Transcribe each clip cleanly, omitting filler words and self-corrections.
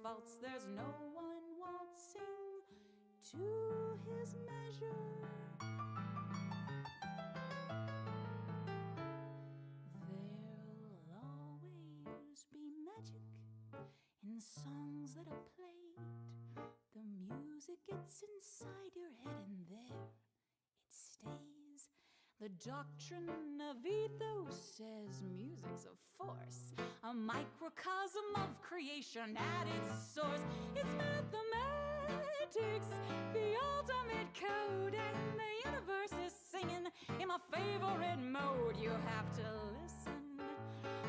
faults, there's no one waltzing to his measure. There'll always be magic in the songs that are played. The music gets inside your head and there it stays. The doctrine of ethos says music's a force, a microcosm of creation at its source. It's mathematics, the ultimate code, and the universe is singing in my favorite mode. You have to listen.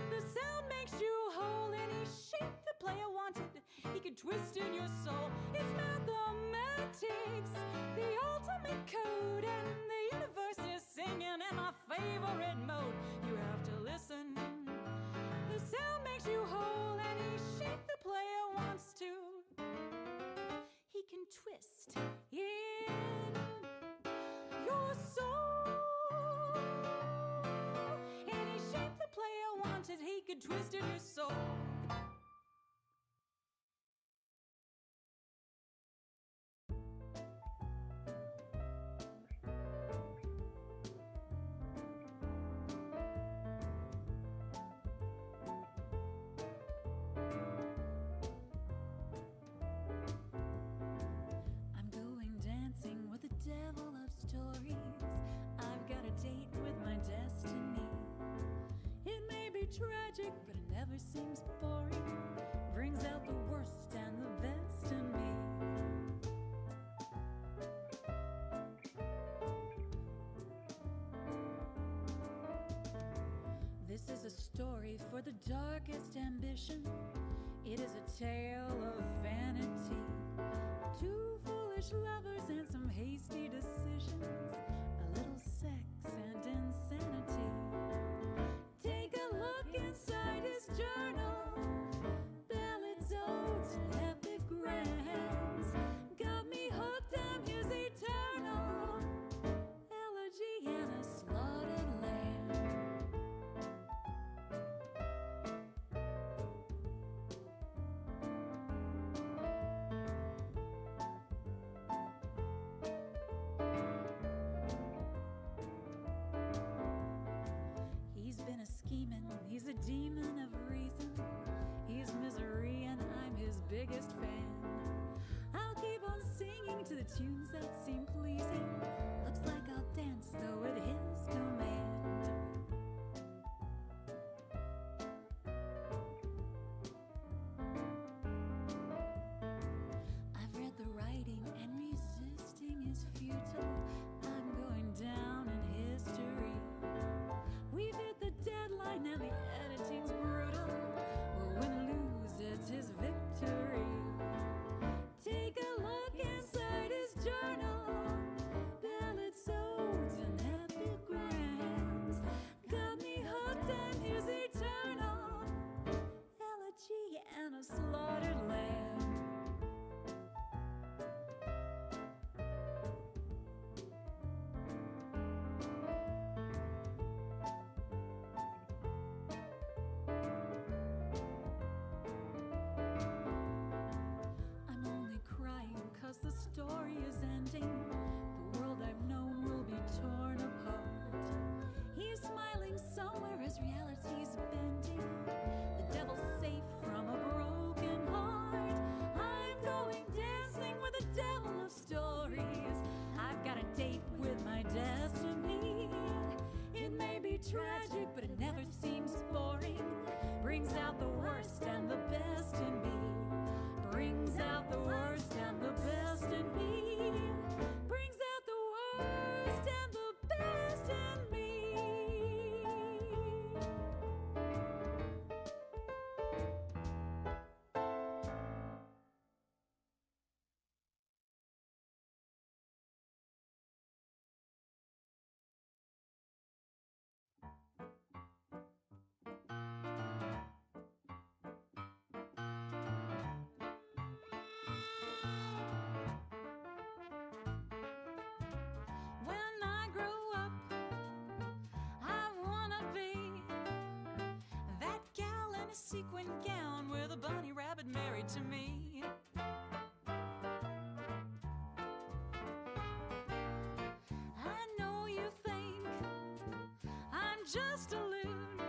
The sound makes you whole. Any shape the player wanted, he could twist in your soul. It's mathematics, the ultimate code, and the universe is singing in my favorite mode. You have to listen. The sound makes you whole. Any shape the player wants to, he can twist in your soul. Any shape the player wanted, he could twist in your soul. Devil of stories, I've got a date with my destiny. It may be tragic, but it never seems boring. Brings out the worst and the best in me. This is a story for the darkest ambition. It is a tale of vanity. Two foolish lovers and some hasty decisions, a little sex and insanity. Take a look inside his journal, ballads, odes, and epigrams. Got me hooked, I'm his eternal elegy and a slaughtered lamb. He's a demon of reason. He's misery and I'm his biggest fan. I'll keep on singing to the tunes that seem pleasing. Looks like I'll dance though at his command. I've read the writing and resisting is futile. I'm going down in history. We've hit the deadline and the editing's brutal. Well, win or lose, it's his victory. Take a look inside his journal, ballads, odes, and epigrams. Got me hooked, I'm his eternal elegy and a slaughtered lamb. The story is ending. The world I've known will be torn apart. He's smiling somewhere as reality's bending. The devil's safe from a broken heart. I'm going dancing with the devil of stories. I've got a date with my destiny. It may be tragic, but it never seems boring. Brings out the worst and the best in me. Brings out the worst and the best in me. Brings out the worst and the best in me. Sequin gown with a bunny rabbit married to me. just a loon.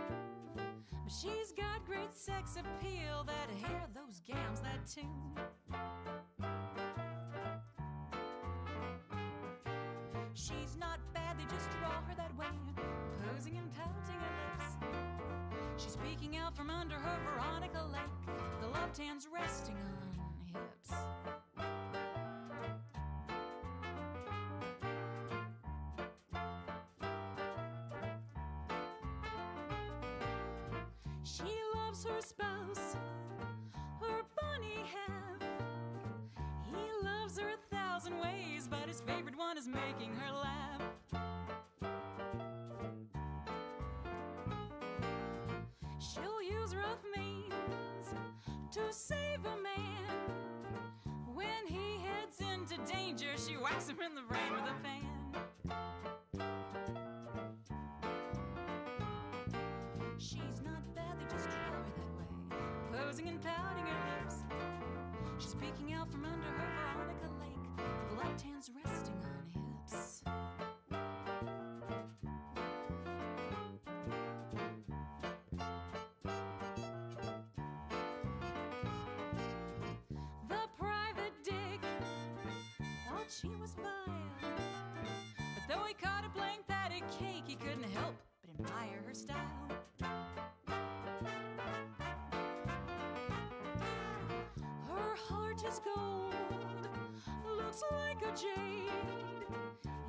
But she's got great sex appeal, that hair, those gams, that tune. She's not bad, they just draw her that way, posing and pouting her lips. She's peeking out from under her Veronica Lake, the love tan's resting on hips. She loves her spouse, her bunny half. He loves her 1,000 ways, but his favorite one is making her laugh. She'll use rough means to save a man. When he heads into danger, she whacks him in the brain with a pan. She's not bad, they just draw her that way, posing and pouting her lips. She's peeking out from under her Veronica Lake, the left hand's resting on hips. The private dick thought she was vile, but though he caught her playing patty cake, he couldn't help but admire her style. Her heart is gold, looks like a jade.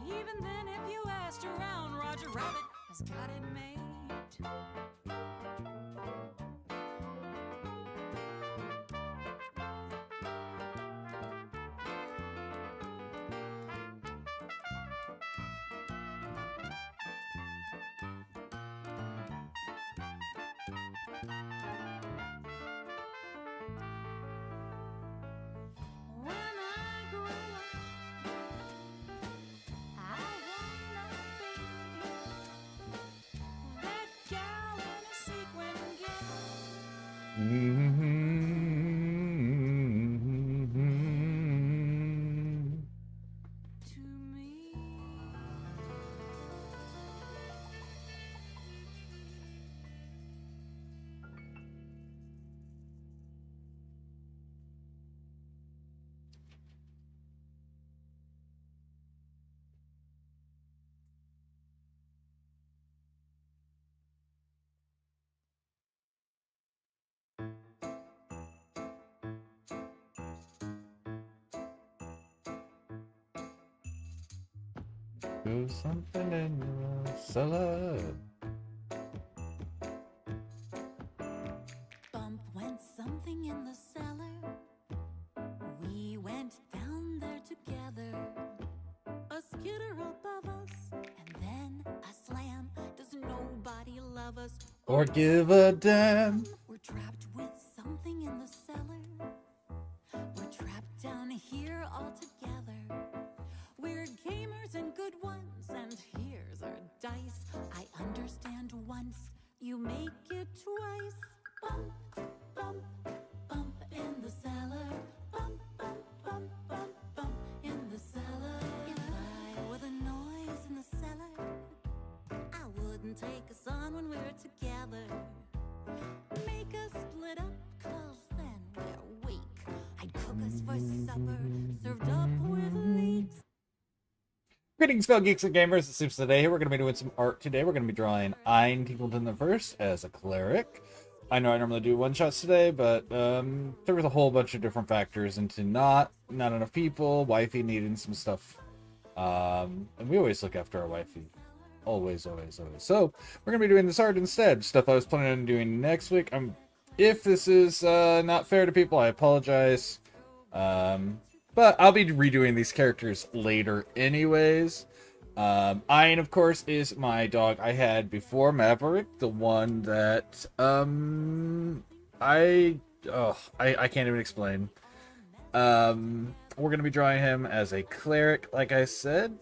Even then, if you asked around, Roger Rabbit has got it made. When I grow up, I wanna be that gal in a sequin gown. To me, Do something in the cellar. bump went something in the cellar. We went down there together. A skitter above us, and then a slam. Does nobody love us Or give a damn. We're trapped with something in the cellar. We're trapped down here all together. We're gamers and good ones, and here's our dice. I understand once, you make it twice. Bump, bump, bump in the cellar. Bump, bump, bump, bump, bump in the cellar. If I were the noise in the cellar, I wouldn't take us on when we're together. Make us split up, 'cause then we're weak. I'd cook us for supper, served up with leeks. Greetings, fellow geeks and gamers. It seems today we're going to be doing some art today. We're going to be drawing Ein Tinkleton the First as a cleric. I know I normally do one-shots today, but there was a whole bunch of different factors into not enough people, wifey needing some stuff. And we always look after our wifey. Always, always, always. So we're going to be doing this art instead. Stuff I was planning on doing next week. If this is not fair to people, I apologize. But I'll be redoing these characters later anyways. Ein, of course, is my dog I had before Maverick. The one that, I can't even explain. We're going to be drawing him as a cleric, like I said.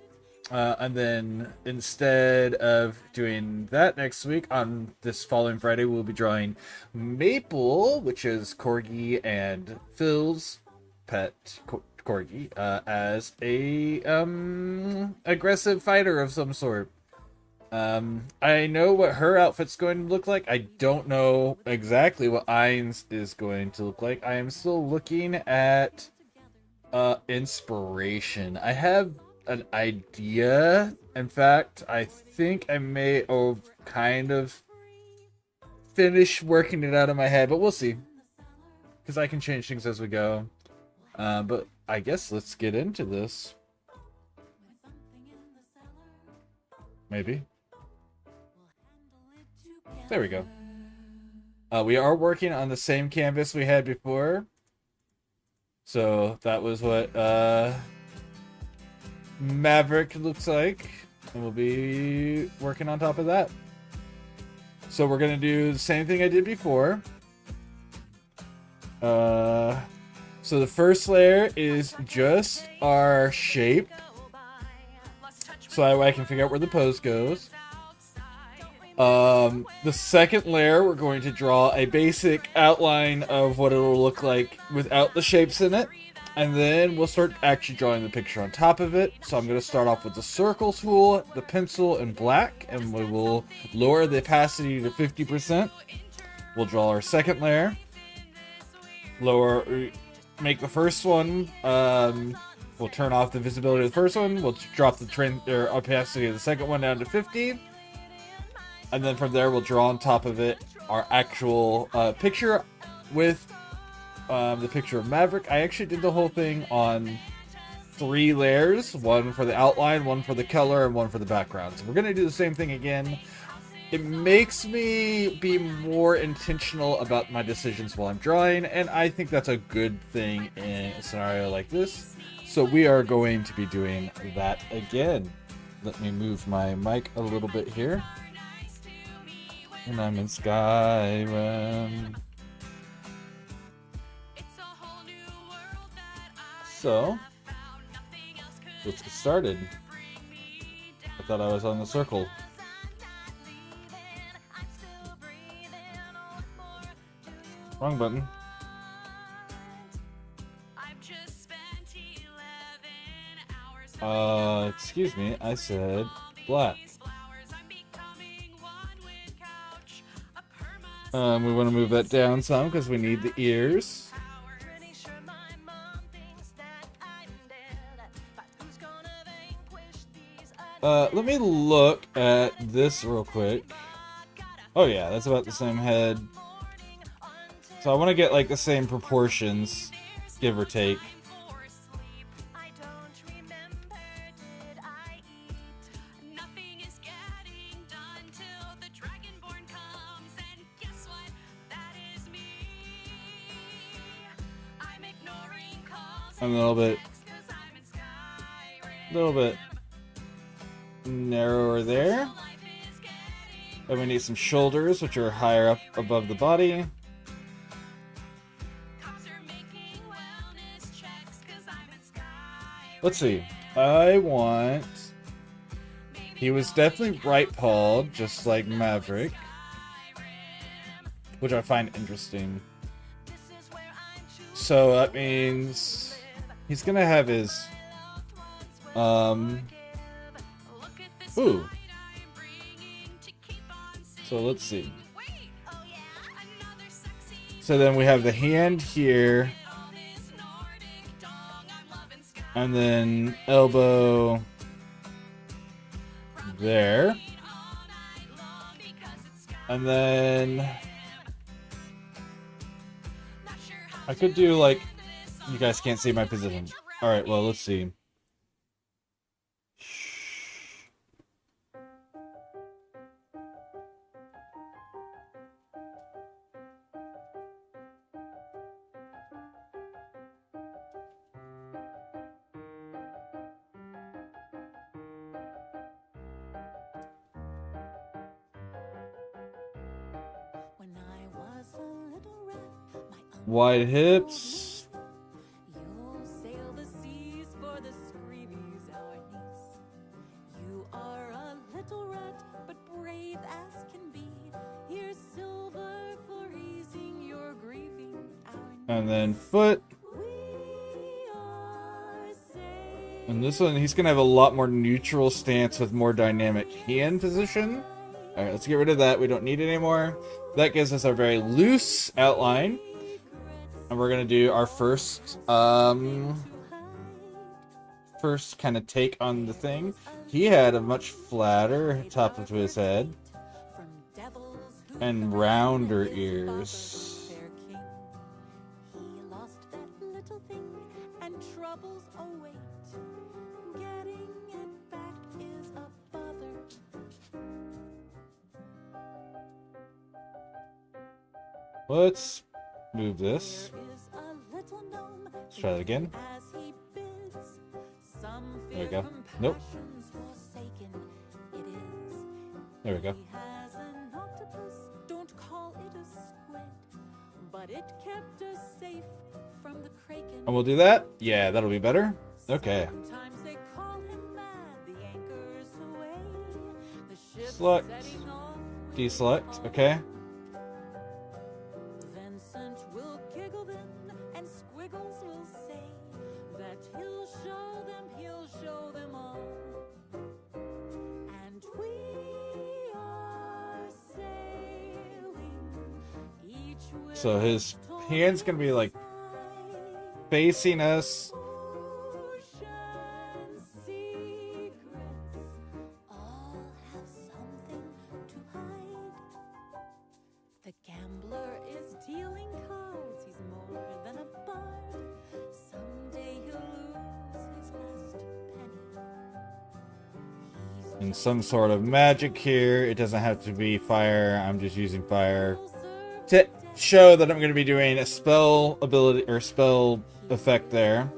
And then instead of doing that next week, on this following Friday, we'll be drawing Maple, which is Corgi and Phil's pet Corgi, as a aggressive fighter of some sort. I know what her outfit's going to look like. I don't know exactly what Ain's is going to look like. I am still looking at inspiration. I have an idea. In fact, I think I may have kind of finished working it out in my head, but we'll see. Because I can change things as we go. But I guess let's get into this. Maybe. There we go. We are working on the same canvas we had before. So that was what Maverick looks like. And we'll be working on top of that. So we're going to do the same thing I did before. So the first layer is just our shape. So that way I can figure out where the pose goes. The second layer, we're going to draw a basic outline of what it'll look like without the shapes in it. And then we'll start actually drawing the picture on top of it. So I'm going to start off with the circle tool, the pencil, and black. And we will lower the opacity to 50%. We'll draw our second layer. Make the first one. We'll turn off the visibility of the first one. We'll drop the opacity of the second one down to 50. And then from there, we'll draw on top of it our actual picture with the picture of Maverick. I actually did the whole thing on 3 layers. One for the outline, one for the color, and one for the background. So we're going to do the same thing again. It makes me be more intentional about my decisions while I'm drawing, and I think that's a good thing in a scenario like this. So we are going to be doing that again. Let me move my mic a little bit here. And I'm in Skyrim. So, let's get started. I thought I was on the circle. Wrong button. Excuse me, I said black. We want to move that down some because we need the ears. Let me look at this real quick. Oh yeah, that's about the same head. So I want to get like the same proportions, give or take. And a little bit narrower there. And we need some shoulders, which are higher up above the body. Let's see. He was definitely right-pawed, just like Maverick, which I find interesting. So that means he's gonna have his ooh. So let's see. So then we have the hand here, and then elbow there, and then I could do like, you guys can't see my position. Alright, well, let's see. Wide hips. You'll sail the seas for the screevies, our niece. You are a little rat, but brave as can be. Here's silver for easing your grieving, our niece. And then foot. We are And this one, he's going to have a lot more neutral stance with more dynamic hand position. Alright, let's get rid of that. We don't need it anymore. That gives us our very loose outline. And we're going to do our first kind of take on the thing. He had a much flatter top of his head. And rounder ears. Let's move this. Let's try that again. There we go. Nope. There we go. And we'll do that? Yeah, that'll be better. Okay. Select. Deselect. Okay. So his hand's gonna be like facing us. The gambler is dealing cards. He's more than a bard. Someday he'll lose his last penny. And some sort of magic here. It doesn't have to be fire. I'm just using fire to show that I'm going to be doing a spell ability or spell effect there.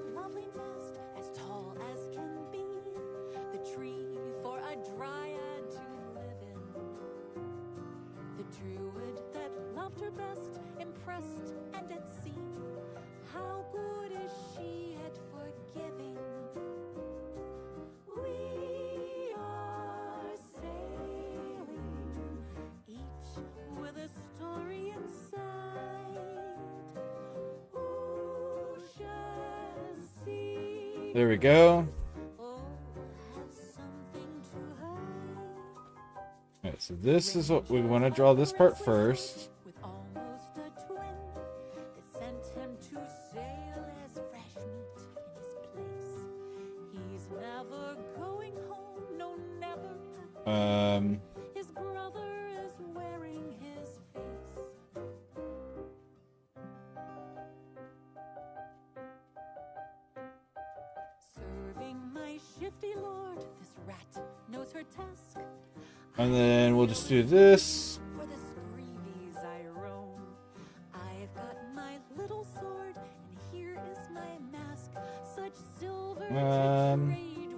There we go. Alright, so this is what we want to draw this part first. And then we'll just do this.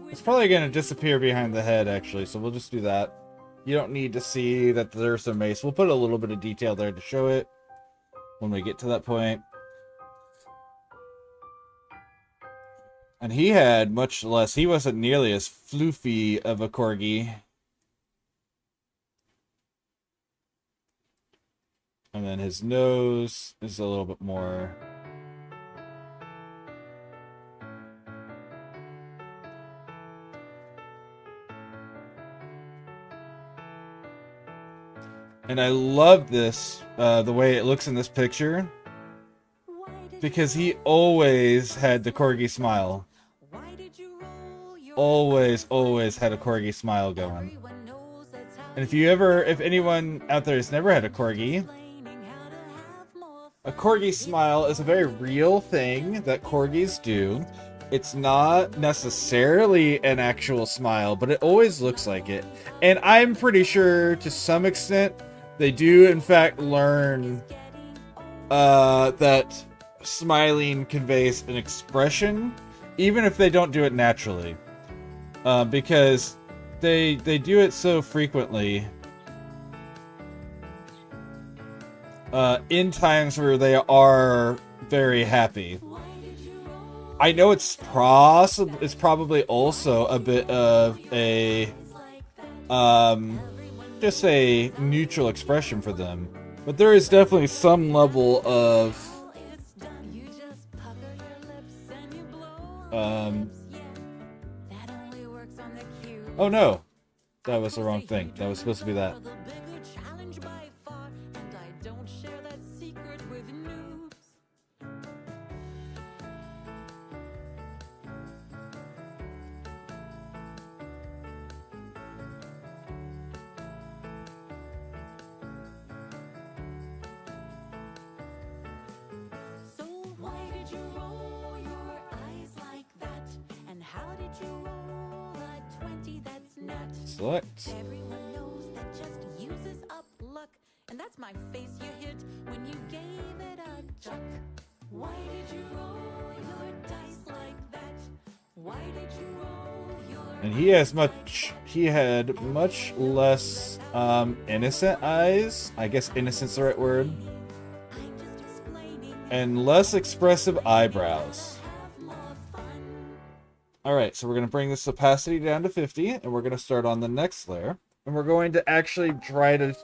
It's probably going to disappear behind the head, actually, so we'll just do that. You don't need to see that there's a mace. We'll put a little bit of detail there to show it when we get to that point. And he had much less. He wasn't nearly as floofy of a corgi. And then his nose is a little bit more. And I love this, the way it looks in this picture. Because he always had the corgi smile. Always had a corgi smile going. And if anyone out there has never had a corgi smile is a very real thing that corgis do. It's not necessarily an actual smile, but it always looks like it. And I'm pretty sure to some extent they do in fact learn that smiling conveys an expression, even if they don't do it naturally, because they do it so frequently in times where they are very happy. I know it's probably also a bit of a just a neutral expression for them, but there is definitely some level of Oh no, that was the wrong thing. That was supposed to be that. The bigger challenge by far, and I don't share that secret with noobs. So why did you roll your eyes like that? And how did you roll a 20 that's not? Select. Everyone knows that just uses up luck, and that's my face you hit when you gave it a chuck. Why did you roll your dice like that? Why did you roll your And he had much less innocent eyes. I guess innocent's the right word. I'm just explaining And less expressive eyebrows. have more fun. Alright, so we're going to bring this opacity down to 50, and we're going to start on the next layer. And we're going to actually try to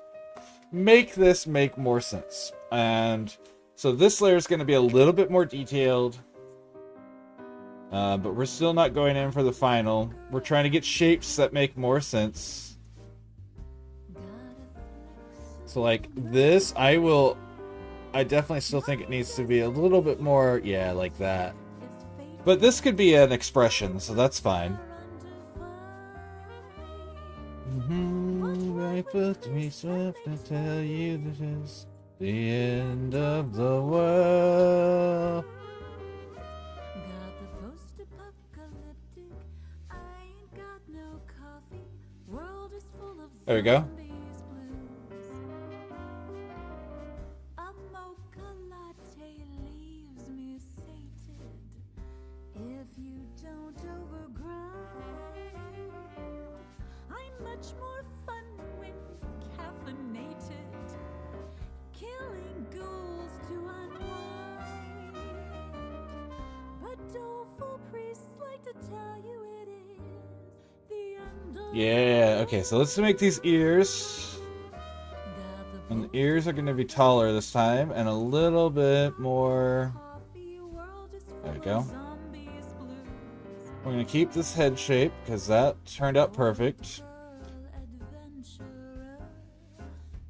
make this make more sense. And so this layer is going to be a little bit more detailed. But we're still not going in for the final. We're trying to get shapes that make more sense. So like this, I definitely still think it needs to be a little bit more, yeah, like that. But this could be an expression, so that's fine. I put me swift to tell you this is the end of the world. Got the post-apocalyptic. I ain't got no coffee. World is full of There we go. zombies blues. A mocha latte leaves me sated. If you don't overgrind, I'm much more fun when caffeinated. Killing ghouls to unwind. But doleful priests like to tell you it is the end of Yeah, okay, so let's make these ears. the And the ears are going to be taller this time, and a little bit more. coffee world is There we full go. of zombies blues. We're going to keep this head shape, because that turned out perfect. Girl adventurer,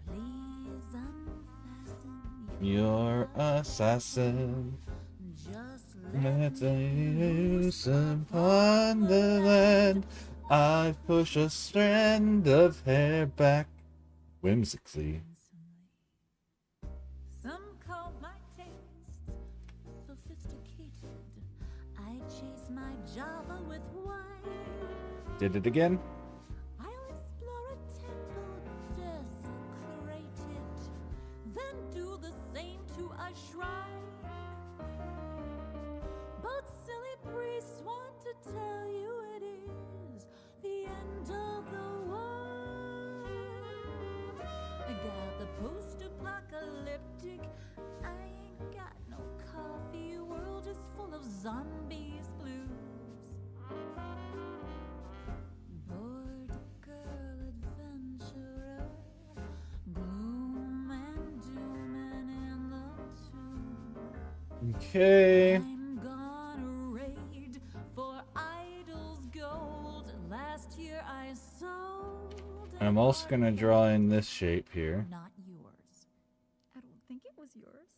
please unfasten Your assassin. just Let's loose upon the land. I push a strand of hair back whimsically. Some call my taste sophisticated. I chase my Java with wine. Did it again? I'll explore a temple desecrated, then do the same to a shrine. But silly priests want to tell you it is the end of the world. I got the post-apocalyptic. I ain't got no coffee. World is full of zombies blues. Bored girl adventurer, gloom and doom and in the tomb. Okay. I'm gonna raid for idols gold. Last year I sold. And I'm also going to draw in this shape here. Not yours. I don't think it was yours.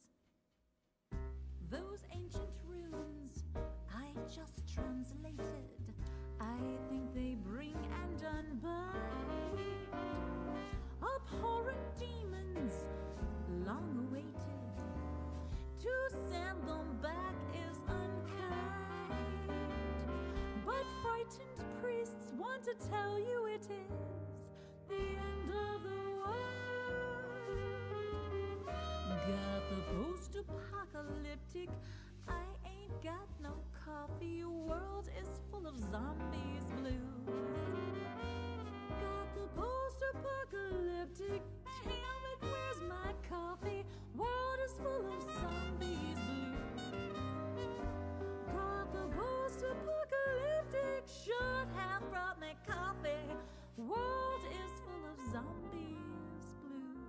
Those ancient runes I just translated. I think they bring and unbind abhorrent demons, long awaited. To send them back is unkind. But frightened priests want to tell you it is the end of the world. Got the post-apocalyptic. I ain't got no coffee. World is full of zombies blues. Got the post-apocalyptic. Damn it, where's my coffee? World is full of zombies blues. Got the post-apocalyptic. Should have brought me coffee. World is full of zombies blues.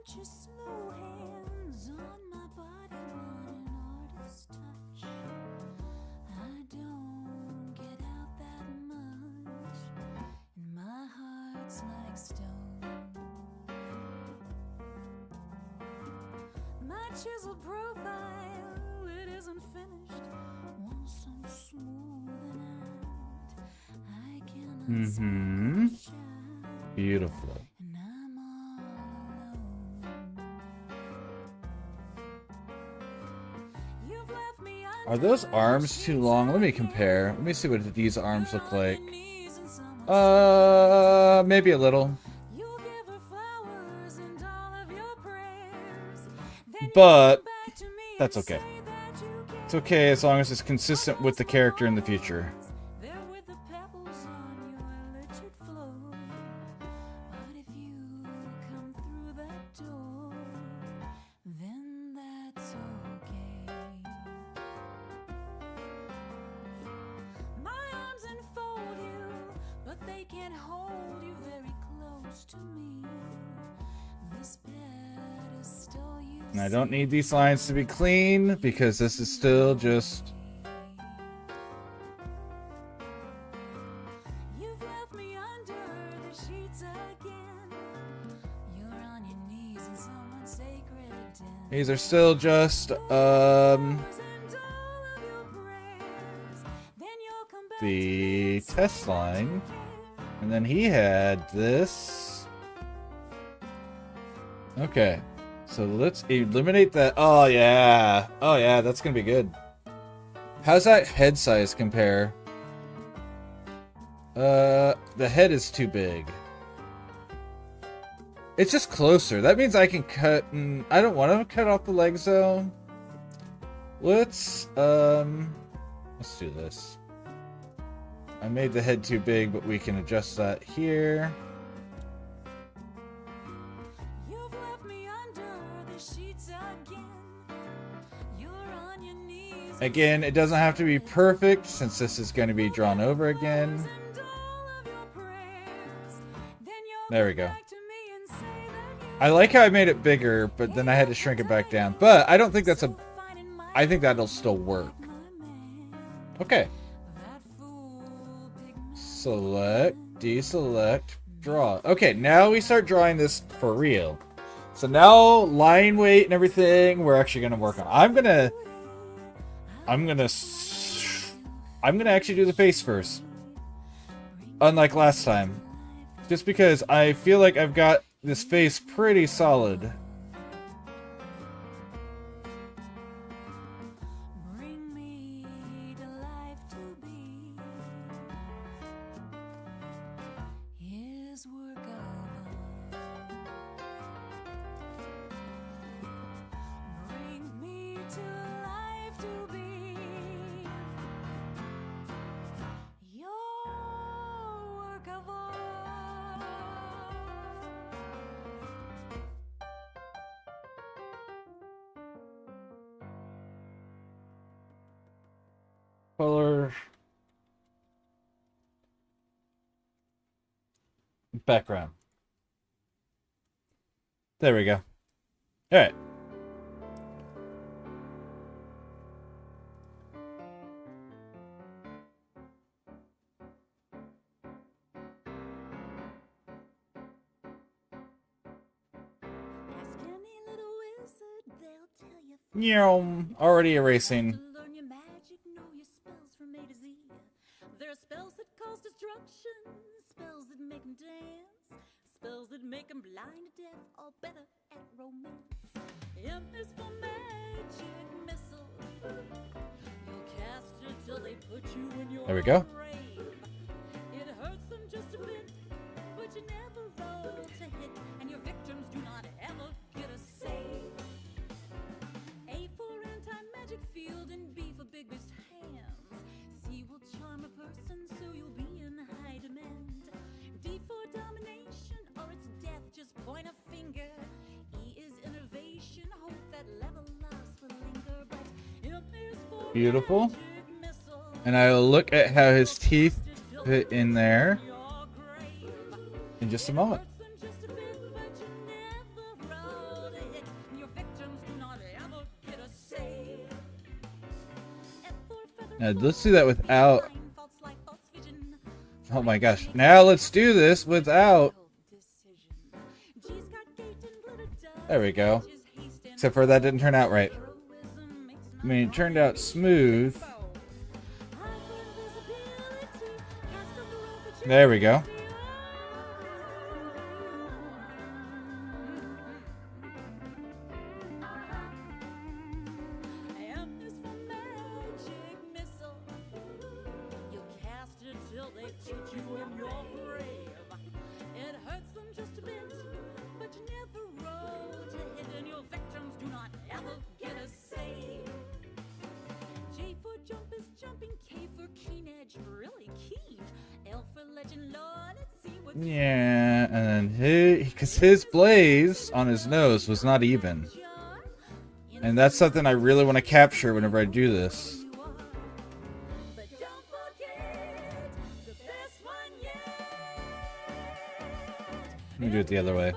want your slow hands on my body, want an artist's touch. I don't get out that much, and my heart's like stone. My chiseled profile, it isn't finished. Want some smoothing out. I cannot shine, Beautiful. and I'm all alone. You've left me Are those arms too long? Let me compare. Let me see what these arms look like. Maybe a little. But that's okay. It's okay as long as it's consistent with the character in the future. And I don't need these lines to be clean because this is still just... These are still just, the test line. And then he had this. Okay. So let's eliminate that. Oh, yeah. Oh, yeah, that's going to be good. How's that head size compare? The head is too big. It's just closer. That means I can cut... I don't want to cut off the legs, though. Let's do this. I made the head too big, but we can adjust that here. Again, it doesn't have to be perfect since this is going to be drawn over again. There we go. I like how I made it bigger, but then I had to shrink it back down. But I don't think that's a... I think that'll still work. Okay. Select, deselect, draw. Okay, now we start drawing this for real. So now line weight and everything we're actually going to work on. I'm gonna actually do the face first. Unlike last time. Just because I feel like I've got this face pretty solid. Color. Background. There we go. Alright. Already erasing. There are spells that cause destruction, spells that make them dance, spells that make them blind, deaf, or better at romance. M is for magic missile. You'll cast it till they put you in your There we go. grave. It hurts them just a bit, but you never roll to hit, and your victims do not ever get a save. A for anti-magic field and B for big beast hands. C will charm a person so you'll be in high demand. D for domination or it's death, just point a finger. E is innovation, hope that level loss will linger. But M is for Beautiful. magic missile. And I will look at how his teeth fit in there in just a moment. Hurts them just a bit, but you never roll Now let's do that without. Oh my gosh. Now let's do this without. There we go. Except for that didn't turn out right. I mean, it turned out smooth. There we go. Yeah, and then because his blaze on his nose was not even. And that's something I really want to capture whenever I do this. Let me do it the other way.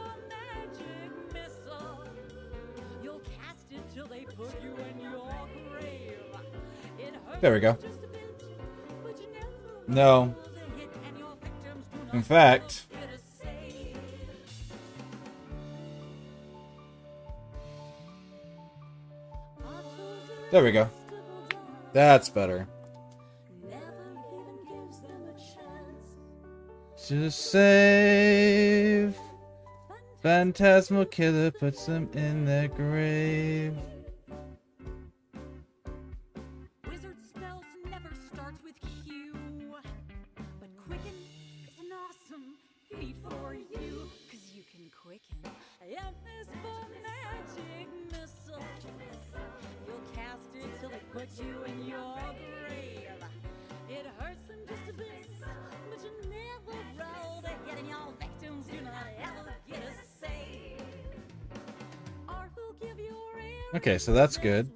There we go. No. In fact, there we go. That's better. To save, Phantasmal Killer puts them in their grave. Okay, so that's good.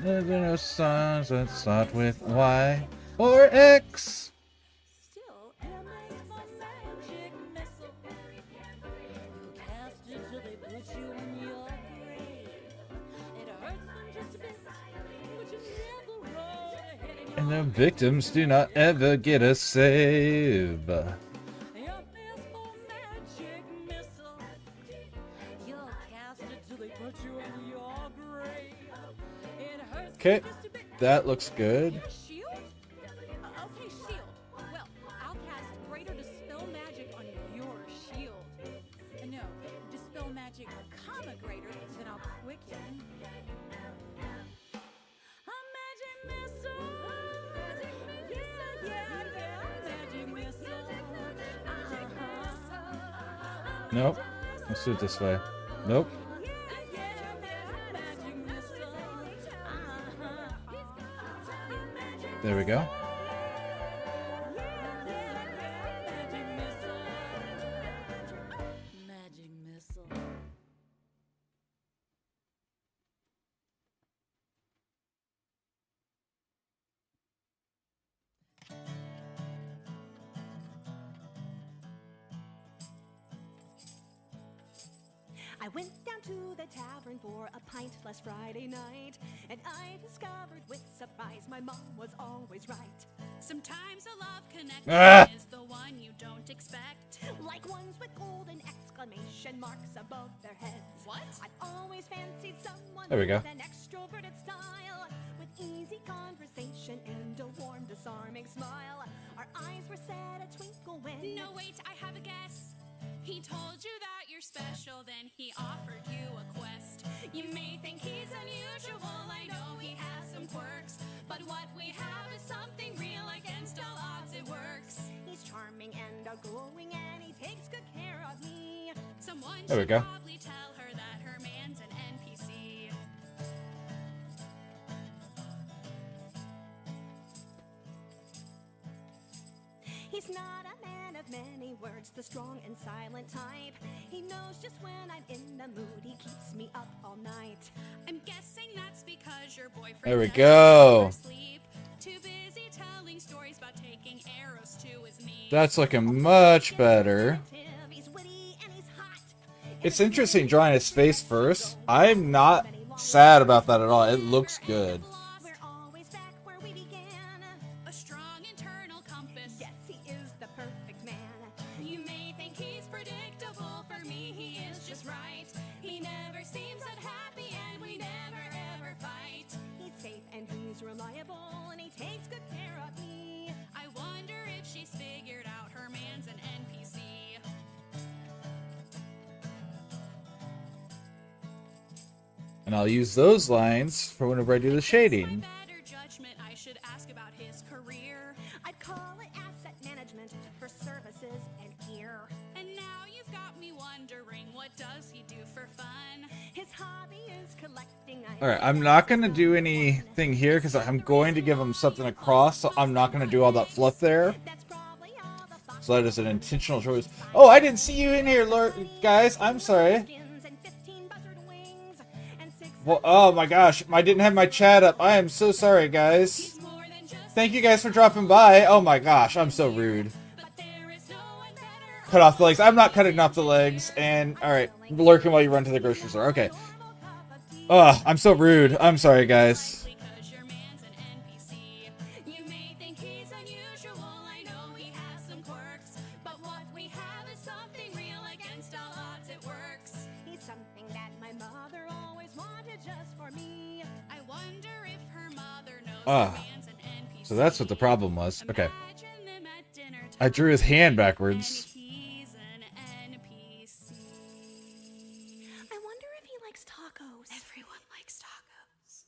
There are no songs that start with Y or X. And the victims do not ever get a save. Okay, that looks good. Nope. Let's do it this way. Nope. There we go. I went down to the tavern for a pint last Friday night, and I discovered with surprise my mom was always right. Sometimes a love connection is the one you don't expect. Like ones with golden exclamation marks above their heads. What? I've always fancied someone There we go. with an extroverted style, with easy conversation and a warm, disarming smile. Our eyes were set a twinkle when... No, wait, I have a guess. He told you that you're special, then he offered you a quest. You may think he's unusual, I know he has some quirks, but what we have is something real against all odds, it works. He's charming and outgoing, and he takes good care of me. Someone There we should go. probably tell her that her man's an NPC. He's not a man of many words, the strong and silent type. He knows just when I'm in the mood, he keeps me up all night. I'm guessing that's because your boyfriend There we doesn't go. ever sleep. Too busy That's looking much better. He's witty and he's hot. It's interesting drawing his face first. I'm not sad about that at all. It looks good. We're always back where we began. A strong internal compass. Yes, he is the perfect man. You may think he's predictable. For me, he is just right. He never seems unhappy, and we never ever fight. He's safe and he's reliable, and he takes good care of me. I wonder if she's figured out her man's an NPC. And I'll use those lines for whenever I do the My shading. better judgment, I should ask about his career. I'd call it asset management for services and gear. And now you've got me wondering, what does he do for fun? His hobby is collecting items. Alright, I'm not going to do anything here because I'm going to give him something across, so I'm not going to do all that fluff there. That's probably all the box So that is an intentional choice. Oh, I didn't see you in here, guys. I'm sorry. skins and 15 buzzard wings and 6 Well, oh my gosh, I didn't have my chat up. I am so sorry, guys. He's more than just Thank you guys for dropping by. Oh my gosh, I'm so rude. but there is no one better. Cut off the legs. I'm not cutting off the legs. And alright, lurking while you run to the grocery store. Okay. Ugh, I'm so rude. I'm sorry, guys. Because your man's an NPC. You may think he's unusual. I know he has some quirks, but what we have is something real. Against all odds, it works. He's something that my mother always wanted just for me. I wonder if her mother knows Ah, her man's an NPC. So that's what the problem was. Okay. Imagine them at dinner I drew his hand and backwards. he's an NPC. I wonder if he likes tacos. Everyone likes tacos.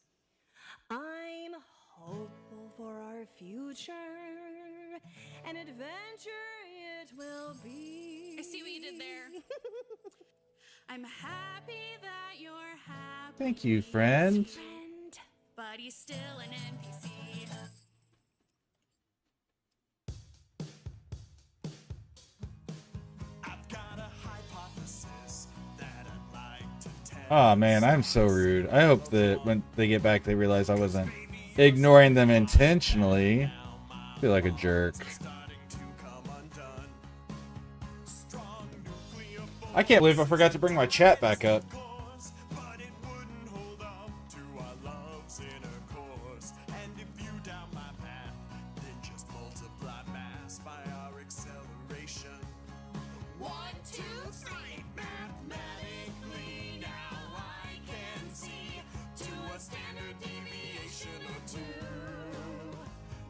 I'm hopeful for our future. An adventure it will be. I see what you did there. I'm happy that you're happy. Thank you, friend. Friend. But he's still an NPC. Oh man, I'm so rude. I hope that when they get back they realize I wasn't ignoring them intentionally. I feel like a jerk. I can't believe I forgot to bring my chat back up. One, two, three. Mathematically, now I can see to a standard deviation or two.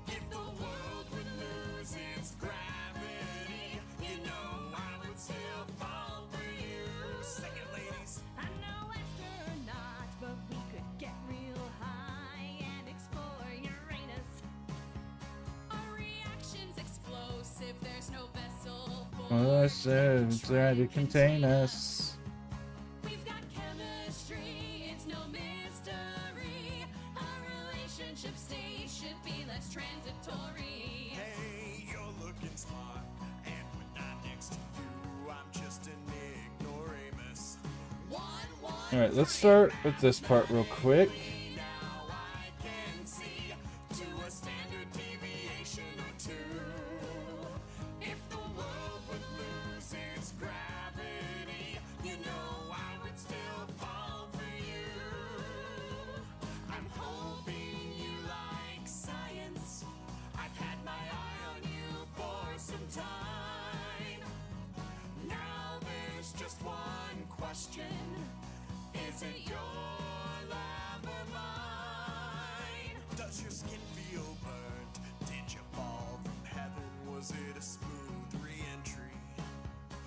If the world would lose its gravity, you know I would still fall for you. Sing it, ladies. I'm no astronaut, but we could get real high and explore Uranus. Our reaction's explosive. There's no vessel for Oh, I said it's trying to contain us. We've got chemistry, it's no mystery. Our relationship stage should be less transitory. Hey, you're looking smart, and when I'm next to you, I'm just an ignoramus. One, Alright, let's start with this part real quick. Now I can see to a standard deviation or two. If the world would lose its gravity, you know I would still fall for you. I'm hoping you like science. I've had my eye on you for some time. Now there's just one question. Is it your lab or mine? Does your skin feel burnt? Did you fall from heaven? Was it a smooth re-entry?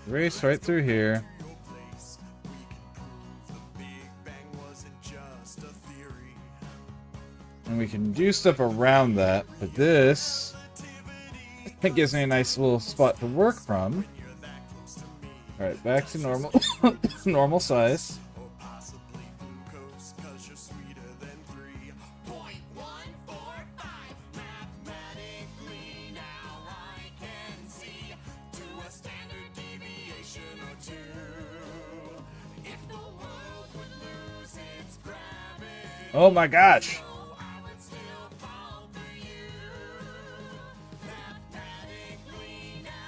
Race right through here. Your place, we can prove the Big Bang wasn't just a theory. And we can do stuff around that, but this it gives me a nice little spot to work from. Alright, back to normal normal size. Or possibly glucose, 'cause you're sweeter than 3.145. Mathematically, now I can see to a standard deviation or two. If the world would lose its gravity, Oh my gosh. I would still fall for you. Mathematically, now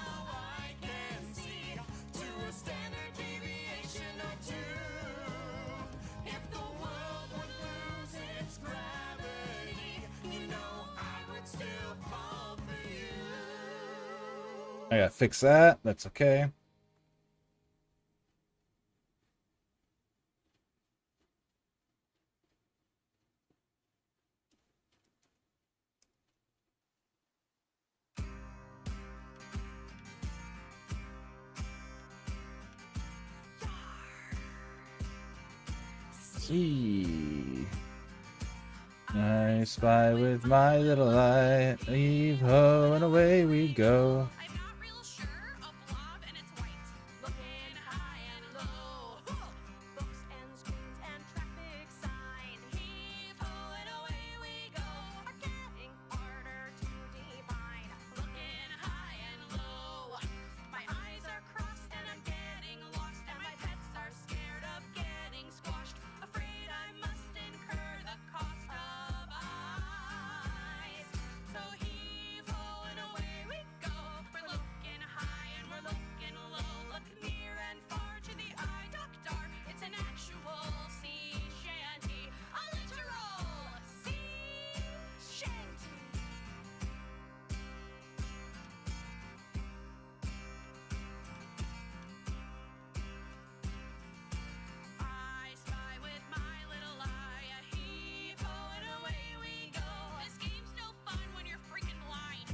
I gotta fix that. That's okay. See. I spy with my little eye, heave ho, and away we go. I'm not real sure. A blob and it's white. Looking high and low. Books and screens and traffic signs. Heave ho and away we go. Are getting harder to define. Looking high and low. My eyes are crossed and I'm getting lost. And my pets are scared of getting squashed. Afraid I must incur the cost of eyes. So heave ho and away we go. We're looking high and we're looking low. Look near and far to the eye doctor. It's an actual sea shanty. A literal sea shanty. I spy with my little eye, a heave ho and away we go. This game's no fun when you're freaking blind.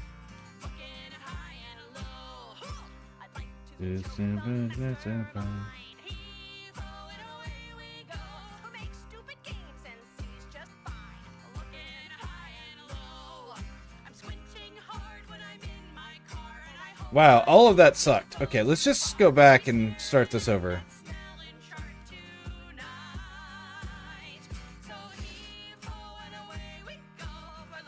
Looking high and low. I'd like to This choke the is mastermind. Heave ho and away we go. Who makes stupid games and sees just fine. Looking high and low. I'm squinting hard when I'm in my car and I hope Wow, all of that sucked. Okay, let's just go back and start this over. smelling shark tonight. So heave ho and away we go.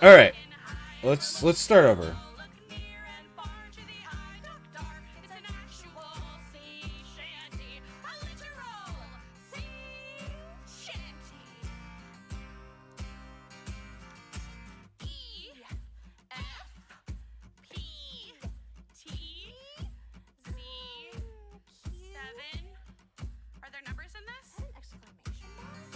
We're All right, looking high let's start over. Look near and far to the eye doctor. It's an actual sea shanty. A literal sea shanty. E F P T Z 7. Are there numbers in this? An exclamation mark?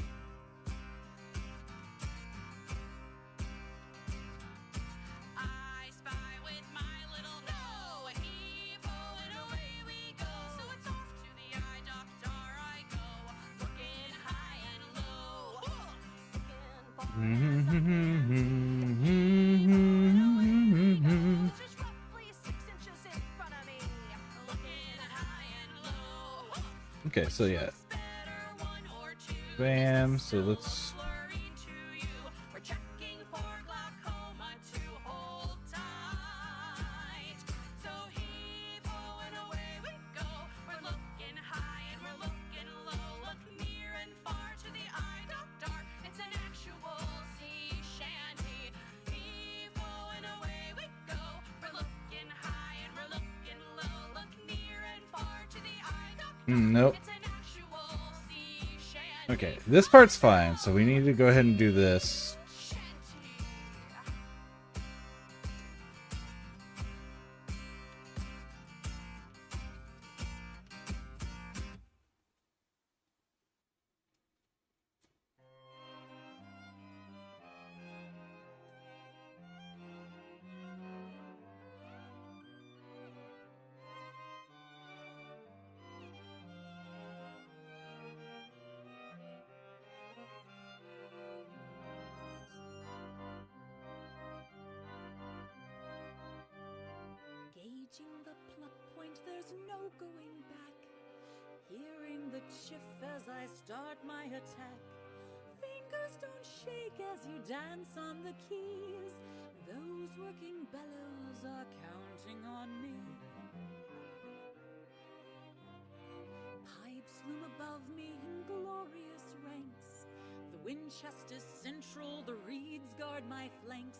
I spy with my little no. Heave ho and away we go. So it's off to the eye doctor I go. Looking high and low. Looking far Mm-hmm. just roughly 6 inches in front of me. Looking high and low. Okay, so yeah, Better one or two. bam. So let's. Blurry to you. We're checking for glaucoma to hold tight. So heave ho and away we go. We're looking high and we're looking low. Look near and far to the eye doctor. It's an actual sea shanty. Heave ho and away we go. We're looking high and we're looking low. Look near and far to the eye doctor. Nope. It's an actual sea shanty. Okay, this part's fine. So we need to go ahead and do this. Gauging the pluck point, there's no going back. Hearing the chiff as I start my attack. Fingers don't shake as you dance on the keys. Those working bellows are counting on me. Pipes loom above me in glorious ranks. The Winchester's central, the reeds guard my flanks.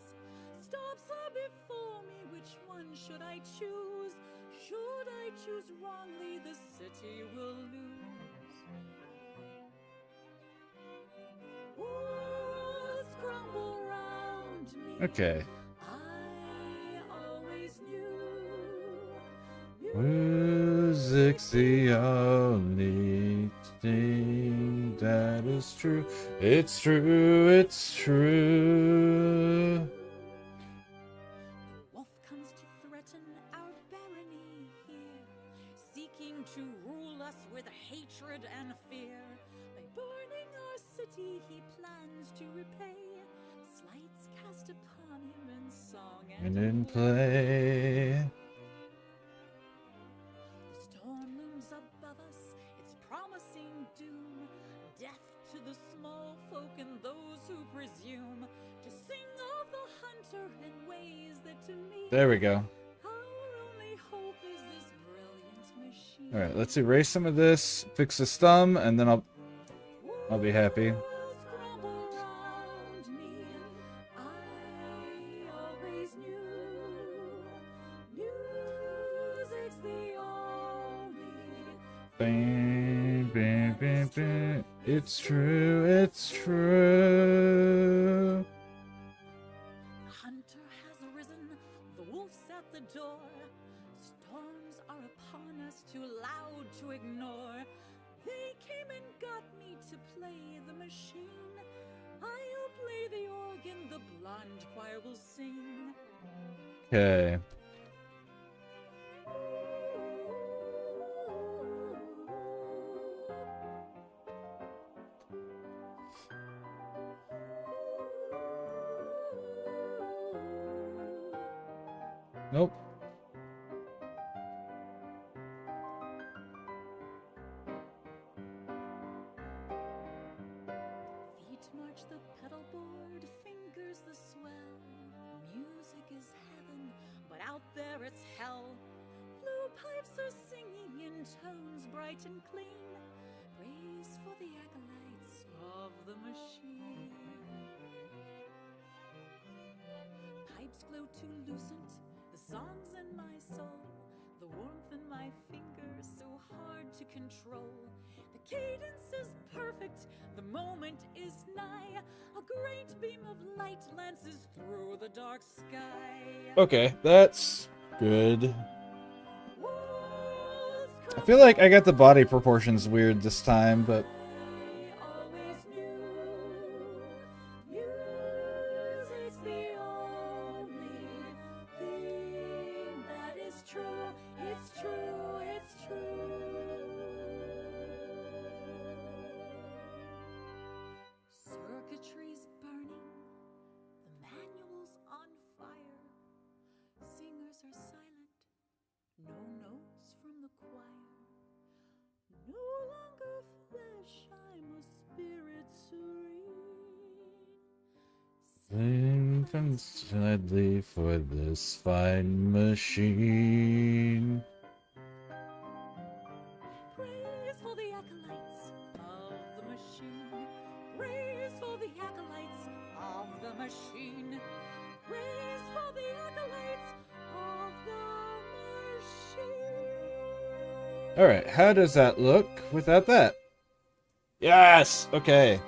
Stops are before me, which one should I choose? Should I choose wrongly, the city will lose. Wars crumble round me. Okay. I always knew. Music's the only thing that is true. It's true, it's true. Wolf comes to threaten our barony. us with hatred and fear. By burning our city, he plans to repay slights cast upon him in song And in play. The storm looms above us, it's promising doom, death to the small folk and those who presume to sing of the hunter in ways that to me, There we go. our only hope is this brilliant machine. All right, let's erase some of this, fix this thumb, and then I'll be happy. Walls crumble round me. I always knew music's the only Bam, bam, bam, bam. It's true, it's true. The hunter has arisen, the wolf's at the door. Storms are upon us, too loud to ignore. They came and got me to play the machine. I'll play the organ, the blonde choir will sing. Okay. Nope. Feet march the pedal board, fingers the swell. Music is heaven, but out there it's hell. Blue pipes are singing in tones bright and clean. Praise for the acolytes of the machine. Pipes glow too lucent, the songs in my soul, the warmth in my fingers so hard to control. The cadence is perfect, the moment is nigh. A great beam of light lances through the dark sky. Okay, that's good. Walls I feel like I got the body proportions weird this time, but I always knew music's the only thing that is true. It's true, it's true. Circuitry's burning, the manual's on fire. Singers are silent, no notes from the choir. No longer flesh, I'm a spirit serene. sing constantly for this fine machine. Praise for the acolytes of the machine. Praise for the acolytes of the machine. Praise for the acolytes of the machine. All right, how does that look without that? Yes. Okay.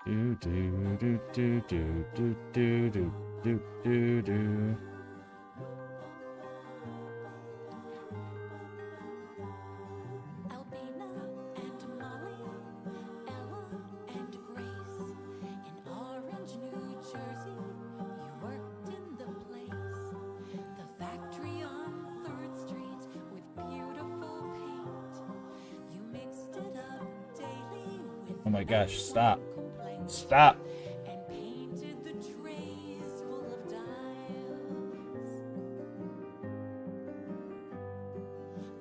Do do do do do do do do do do do. Albina and Molly, Ella and Grace. In Orange, New Jersey, you worked in the place. The factory on 3rd Street with beautiful paint. You mixed it up daily with Oh my gosh! Stop! complaints. Stop! And painted the trays full of dials.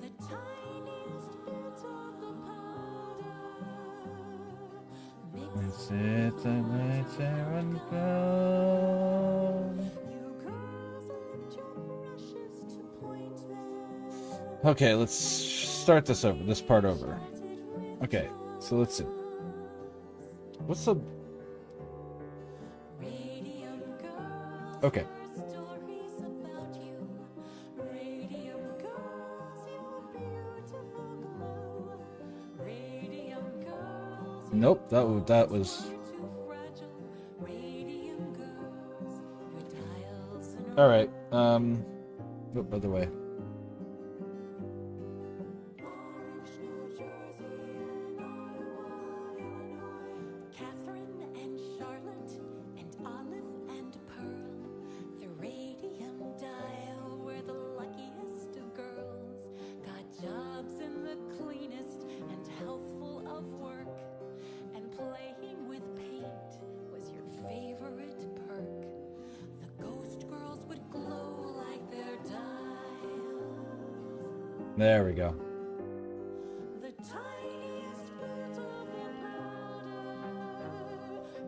The tiniest bit of the powder mixed Sit on my chair and go. you girls left your brushes to point there. Okay, let's start this over. This part over. Okay, so let's see. What's the? Radium girls, Okay. stories about you. Radium girls, your beautiful glow. Radium girls, Nope, that was. All right. Nope, other way. Catherine and Charlotte and Olive and Pearl, the radium dial were the luckiest of girls. Got jobs in the cleanest and healthful of work, and playing with paint was your favorite perk. The ghost girls would glow like their dials. There we go. The tiniest bit of the powder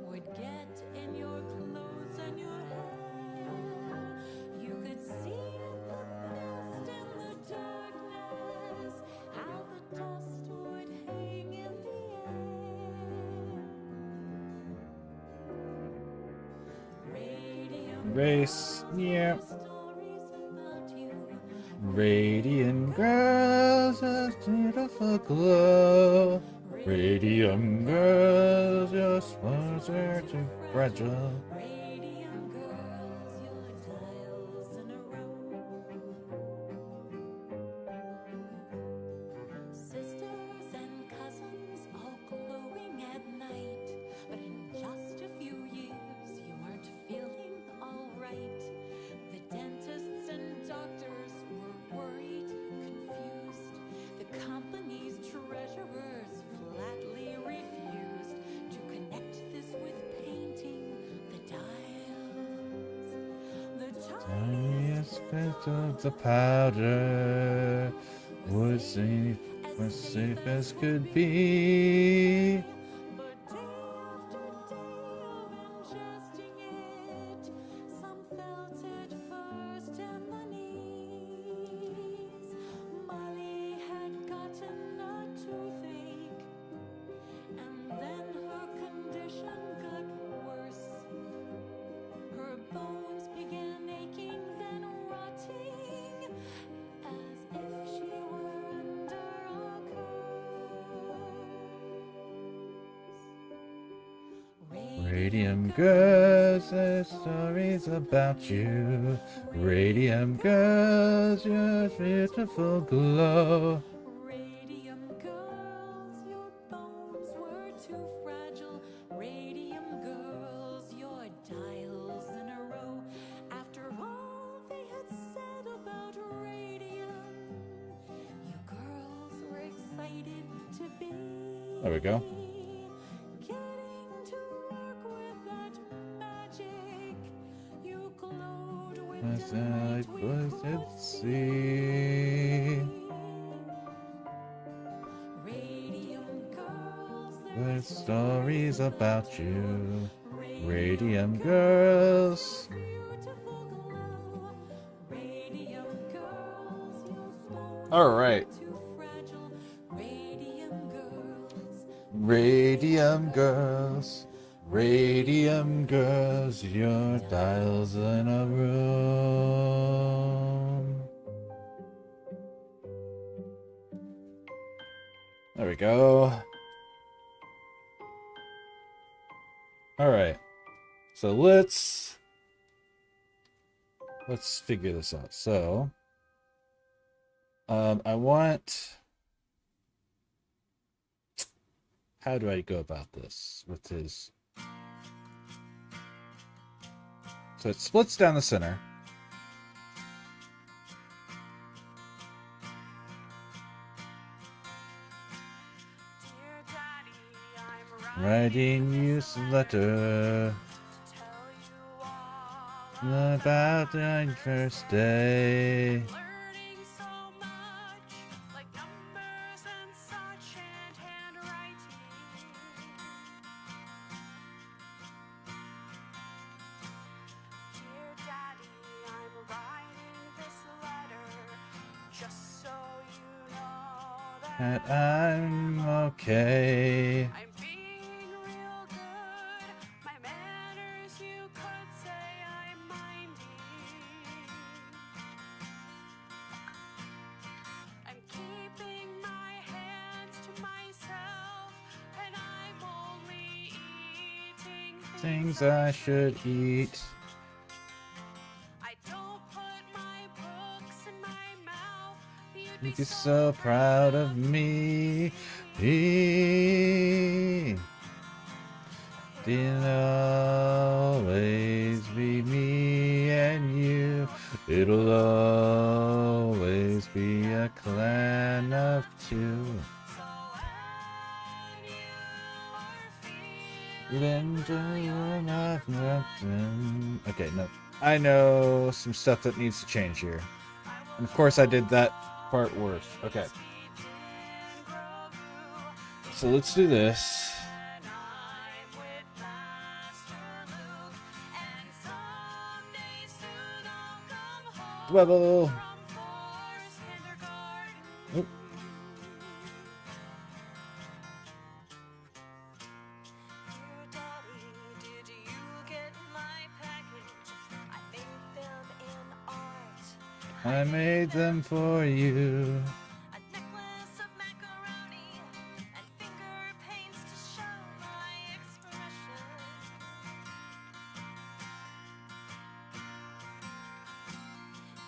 would get in your clothes and your hair. You could see it the best in the darkness, how the dust would hang in the air. Radium Race. Yeah. stories about you. Radiant girls, a beautiful glow. Radium girls, your smiles are too fragile. Radium girls, your dials in a row. Sisters and cousins all glowing at night, but in just a few years you weren't feeling alright. The dentists and doctors were worried, confused. The company's treasurers flatly refused to connect this with painting the dials. The Tiniest bit of the powder was safe as could be. But day after day of ingesting it, some felt it first in the knees. Molly had gotten a toothache, and then her condition got worse. Her bones began aching, then rotting, as if she were under a curse. Radium girls, there's stories about you. Radium girls, your beautiful glow. Radium girls, your bones were too fragile. Radium girls, your dials in a row. After all they had said about radium, you girls were excited to be. There we go. Getting to work with that magic. You glowed with As I delight we could could see. Radium girls, There's stories about you. Radium girls. beautiful glow. Radium girls, your bones All right. too fragile. Radium girls, Radium girls. Radium girls, your dials in a room. There we go. All right. So let's figure this out. So I want, how do I go about this with his, so it splits down the center. Dear Daddy, I'm Writing you some letter to tell you all about the first day. learning so much, like numbers and such, and handwriting. Dear Daddy, I'm writing this letter just so you know that That I'm okay. I'm being real good. My manners, you could say I'm minding. I'm keeping my hands to myself, and I won't things I should eat. I don't put my books in my mouth. You'd be so proud of me. It'll always be me and you. It'll always be a clan of two. Okay, no. I know some stuff that needs to change here. And of course I did that part worse. Okay. So let's do this. Dwebble. Oop. I made them for you. A necklace of macaroni and finger paints to show my expression.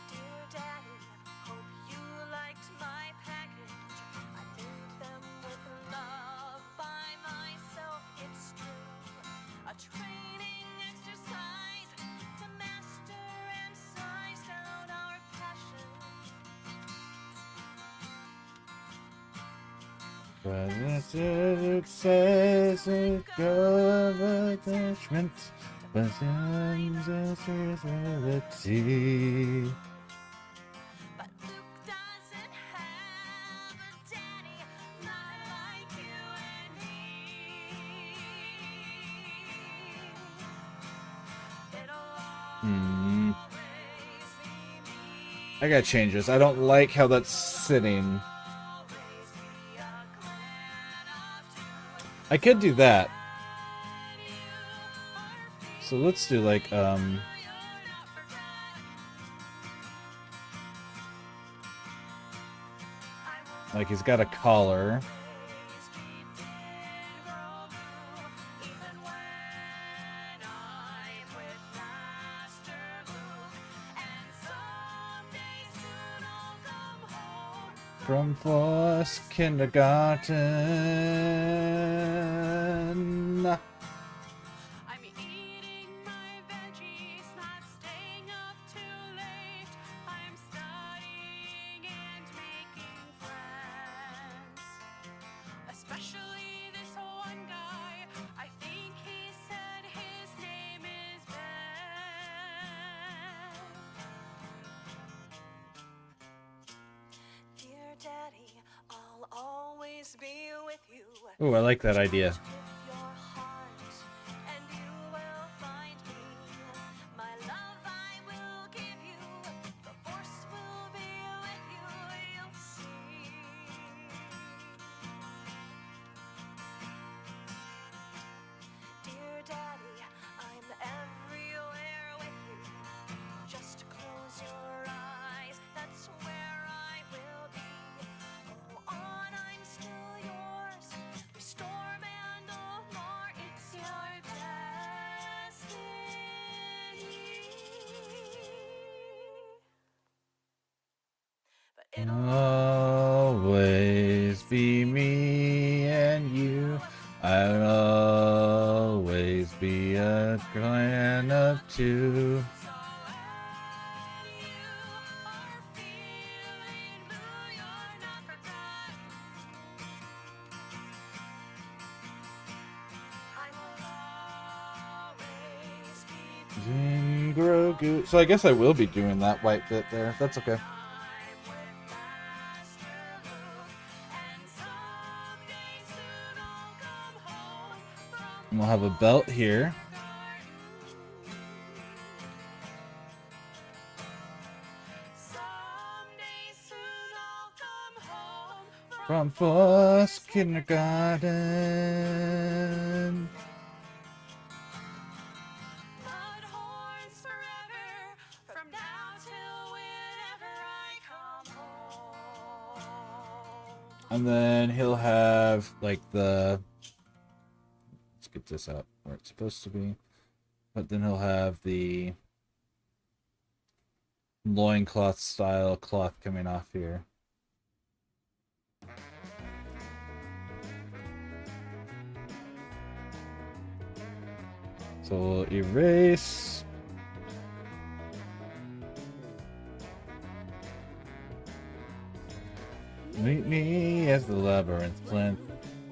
Dear Daddy, hope you liked my package. I made them with love by myself, it's true. A training exercise to master and size down our passion. But it says it of attachment, but in the reality. But Luke doesn't have a daddy, not like you and me. It'll always be me, I gotta change this. I don't like how that's sitting. always be a clan of two. I could do that. And you are So let's do like, you're not forgotten. I will like he's got a collar. always be dead, grow blue, even when I'm with Master Luke. And someday soon I'll come home. From first kindergarten. I'm eating my veggies, not staying up too late. I'm studying and making friends. Especially this one guy. I think he said his name is Ben. Dear Daddy, I'll always be with you. Ooh, I like that idea. With your heart, and you will find me. My love I will give you. The force will be with you. You'll see. Dear Daddy, I'm everywhere with you. Just close your eyes. That's where I will be. Go on, I'm still yours. Storm and no more. It's your destiny. But it'll Always be me and you. I'll always be a clan of two. so when you are feeling blue, you're not forgotten. I will always be Grogu. So I guess I will be doing that white bit there. That's okay. I'm with Master Luke, and someday soon I'll come home from And we'll have a belt here. Someday soon I'll come home From first kindergarten. Mud horns forever, from now till whenever I come home. And then he'll have like the. Let's get this out. where it's supposed to be. But then he'll have the loincloth style cloth coming off here. So we'll erase. Meet me at the labyrinth plinth.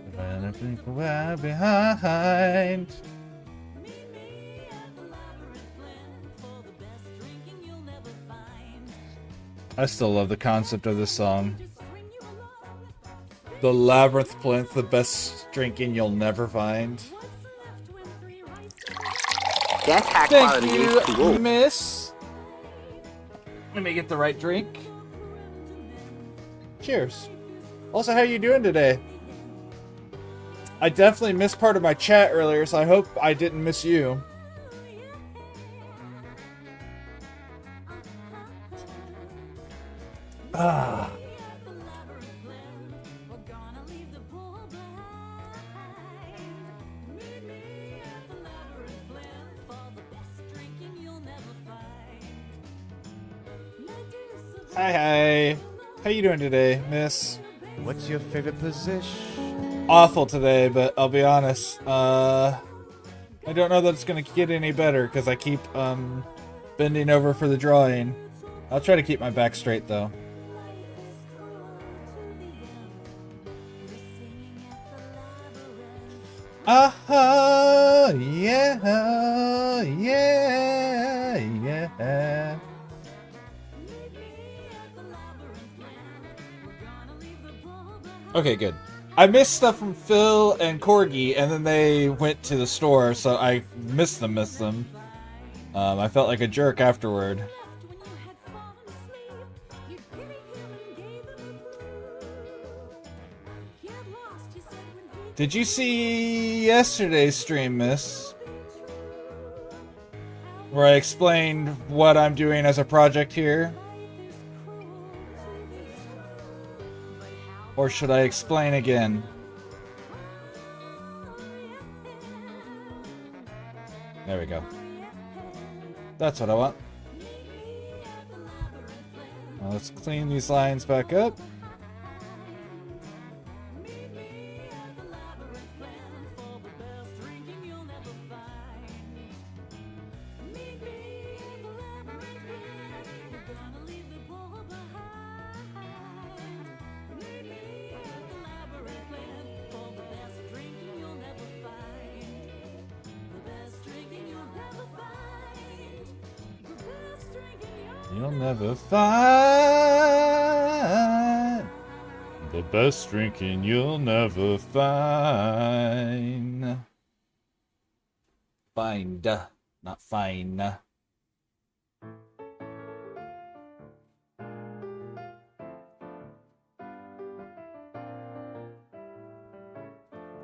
If I think we're behind. I still love the concept of this song. The labyrinth plinth, the best drinking you'll never find. That's high Thank quality you, H2O. miss. Let me get the right drink. Cheers. Also, how you doing today? I definitely missed part of my chat earlier, so I hope I didn't miss you. Ah. Hi. How you doing today, miss? What's your favorite position? Awful today, but I'll be honest. I don't know that it's gonna get any better because I keep bending over for the drawing. I'll try to keep my back straight though. Yeah, yeah. Okay, good. I missed stuff from Phil and Corgi, and then they went to the store, so I missed them. I felt like a jerk afterward. Did you see yesterday's stream, miss? Where I explained what I'm doing as a project here? Or should I explain again? There we go. That's what I want. Now let's clean these lines back up. You'll never find the best drinking you'll never find. Find, not fine.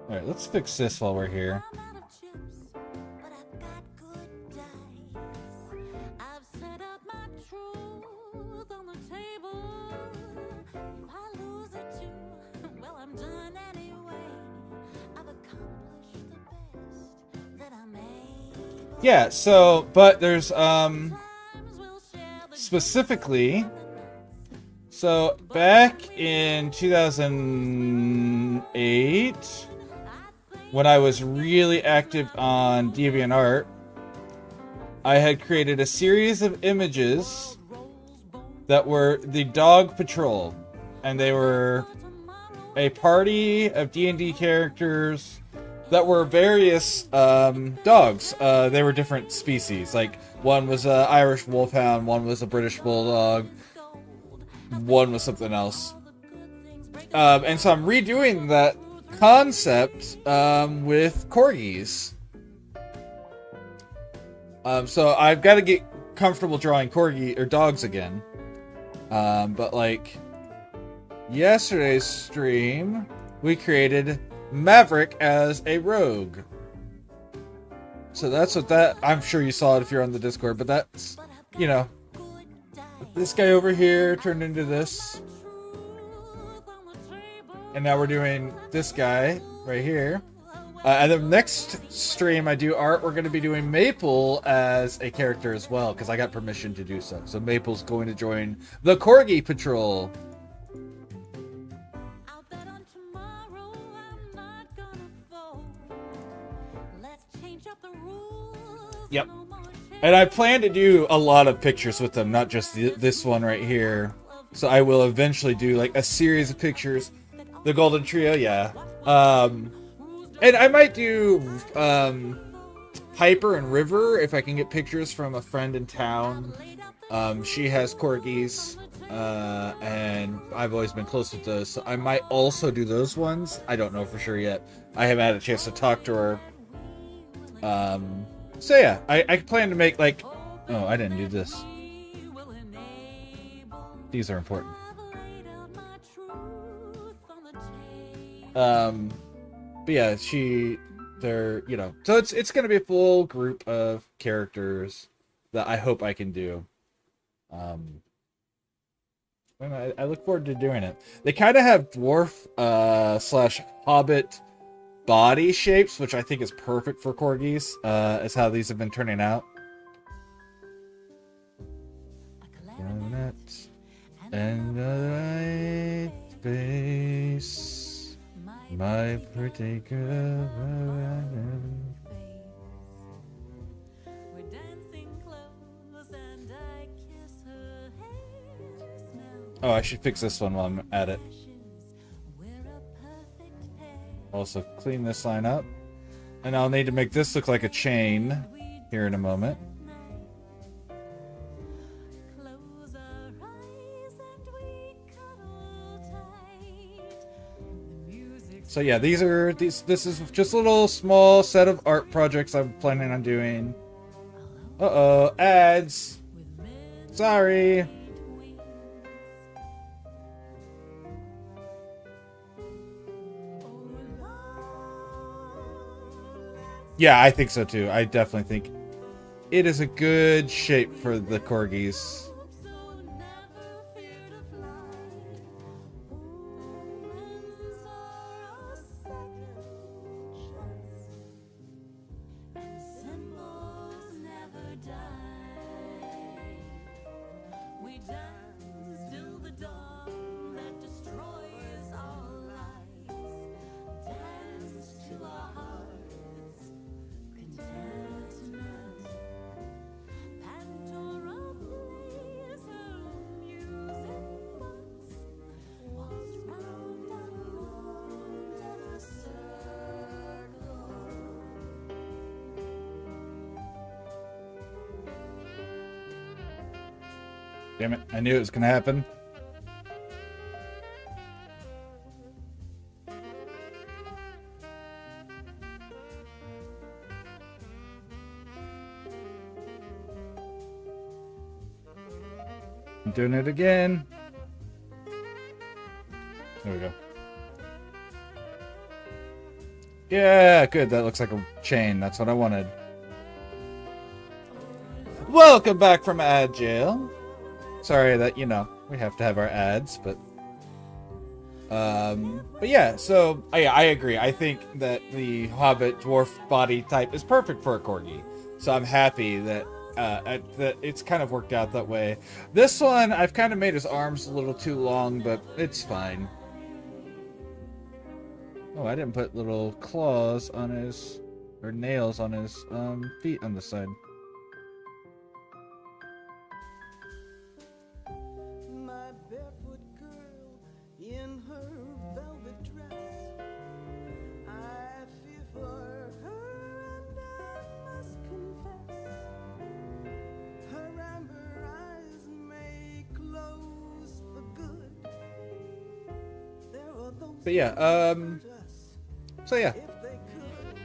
Alright, let's fix this while we're here. I'm out of chips, but I've got good dice. I've set up my truth on the table. If I lose it too, well, I'm done anyway. I've accomplished the best that I made. Yeah, so, but there's, Times we'll share the specifically, so back in 2008, when I was really active on DeviantArt, I had created a series of images that were the Dog Patrol, and they were a party of D&D characters that were various dogs. They were different species. Like, one was an Irish Wolfhound, one was a British Bulldog, one was something else. And so I'm redoing that concept with corgis. So I've got to get comfortable drawing corgi or dogs again. But like yesterday's stream, we created Maverick as a rogue. So that's what that, I'm sure you saw it if you're on the Discord, but that's, you know, this guy over here turned into this. And now we're doing this guy right here. And the next stream I do art, we're going to be doing Maple as a character as well, because I got permission to do so. So Maple's going to join the Corgi Patrol. I'll bet on tomorrow I'm not gonna fold. Let's change up the rules. Yep. No more And I plan to do a lot of pictures with them, not just this one right here. So I will eventually do like a series of pictures. The Golden Trio, yeah. And I might do Piper and River if I can get pictures from a friend in town. She has corgis, and I've always been close with those. So I might also do those ones. I don't know for sure yet. I haven't had a chance to talk to her. So yeah, I plan to make like... Oh, I didn't do this. These are important. But yeah, they're, you know, so it's gonna be a full group of characters that I hope I can do. And I look forward to doing it. They kind of have dwarf slash hobbit body shapes, which I think is perfect for corgis, is how these have been turning out. Donuts and the right face, my pretty girl. We're dancing close and I kiss her hair. Smell Oh, I should fix this one while I'm at it. we're a perfect pair. Also clean this line up. And I'll need to make this look like a chain here in a moment. Close our eyes and we cuddle tight. The music So yeah, this is just a little small set of art projects I'm planning on doing. Uh-oh, ads. Sorry. Yeah, I think so too. I definitely think it is a good shape for the corgis. so never fear to fly. Humans are a second chance, and symbols never die. We dance till the dawn that destroys our lives. Dance to our hearts, contentment. Pandora plays her music box, walks round and round in a circle. Damn it, I knew it was gonna happen. I'm doing it again. There we go. Yeah, good. That looks like a chain. That's what I wanted. Welcome back from ad jail. Sorry that, you know, we have to have our ads, but yeah, so I agree. I think that the Hobbit dwarf body type is perfect for a corgi. So I'm happy that that it's kind of worked out that way. This one, I've kind of made his arms a little too long, but it's fine. Oh, I didn't put little claws on his, or nails on his feet on the side. My barefoot girl in her velvet dress. I fear for her and I must confess. Her amber eyes may close for good. There are those But yeah, who hurt us so yeah. if they could.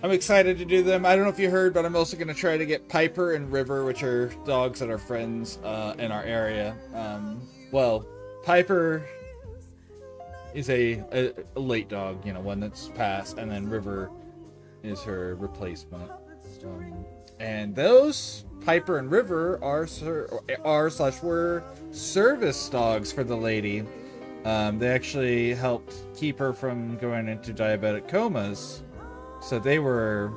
I'm excited to do them. I don't know if you heard, but I'm also going to try to get Piper and River, which are dogs that are friends in our area. Well, Piper is a late dog, you know, one that's passed, and then River is her replacement. And those, Piper and River, are were service dogs for the lady. They actually helped keep her from going into diabetic comas. So they were,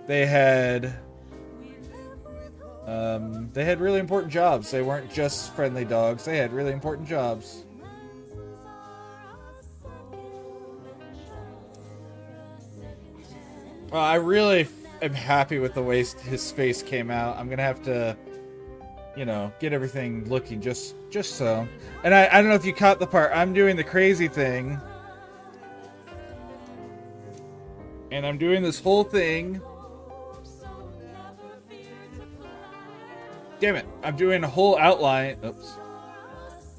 they had really important jobs. They weren't just friendly dogs. They had really important jobs. I really am happy with the way his face came out. I'm gonna have to, you know, get everything looking just so. And I don't know if you caught the part. I'm doing the crazy thing. And I'm doing this whole thing. Damn it. I'm doing a whole outline. Oops.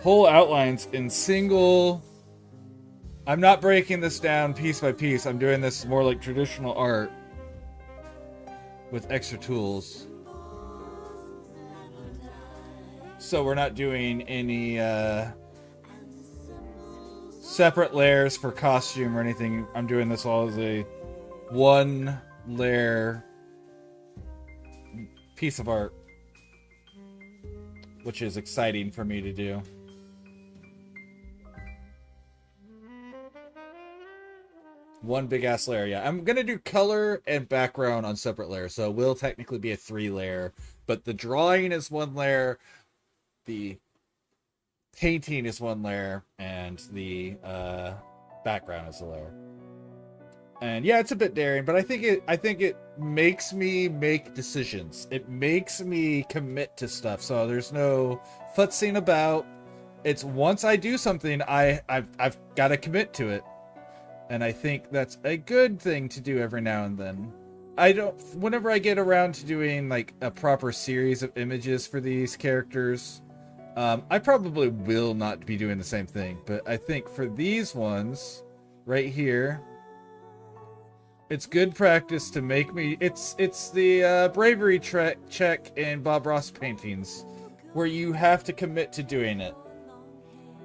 Whole outlines in single. I'm not breaking this down piece by piece. I'm doing this more like traditional art with extra tools. So we're not doing any separate layers for costume or anything. I'm doing this all as a one layer piece of art, which is exciting for me to do. One big ass layer, yeah. I'm gonna do color and background on separate layers, so it will technically be a 3-layer, but the drawing is 1 layer, the painting is 1 layer, and the background is a layer. And yeah, it's a bit daring, but I think it makes me make decisions. It makes me commit to stuff. So there's no futzing about. It's once I do something, I've got to commit to it. And I think that's a good thing to do every now and then. Whenever I get around to doing like a proper series of images for these characters, I probably will not be doing the same thing. But I think for these ones right here, it's good practice to make me. It's the bravery check in Bob Ross paintings, where you have to commit to doing it.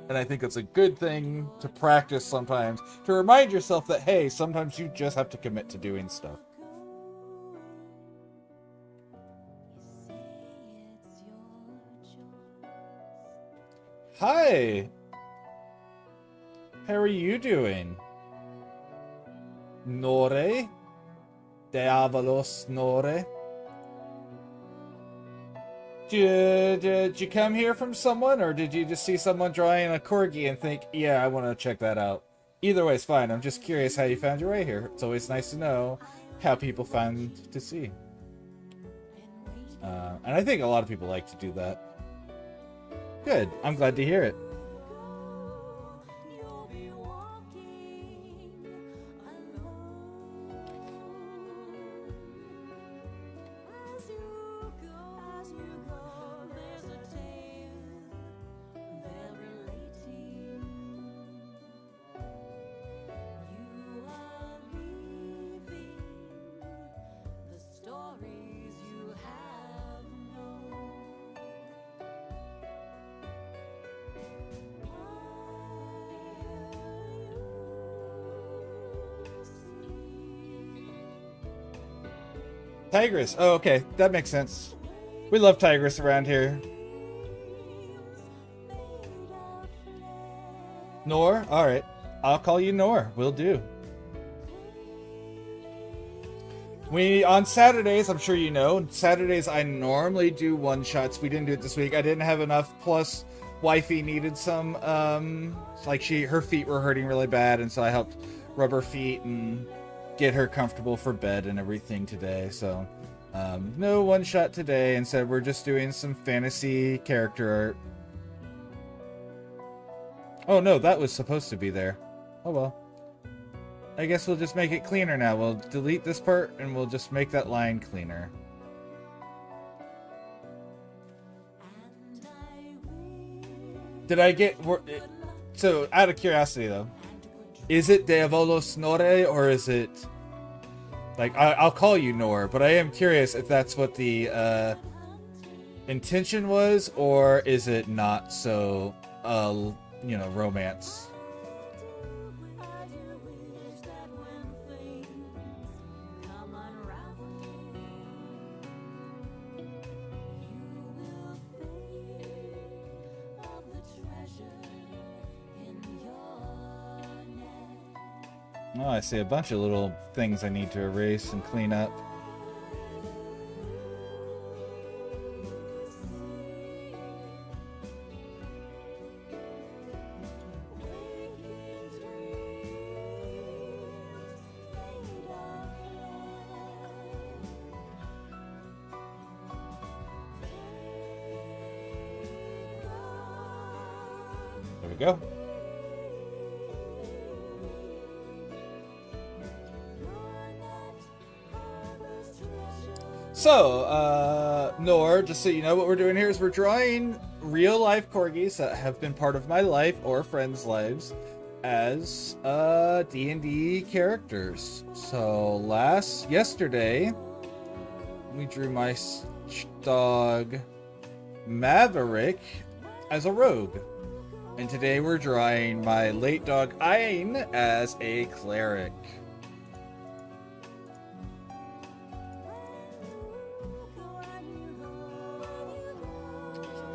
And I think it's a good thing to practice sometimes, to remind yourself that, hey, sometimes you just have to commit to doing stuff. Hi! How are you doing? Nore? Diavolos Nore? Did you come here from someone, or did you just see someone drawing a Corgi and think, yeah, I want to check that out? Either way is fine. I'm just curious how you found your way here. It's always nice to know how people find to see. And I think a lot of people like to do that. Good. I'm glad to hear it. Tigress. Oh, okay. That makes sense. We love Tigress around here. Nor? Alright. I'll call you Nor. Will do. On Saturdays, I'm sure you know, Saturdays I normally do one-shots. We didn't do it this week. I didn't have enough. Plus, wifey needed some, her feet were hurting really bad, and so I helped rub her feet and get her comfortable for bed and everything today. So no one shot today. Instead, we're just doing some fantasy character art. Oh no, that was supposed to be there. Oh well, I guess we'll just make it cleaner now. We'll delete this part and we'll just make that line cleaner. Did I get... So, out of curiosity though, is it Diavolos Nore, or is it... Like, I'll call you Nor, but I am curious if that's what the intention was, or is it not so, romance? Oh, I see a bunch of little things I need to erase and clean up. There we go. So, Nor, just so you know, what we're doing here is we're drawing real-life corgis that have been part of my life or friends' lives as D&D characters. So, yesterday, we drew my dog Maverick as a rogue. And today we're drawing my late dog Ein as a cleric.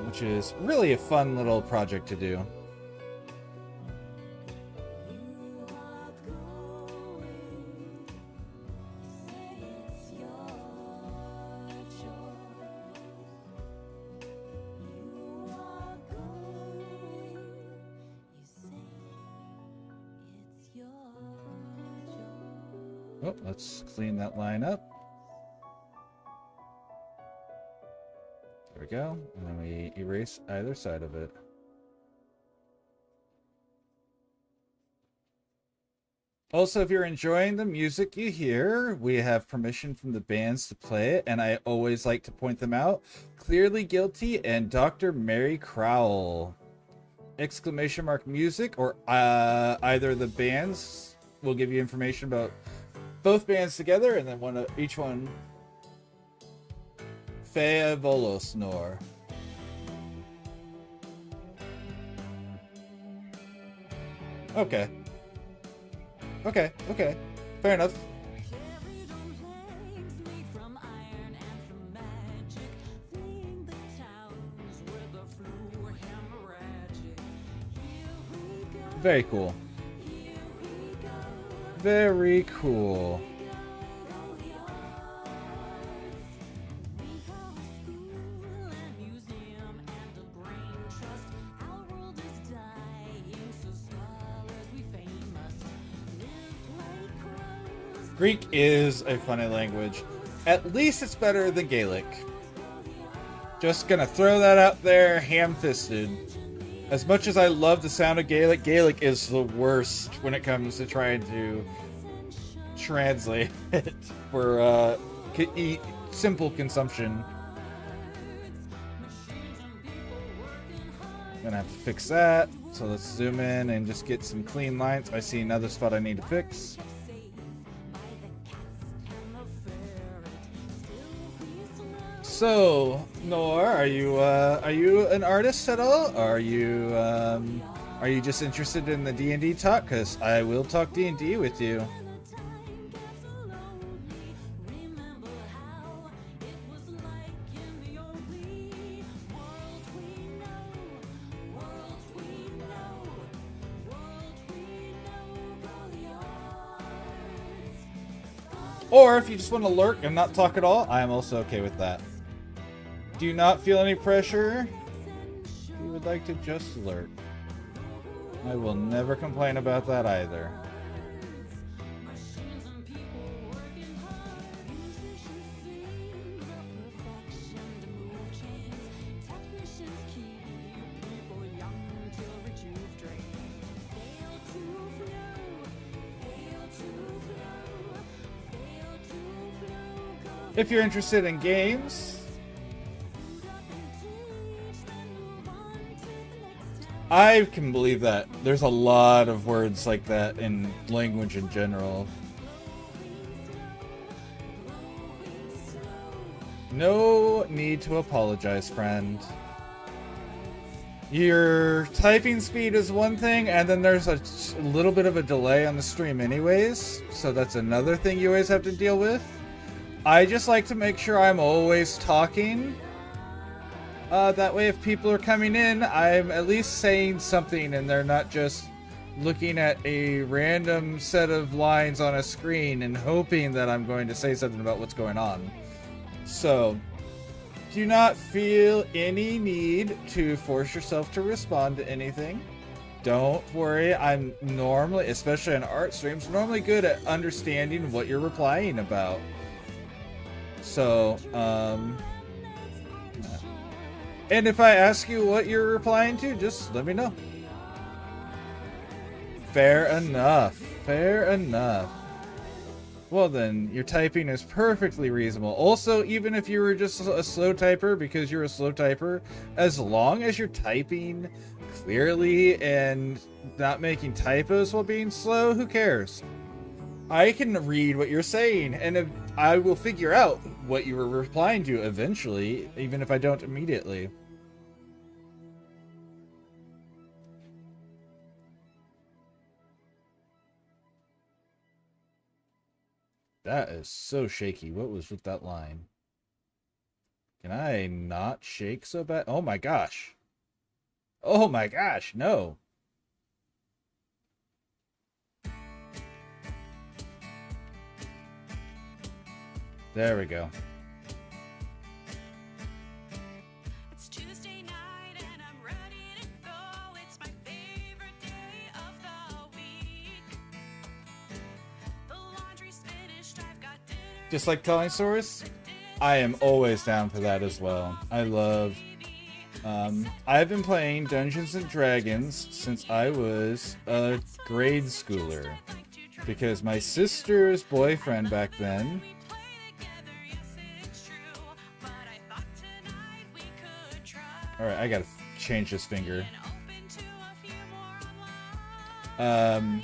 Which is really a fun little project to do. Oh, let's clean that line up. There we go. And then we erase either side of it. Also, if you're enjoying the music you hear, we have permission from the bands to play it, and I always like to point them out. Clearly Guilty and Dr. Mary Crowell. Exclamation mark music, or either the bands will give you information about both bands together, and then each one. Fea Volos Nor. Okay. Okay. Fair enough. Very cool. Very cool. Greek is a funny language. At least it's better than Gaelic. Just gonna throw that out there, ham-fisted. As much as I love the sound of Gaelic, Gaelic is the worst when it comes to trying to translate it for simple consumption. Gonna have to fix that. So let's zoom in and just get some clean lines. I see another spot I need to fix. So, Nor, are you an artist at all? Are you just interested in the D&D talk? Because I will talk D&D with you. Or if you just want to lurk and not talk at all, I am also okay with that. Do not feel any pressure. If you would like to just lurk, I will never complain about that either. If you're interested in games, I can believe that. There's a lot of words like that in language in general. No need to apologize, friend. Your typing speed is one thing, and then there's a little bit of a delay on the stream anyways, so that's another thing you always have to deal with. I just like to make sure I'm always talking. That way if people are coming in, I'm at least saying something and they're not just looking at a random set of lines on a screen and hoping that I'm going to say something about what's going on. So, do not feel any need to force yourself to respond to anything. Don't worry, I'm normally, especially on art streams, normally good at understanding what you're replying about. So, and if I ask you what you're replying to, just let me know. Fair enough. Fair enough. Well then, your typing is perfectly reasonable. Also, even if you were just a slow typer because you're a slow typer, as long as you're typing clearly and not making typos while being slow, who cares? I can read what you're saying, and I will figure out what you were replying to eventually, even if I don't immediately. That is so shaky. What was with that line? Can I not shake so bad? Oh my gosh. Oh my gosh, no. There we go. It's Tuesday night and I'm ready to go. It's my favorite day of the week. The laundry's finished. I've got dinner. Just like telling stories, I am always down for that as well. I love... I've been playing Dungeons and Dragons since I was a grade schooler. Because my sister's boyfriend back then... Alright, I gotta change this finger. My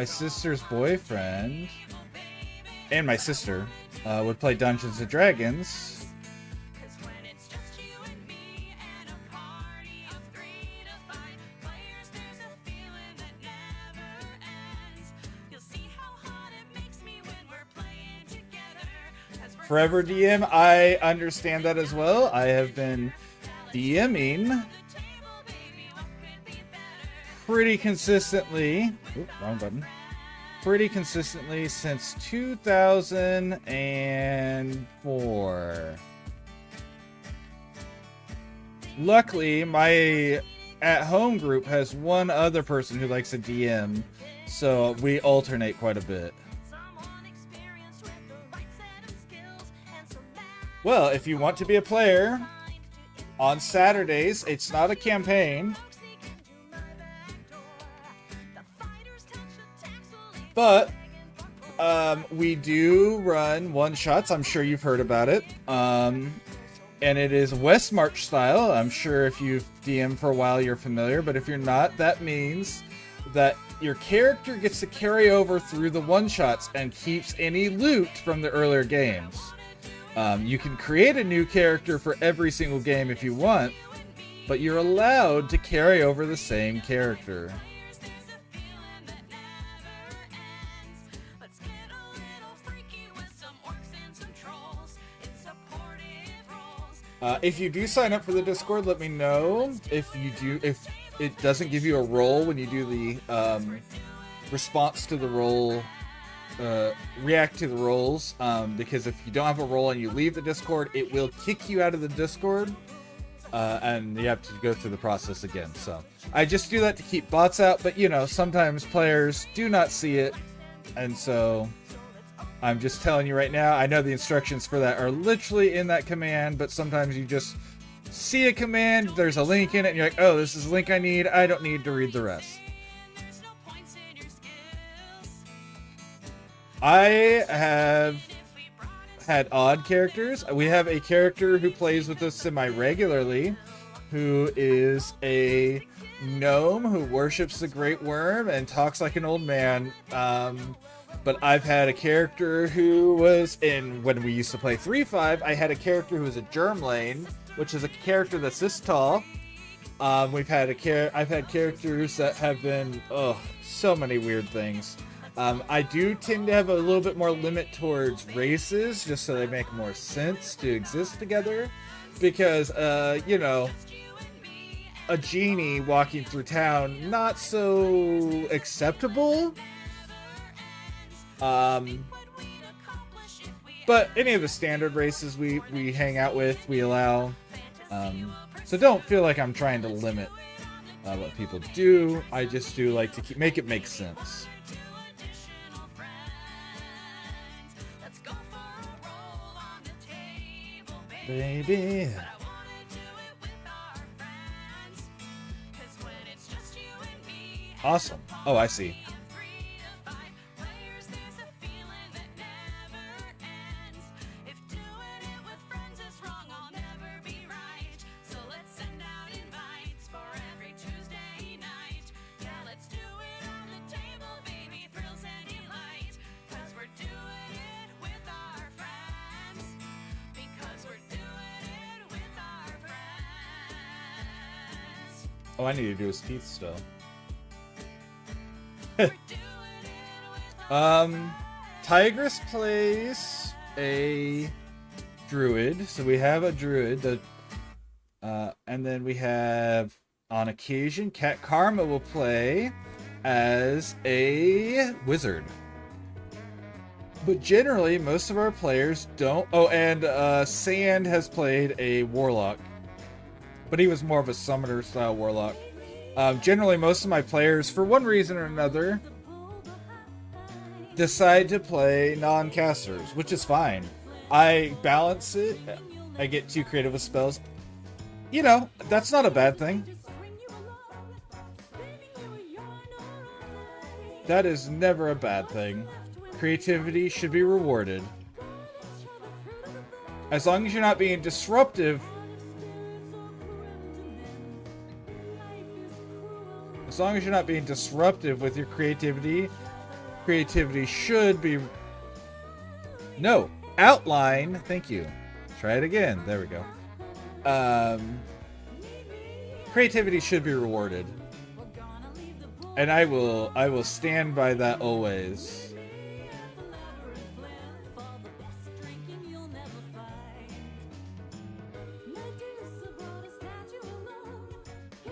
sister's boyfriend and my sister would play Dungeons and Dragons. Forever DM, I understand that as well. I have been DMing pretty consistently. Oop, wrong button. Pretty consistently since 2004. Luckily, my at-home group has one other person who likes to DM, so we alternate quite a bit. Well, if you want to be a player, on Saturdays, it's not a campaign, but we do run one-shots. I'm sure you've heard about it. And it is West March style. I'm sure if you've DM'd for a while, you're familiar, but if you're not, that means that your character gets to carry over through the one-shots and keeps any loot from the earlier games. You can create a new character for every single game if you want, but you're allowed to carry over the same character. If you do sign up for the Discord, let me know. If it doesn't give you a role when you do the response to the role, react to the roles, because if you don't have a role and you leave the Discord, it will kick you out of the Discord, and you have to go through the process again. So I just do that to keep bots out, but you know, sometimes players do not see it, and so I'm just telling you right now, I know the instructions for that are literally in that command, but sometimes you just see a command, there's a link in it, and you're like, oh, this is the link I need, I don't need to read the rest. I have had odd characters. We have a character who plays with us semi-regularly, who is a gnome who worships the great worm and talks like an old man. But I've had a character who was when we used to play 3-5, I had a character who was a germlane, which is a character that's this tall. I've had characters that have been, so many weird things. I do tend to have a little bit more limit towards races, just so they make more sense to exist together. Because, you know, a genie walking through town, not so acceptable. But any of the standard races we hang out with, we allow. So don't feel like I'm trying to limit what people do. I just do like to make it make sense. Baby. Awesome. Oh, I see. Oh, I need to do his teeth still. Tigress plays a druid, so we have a druid that, and then we have, on occasion, Cat Karma will play as a wizard. But generally, most of our players don't. Oh, and Sand has played a warlock, but he was more of a summoner style warlock. Generally, most of my players, for one reason or another, decide to play non-casters, which is fine. I balance it. I get too creative with spells. You know, that's not a bad thing. That is never a bad thing. Creativity should be rewarded. As long as you're not being disruptive. As long as you're not being disruptive with your creativity, creativity should be... No. Outline. Thank you. Try it again. There we go. Creativity should be rewarded. And I will stand by that always.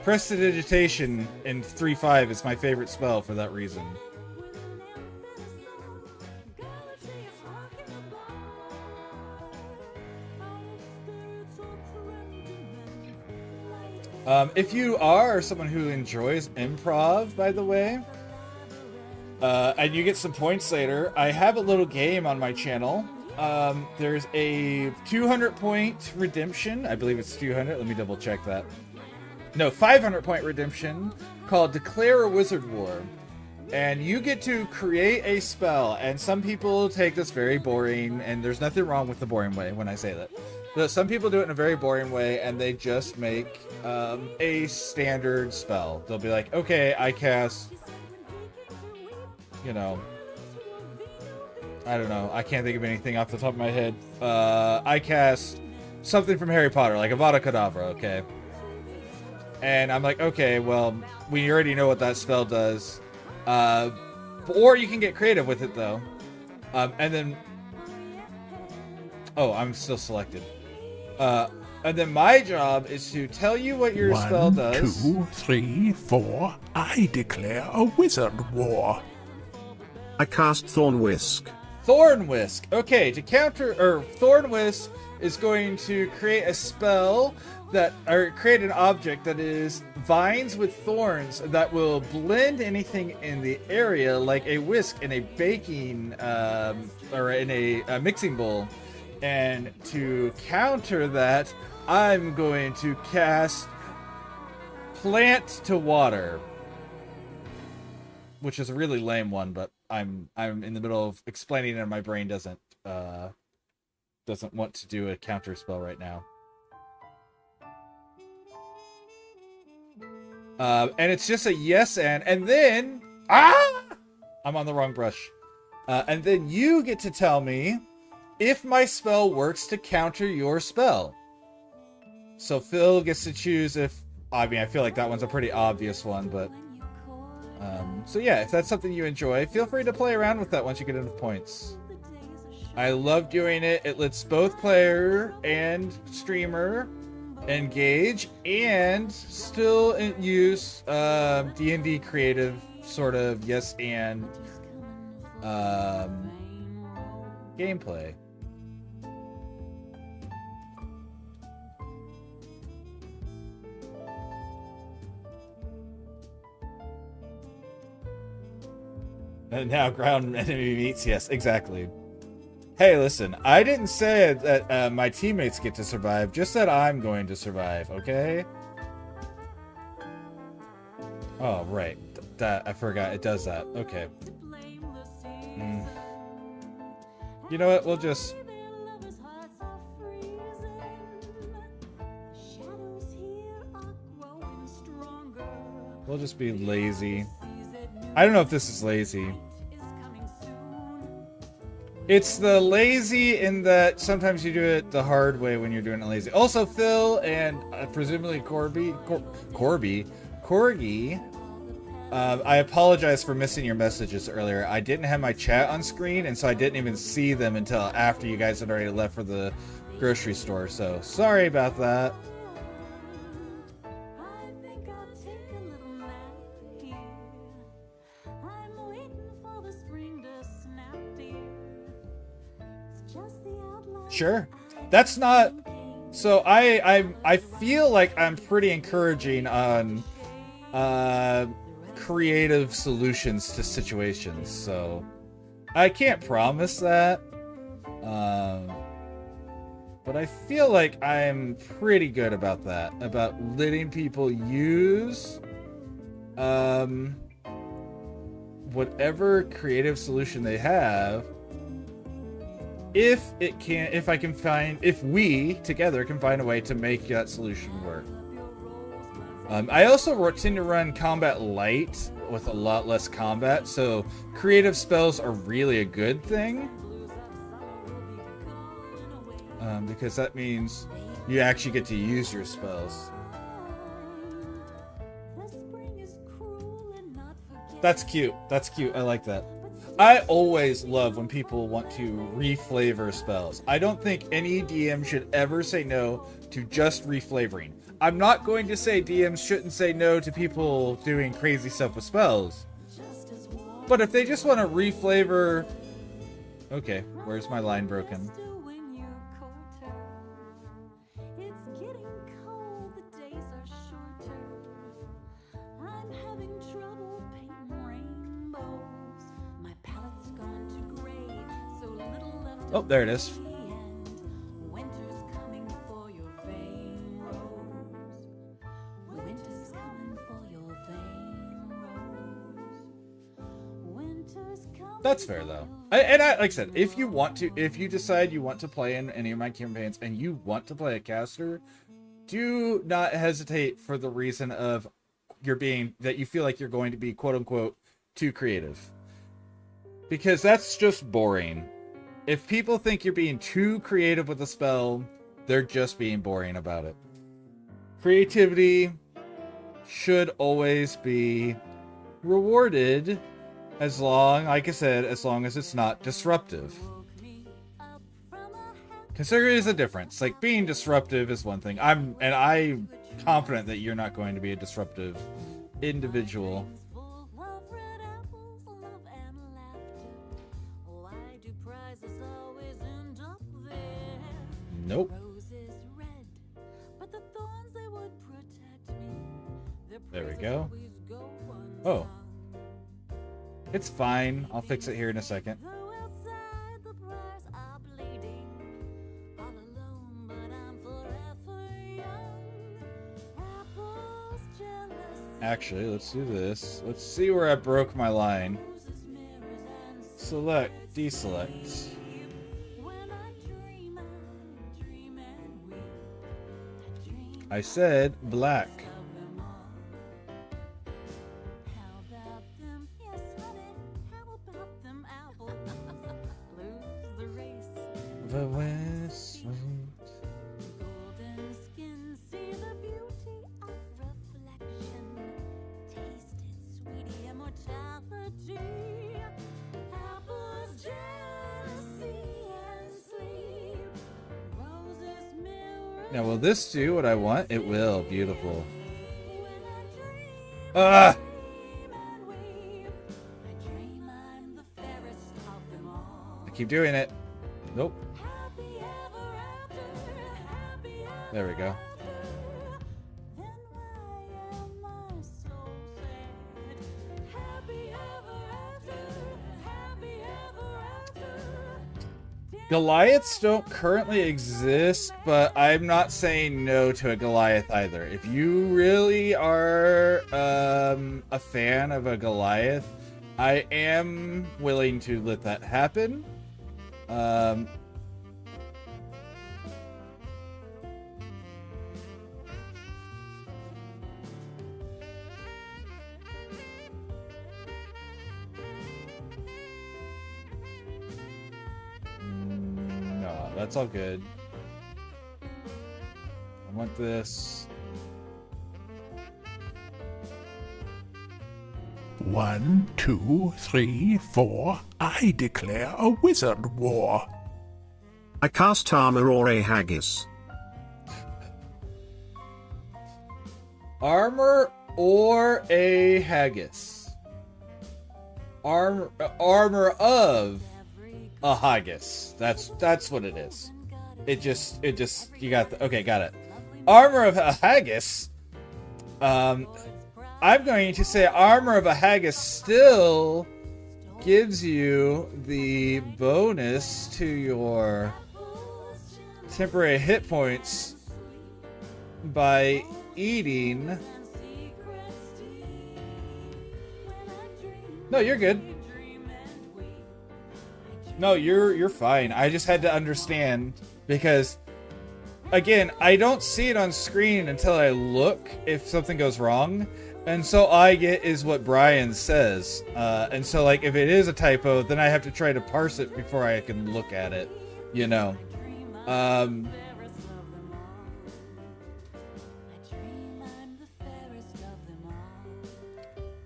Prestidigitation in 3.5 is my favorite spell for that reason. If you are someone who enjoys improv, by the way, and you get some points later, I have a little game on my channel. There's a 200 point redemption. I believe it's 200. Let me double check that. No, 500 point redemption called Declare a Wizard War. And you get to create a spell. And some people take this very boring, and there's nothing wrong with the boring way when I say that. But some people do it in a very boring way, and they just make a standard spell. They'll be like, okay, I cast, you know, I don't know. I can't think of anything off the top of my head. I cast something from Harry Potter, like Avada Kedavra, okay? And I'm like, okay, well, we already know what that spell does. Or you can get creative with it, though. And then... Oh, I'm still selected. And then my job is to tell you what your spell does. 1, 2, 3, 4. I declare a wizard war. I cast Thorn Whisk. Thorn Whisk. Okay, to counter... Or Thorn Whisk is going to create a spell that... Or create an object that is vines with thorns that will blend anything in the area, like a whisk in a baking... or in a mixing bowl. And to counter that, I'm going to cast Plant to Water, which is a really lame one, but I'm in the middle of explaining it and my brain doesn't want to do a counter spell right now. And it's just a yes and then I'm on the wrong brush. And then you get to tell me if my spell works to counter your spell. So Phil gets to choose if... I mean, I feel like that one's a pretty obvious one, but... so yeah, if that's something you enjoy, feel free to play around with that once you get enough points. I love doing it. It lets both player and streamer engage and still use D&D creative sort of yes and gameplay. And now ground enemy meets. Yes, exactly. Hey, listen, I didn't say that my teammates get to survive, just that I'm going to survive, okay? Oh, right. That I forgot it does that. Okay. You know what? We'll just... We'll just be lazy. I don't know if this is lazy. It's the lazy in that sometimes you do it the hard way when you're doing it lazy. Also, Phil and presumably Corgi. I apologize for missing your messages earlier. I didn't have my chat on screen, and so I didn't even see them until after you guys had already left for the grocery store. So sorry about that. Sure. That's not... So I feel like I'm pretty encouraging on creative solutions to situations, so I can't promise that. But I feel like I'm pretty good about that, about letting people use whatever creative solution they have, if we together can find a way to make that solution work. I also tend to run combat light with a lot less combat, so creative spells are really a good thing. Because that means you actually get to use your spells. That's cute. That's cute. I like that. I always love when people want to reflavor spells. I don't think any DM should ever say no to just reflavoring. I'm not going to say DMs shouldn't say no to people doing crazy stuff with spells. But if they just want to reflavor... Okay, where's my line broken? Oh, there it is. That's fair, though. Like I said, if you decide you want to play in any of my campaigns and you want to play a caster, do not hesitate for the reason of that you feel like you're going to be quote unquote too creative. Because that's just boring. If people think you're being too creative with a spell, they're just being boring about it. Creativity should always be rewarded as long, like I said, as long as it's not disruptive. Because there is a difference. Like, being disruptive is one thing. I'm confident that you're not going to be a disruptive individual. Nope. There we go. Oh. It's fine. I'll fix it here in a second. Actually, let's do this. Let's see where I broke my line. Select, deselect. I said black. The West Road. Golden skin, see the beauty of reflection. Tasted sweetie immortality. Apples, jealousy, and sleep. Roses, mirrors. Now, will this do what I want? It will. Beautiful. Ah! I keep doing it. Nope. There we go. Goliaths don't currently exist, but I'm not saying no to a Goliath either. If you really are a fan of a Goliath, I am willing to let that happen. No, that's all good. I want this. 1, 2, 3, 4. I declare a wizard war. I cast armor or a haggis. Armor or a haggis. Armor of a haggis. That's what it is. It just you got okay, got it. Armor of a haggis. I'm going to say armor of a haggis still gives you the bonus to your temporary hit points by eating. No, you're good. No, you're fine. I just had to understand because again, I don't see it on screen until I look if something goes wrong. And so all I get is what Brian says. And so like if it is a typo, then I have to try to parse it before I can look at it, you know.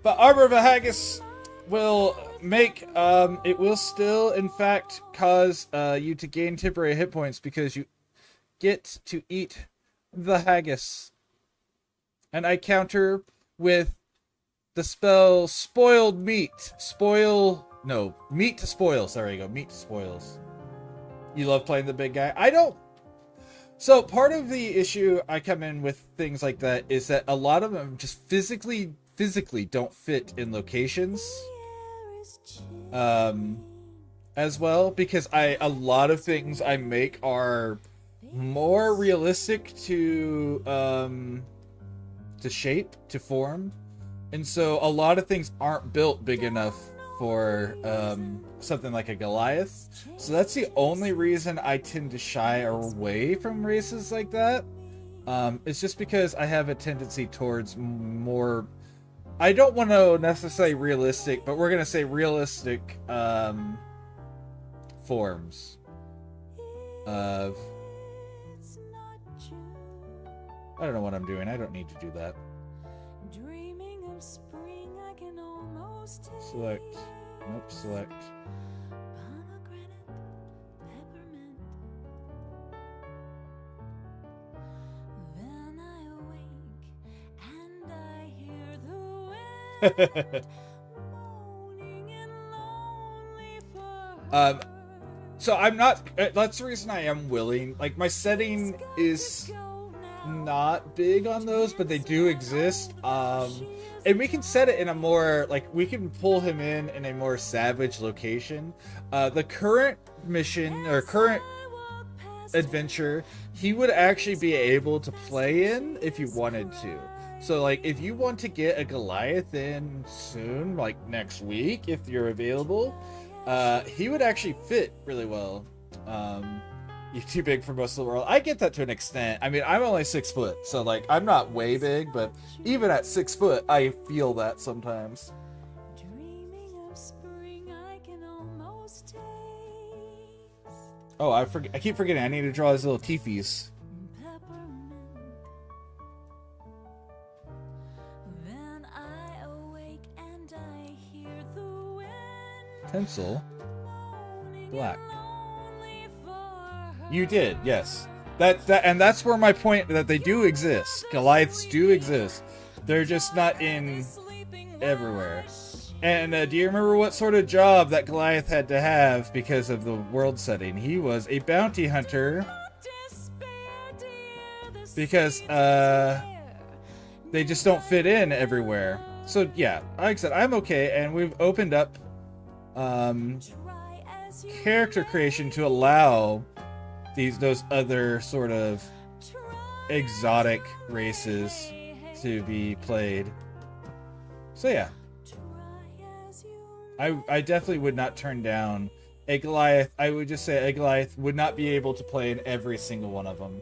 But Armor of a Haggis will make it will still in fact cause you to gain temporary hit points because you get to eat the haggis. And I counter with the spell spoiled meat. Meat to spoils. There you go. Meat to spoils. You love playing the big guy? I don't. So part of the issue I come in with things like that is that a lot of them just physically don't fit in locations. As well, because a lot of things I make are more realistic to shape, to form, and so a lot of things aren't built big enough for something like a Goliath. So that's the only reason I tend to shy away from races like that. It's just because I have a tendency towards more. I don't want to necessarily realistic, but we're gonna say realistic forms of. I don't know what I'm doing. I don't need to do that. Select. Nope, select. So I'm not. That's the reason I am willing. Like my setting is not big on those, but they do exist. And we can set it in a more like we can pull him in a more savage location. The current mission or current adventure, he would actually be able to play in if you wanted to. So like if you want to get a Goliath in soon, like next week, if you're available, he would actually fit really well. You're too big for most of the world. I get that to an extent. I mean, I'm only 6 foot, so like I'm not way big, but even at 6 foot, I feel that sometimes. Oh, I keep forgetting. I need to draw his little teefies. Pencil. Black. You did, yes. That's where my point that they do exist. Goliaths do exist. They're just not in everywhere. And do you remember what sort of job that Goliath had to have because of the world setting? He was a bounty hunter. Because they just don't fit in everywhere. So yeah, like I said, I'm okay, and we've opened up character creation to allow those other sort of exotic races to be played. So yeah, I definitely would not turn down a Goliath. I would just say a Goliath would not be able to play in every single one of them.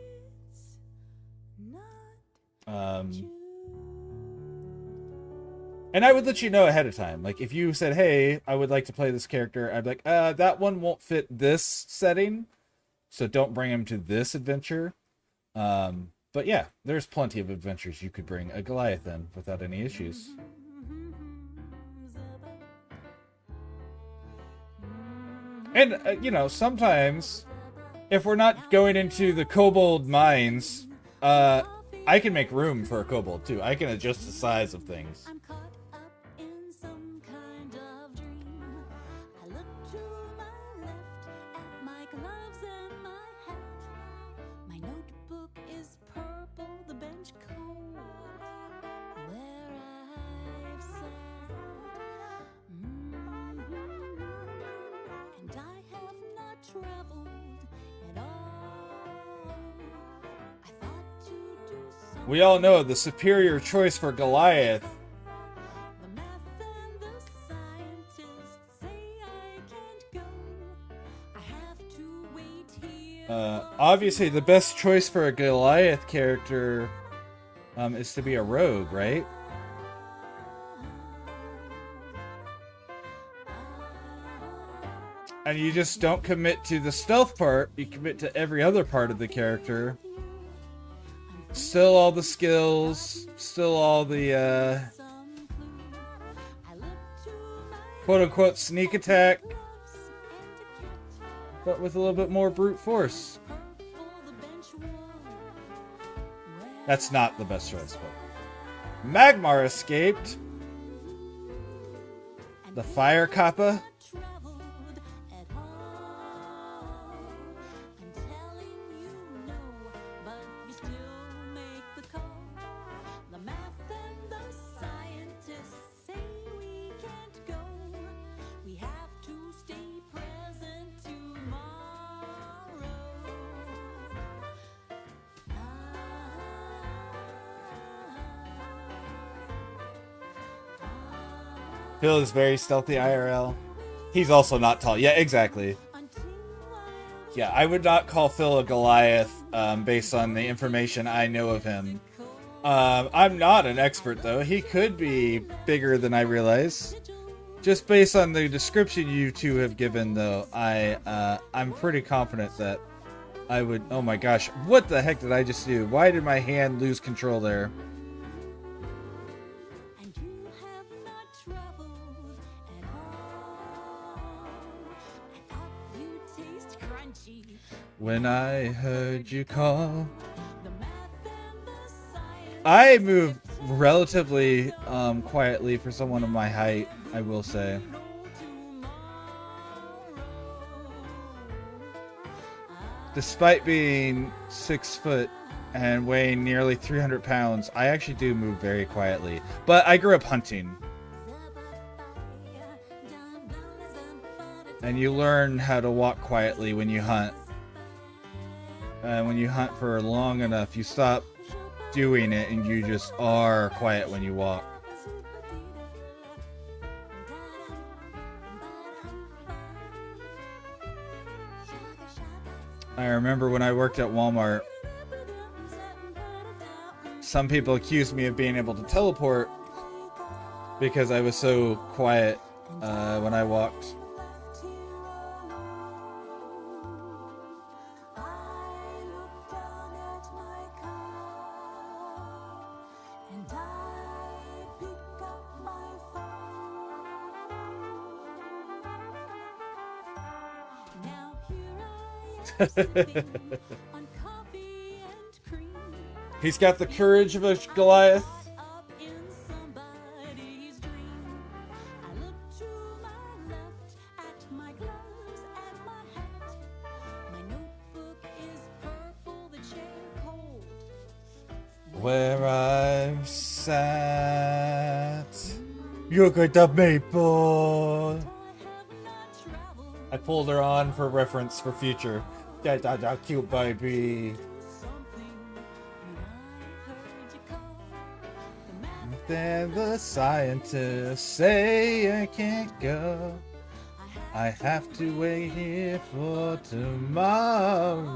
And I would let you know ahead of time. Like, if you said, hey, I would like to play this character, I'd be like, that one won't fit this setting, so don't bring him to this adventure. But yeah, there's plenty of adventures you could bring a Goliath in without any issues. And, you know, sometimes, if we're not going into the kobold mines, I can make room for a kobold, too. I can adjust the size of things. I'm caught up in some kind of dream. I look to my left at my gloves and my hat. My notebook is purple, the bench cold, where I've sat. And I have not traveled at all. I thought to do something. We all know the superior choice for Goliath. The math and the scientists say I can't go. I have to wait here. Obviously, the best choice for a Goliath character is to be a rogue, right? And you just don't commit to the stealth part, you commit to every other part of the character. Still all the skills, still all the quote-unquote sneak attack, but with a little bit more brute force. That's not the best choice, but Magmar escaped. The Fire Kappa. Phil is very stealthy IRL. He's also not tall. Yeah, exactly. Yeah, I would not call Phil a Goliath based on the information I know of him. I'm not an expert, though. He could be bigger than I realize. Just based on the description you two have given, though, I'm pretty confident that I would... Oh my gosh, what the heck did I just do? Why did my hand lose control there? When I heard you call. I move relatively quietly for someone of my height, I will say. Despite being 6 foot and weighing nearly 300 pounds, I actually do move very quietly. But I grew up hunting. And you learn how to walk quietly when you hunt. When you hunt for long enough, you stop doing it and you just are quiet when you walk. I remember when I worked at Walmart, some people accused me of being able to teleport because I was so quiet when I walked. He's got the courage of a Goliath. Up in somebody's dream. I look to my left at my gloves and my hat. My notebook is purple, the chair cold. Where I've sat. Look at the maple. I have not traveled I pulled her on for reference for future. Da cute baby. something when I heard you call. The math Then the scientists say I can't go. I have to wait here for tomorrow.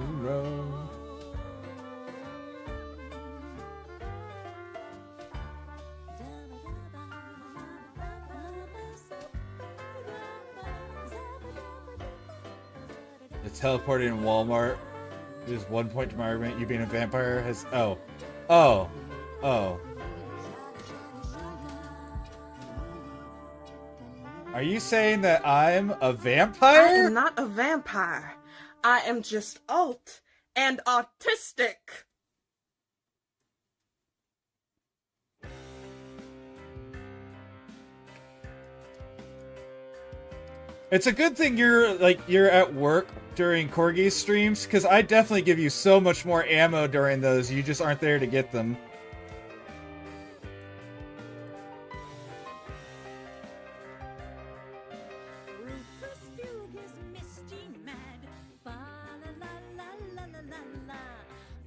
The teleporting in Walmart is 1 point to my argument. You being a vampire has. Oh. Are you saying that I'm a I vampire? am not a vampire. I am just alt and autistic. It's a good thing you're at work during Corgi streams, because I definitely give you so much more ammo during those. You just aren't there to get them. Rufus Fugue is misty mad. Fa la la la la la la la.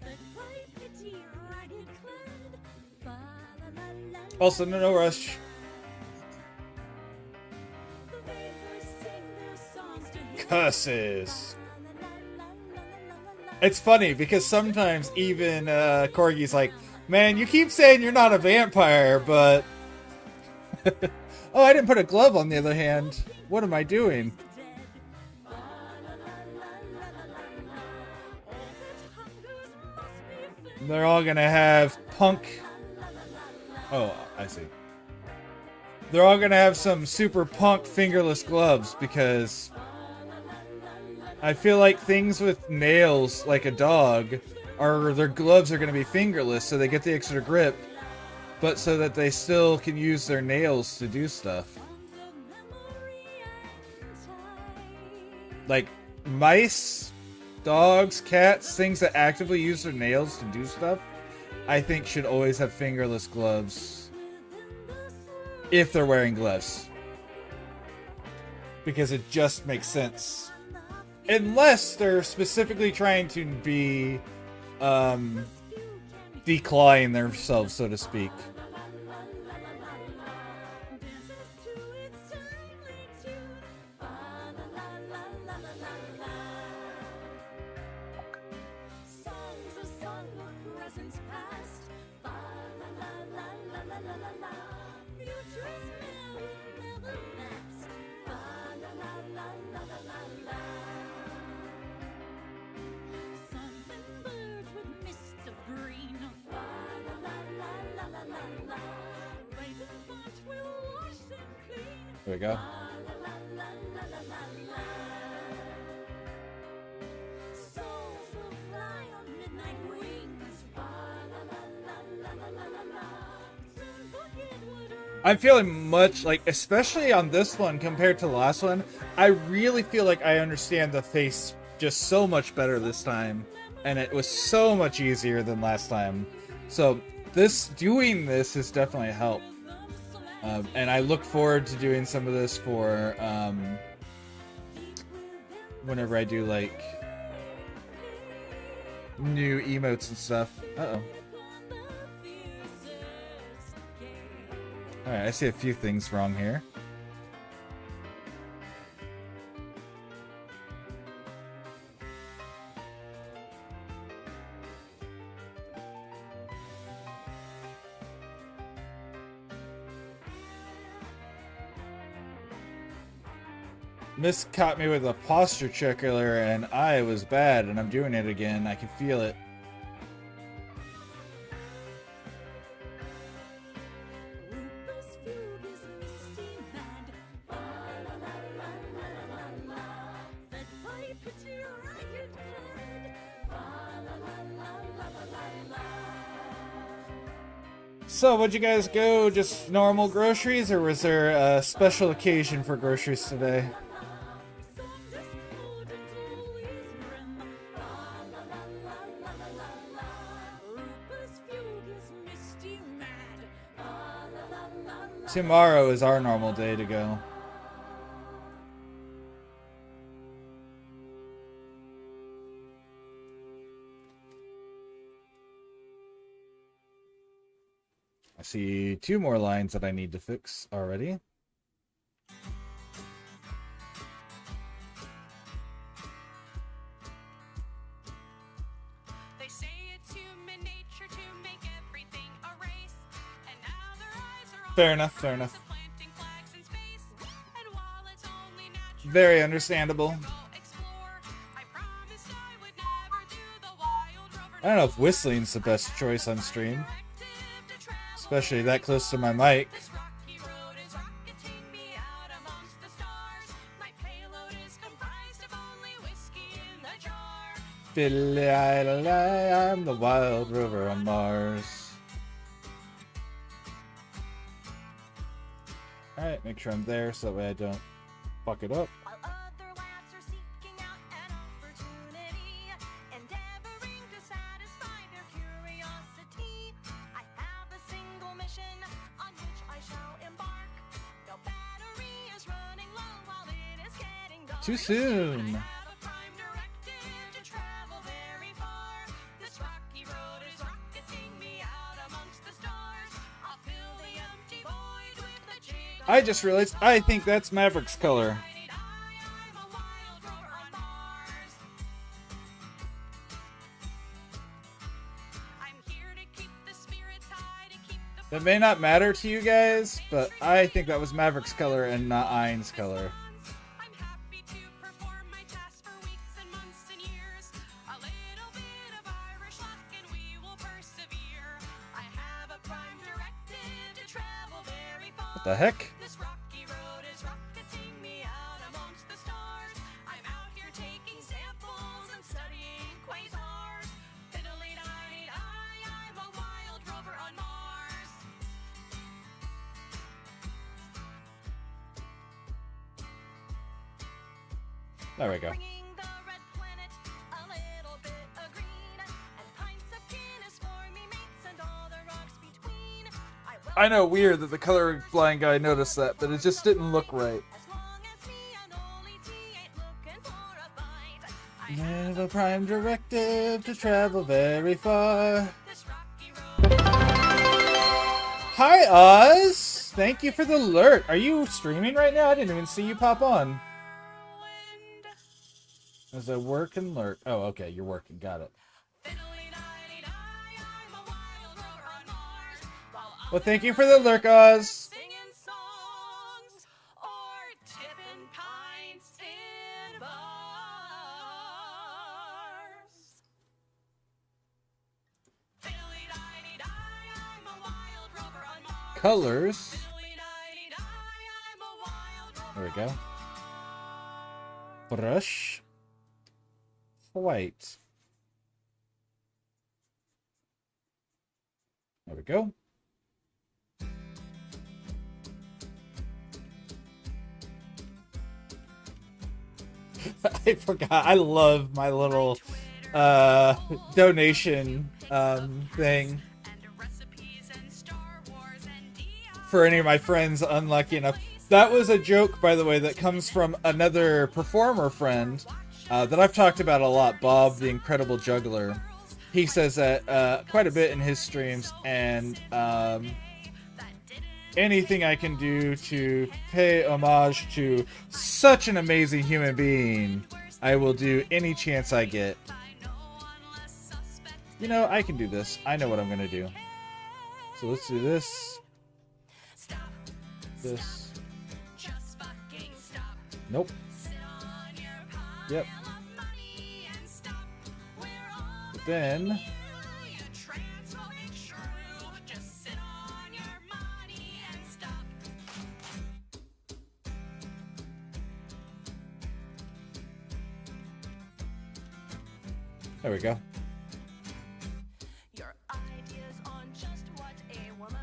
Fed by pity, ragged clad. Fa la la la la. Also, no rush. The vapors sing their songs to him. Curses. La la la la la la la. It's funny because sometimes even Corgi's like, man, you keep saying you're not a vampire, but... oh, I didn't put a glove on the other hand. What am I doing? They're all gonna have punk... Oh, I see. They're all gonna have some super punk fingerless gloves because... I feel like things with nails, like a dog, their gloves are going to be fingerless, so they get the extra grip, but so that they still can use their nails to do stuff. Like mice, dogs, cats, things that actively use their nails to do stuff, I think should always have fingerless gloves. If they're wearing gloves. Because it just makes sense. Unless they're specifically trying to be, decline themselves, so to speak. There we go. I'm feeling much like, especially on this one compared to the last one, I really feel like I understand the face just so much better this time, and it was so much easier than last time. So doing this has definitely helped. And I look forward to doing some of this for whenever I do like new emotes and stuff. Uh-oh. Alright, I see a few things wrong here. Miss caught me with a posture check earlier, and I was bad, and I'm doing it again. I can feel it. So, would you guys go just normal groceries, or was there a special occasion for groceries today? Tomorrow is our normal day to go. I see 2 more lines that I need to fix already. They say it's human nature to make everything a race, and now their eyes are on Fair enough, fair enough. planting flags in space. And while it's only natural Very understandable. to go explore, I promised I would never do the wild rover. I don't know if whistling's the best choice on stream, especially that close to my mic. This rocky road is rocketing me out amongst the stars. My payload is comprised of only whiskey in the jar. I'm the wild rover on Mars. Alright, make sure I'm there so that way I don't fuck it up. While other lads are seeking out an opportunity, endeavoring to satisfy their curiosity, I have a single mission on which I shall embark. The battery is running low while it is getting dark. Too soon. I have a prime directive to travel very far. This rocky road is rocketing me out amongst the stars. I'll fill the empty void with a jig. I just realized I think that's Maverick's color. I'm a wild rover on Mars. I'm here to keep the spirits high, to keep the That may not matter to you guys, but I think that was Maverick's color and not Ein's color. I'm happy to perform my task for weeks and months and years. A little bit of Irish luck and we will persevere. I have a prime directive to travel very far. What the heck? This rocky road is rocketing me out amongst the stars. I'm out here taking samples and studying quasars. Fiddly-di-di-di, I'm a wild rover on Mars. There we go. Bringing the red planet a little bit of green, and pints of Guinness for me mates and all the rocks between. I know, weird that the color blind guy noticed that, but it just didn't look right. As long as me and only T ain't looking for a bite. I Have a prime directive to travel very far. this rocky road. Hi, Oz! Thank you for the alert. Are you streaming right now? I didn't even see you pop on. As I work and lurk. Oh, okay, you're working. Got it. Fiddly-di-di-di, I'm a wild rover on Mars. While Well, thank you for the lurk, Oz. singing songs or tipping pints in bars. Fiddly-di-di-di, I'm a wild rover on Mars. Colors. Fiddly-di-di-di, I'm a wild rover There we go. on Mars. Brush. White. There we go. I forgot. I love my little donation thing for any of my friends unlucky enough. That was a joke, by the way, that comes from another performer friend that I've talked about a lot, Bob, the Incredible Juggler. He says that quite a bit in his streams, and anything I can do to pay homage to such an amazing human being, I will do any chance I get. You know, I can do this. I know what I'm going to do. So let's do this. This. Nope. Yep. But then there we go. Your ideas on just what a woman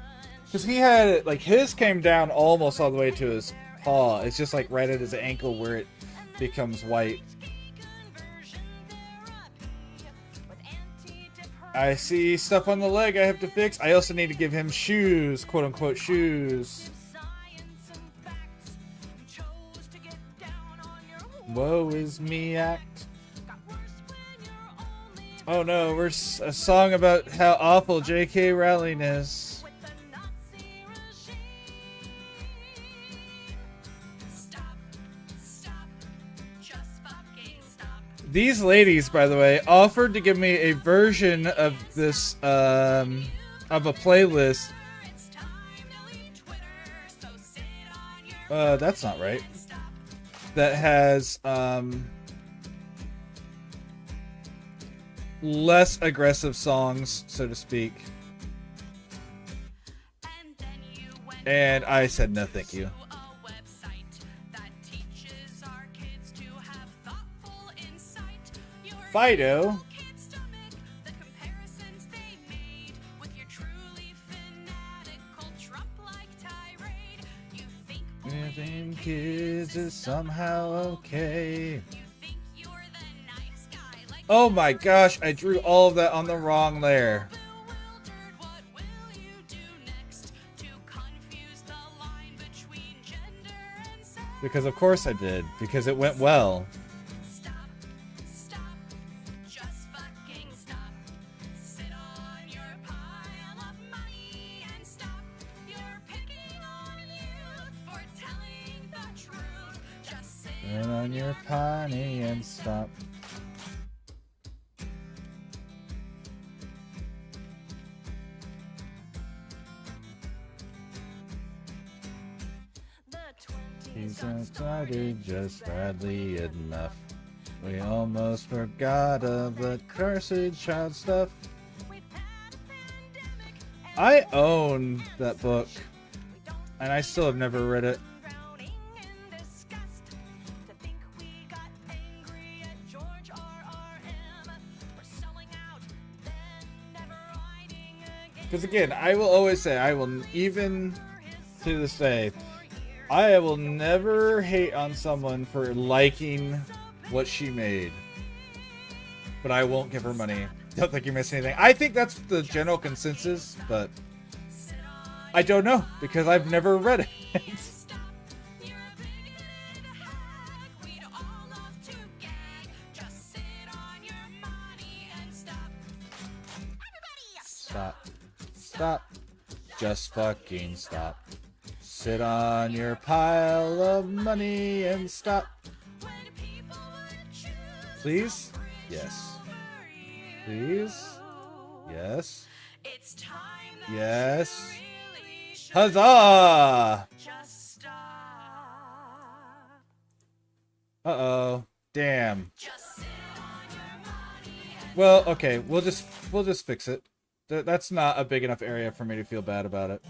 Because he had it, like, his came down almost all the way to his paw. It's just like right at his ankle where it becomes white. I see stuff on the leg I have to fix. I also need to give him shoes, quote unquote shoes. Woe is me act. Oh no, we're a song about how awful J.K. Rowling is. These ladies, by the way, offered to give me a version of this, of a playlist. That's not right. That has, less aggressive songs, so to speak. And I said no, thank you. Fido. Having kids is somehow okay. Oh my gosh, I drew all of that on the wrong layer. Because of course I did, because it went well. Sit on your pony and stop. He's started just badly enough. We almost forgot of the cursed child stuff. I own that book, and I still have never read it. Because again, I will always say, I will, even to this day, I will never hate on someone for liking what she made. But I won't give her money. Don't think you missed anything. I think that's the general consensus, but I don't know, because I've never read it. Stop. Stop. Just fucking stop. Sit on your pile of money and stop. Please? Yes. Please? Yes. Yes. Huzzah! Uh-oh. Damn. Well, okay, we'll just fix it. That's not a big enough area for me to feel bad about it.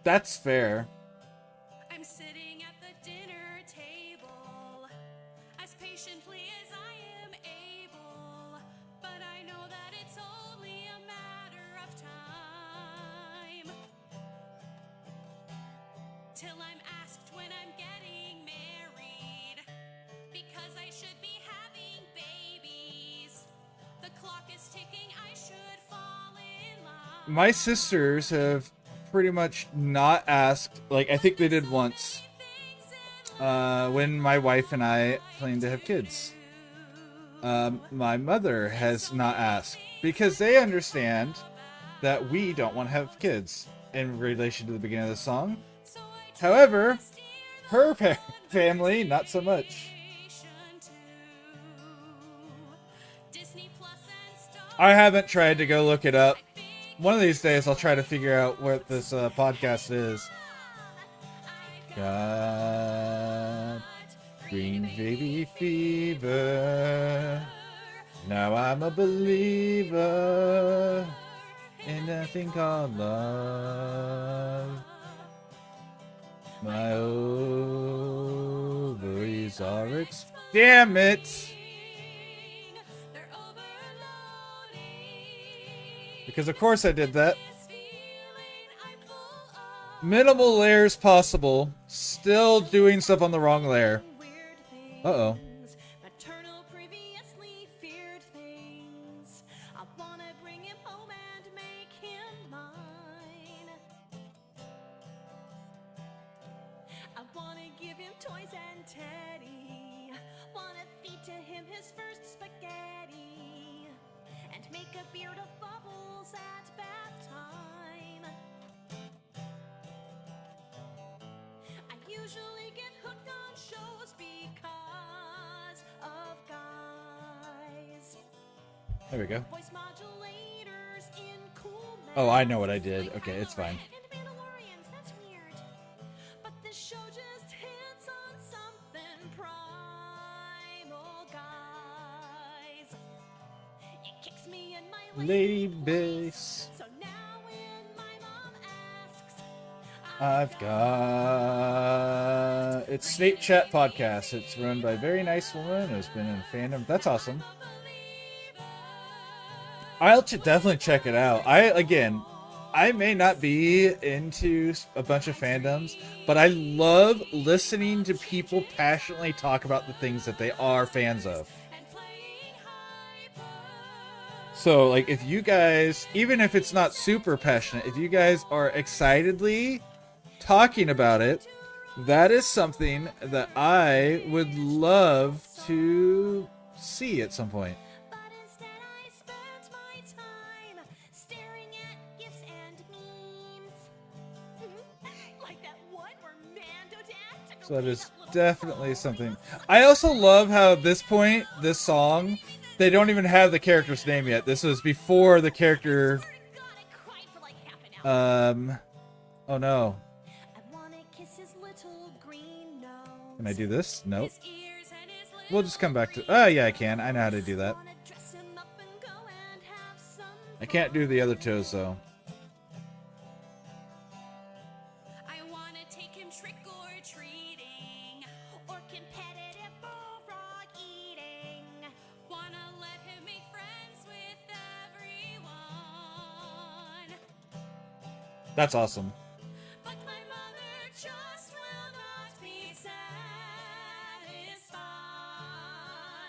That's fair. I'm sitting at the dinner table as patiently as I am able, but I know that it's only a matter of time till I'm asked when I'm getting married, because I should be having babies. The clock is ticking, I should fall in line. My sisters have pretty much not asked, like I think they did once, when my wife and I planned to have kids. My mother has not asked, because they understand that we don't want to have kids in relation to the beginning of the song. However, her family, not so much. I haven't tried to go look it up. One of these days, I'll try to figure out what this podcast is. Got green baby fever. Now I'm a believer in a thing called love. My ovaries are damn it! Because of course I did that. Minimal layers possible. Still doing stuff on the wrong layer. Uh-oh. Maternal previously feared things. I wanna bring him home and make him mine. I wanna give him toys and teddy. Wanna feed to him his first spaghetti. And make a beard of bubbles at bath time. I usually get hooked on shows because of guys. There we go. Voice modulators in cool Oh, I know what I did. Okay, it's fine. and Mandalorians, that's weird. But this show just hits on something primal, guys. It kicks me in my Lady place. bass. So now when my mom asks, I've got... It's Snape Chat Podcast. It's run by a very nice woman who's been in fandom. That's awesome. I'll definitely check it out. I may not be into a bunch of fandoms, but I love listening to people passionately talk about the things that they are fans of. So, like, if you guys, even if it's not super passionate, if you guys are excitedly talking about it, that is something that I would love to see at some point. but instead I spent my time staring at gifs and memes. Like that one where Mando Dad took So that away is that little definitely phone. something. I also love how at this point, this song, they don't even have the character's name yet. This was before the character. Swear to God, I cried for like half an hour. Oh no. I wanna kiss his little green nose. Can I do this? Nope. His ears and his little We'll just come back to. Oh yeah, I can. I know how to do that. wanna dress him up and go and have some I can't do the other toes though. I wanna take him trick or treating. or competitive bullfrog eating. Wanna let him make friends with everyone. That's awesome. But my mother just will not be satisfied.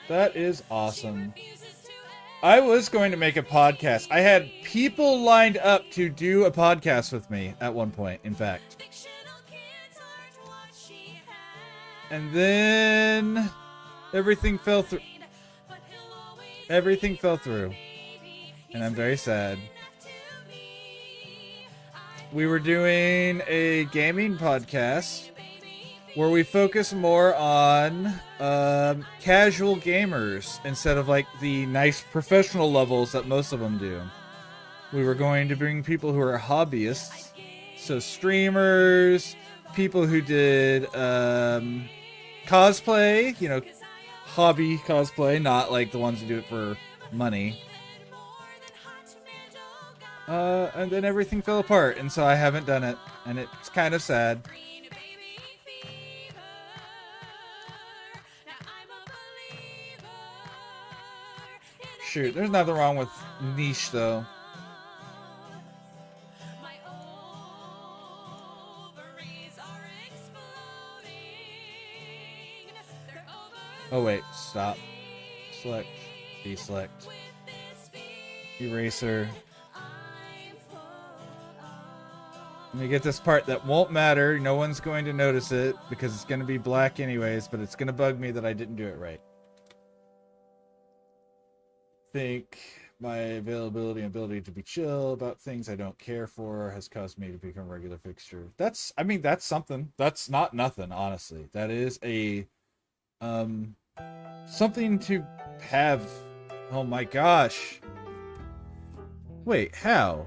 That is awesome. Refuses to I was going to make a podcast. I had people lined up to do a podcast with me at one point, in fact. fictional kids aren't what she had. And then everything fell through. But he'll always Everything fell through. be And I'm very sad. enough to me. We were doing a gaming podcast where we focus more on casual gamers instead of like the nice professional levels that most of them do. We were going to bring people who are hobbyists, so streamers, people who did cosplay, you know, hobby cosplay, not like the ones who do it for money. And then everything fell apart, and so I haven't done it, and it's kind of sad. Shoot, there's nothing wrong with niche though. My ovaries are exploding. They're over Oh wait, stop. Select, deselect, eraser. Let me get this part that won't matter. No one's going to notice it because it's going to be black anyways, but it's going to bug me that I didn't do it right. Think my availability and ability to be chill about things I don't care for has caused me to become a regular fixture. That's something. That's not nothing, honestly. That is a something to have. Oh my gosh. Wait, how?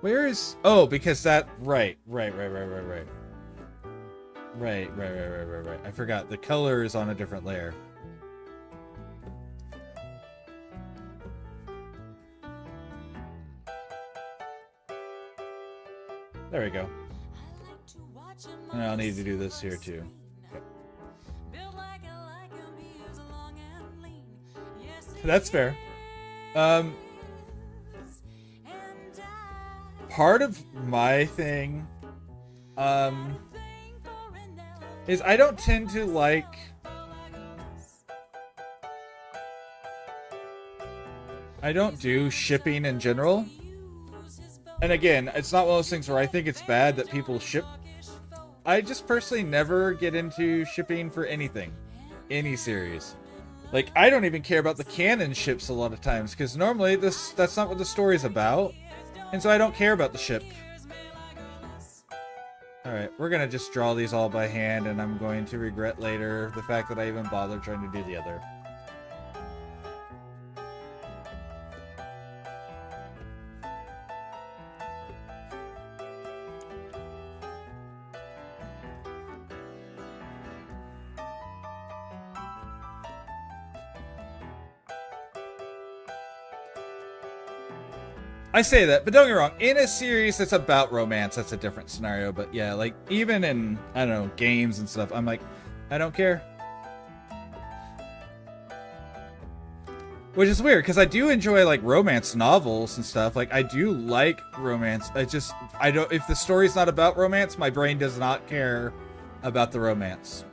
Where is... Oh, because that... Right. Right. I forgot. The color is on a different layer. There we go. And I'll need to do this here too. Okay. Built like I like 'em, he is long and That's fair. Part of my thing is I don't tend to like I don't do shipping in general. And again, it's not one of those things where I think it's bad that people ship. I just personally never get into shipping for anything. Any series. Like, I don't even care about the canon ships a lot of times, because normally that's not what the story's about. And so I don't care about the ship. Alright, we're gonna just draw these all by hand, and I'm going to regret later the fact that I even bothered trying to do the other. I say that, but don't get me wrong. In a series that's about romance, that's a different scenario. But yeah, like, even in, I don't know, games and stuff, I'm like, I don't care. Which is weird, because I do enjoy, like, romance novels and stuff. Like, I do like romance. I don't, if the story's not about romance, my brain does not care about the romance.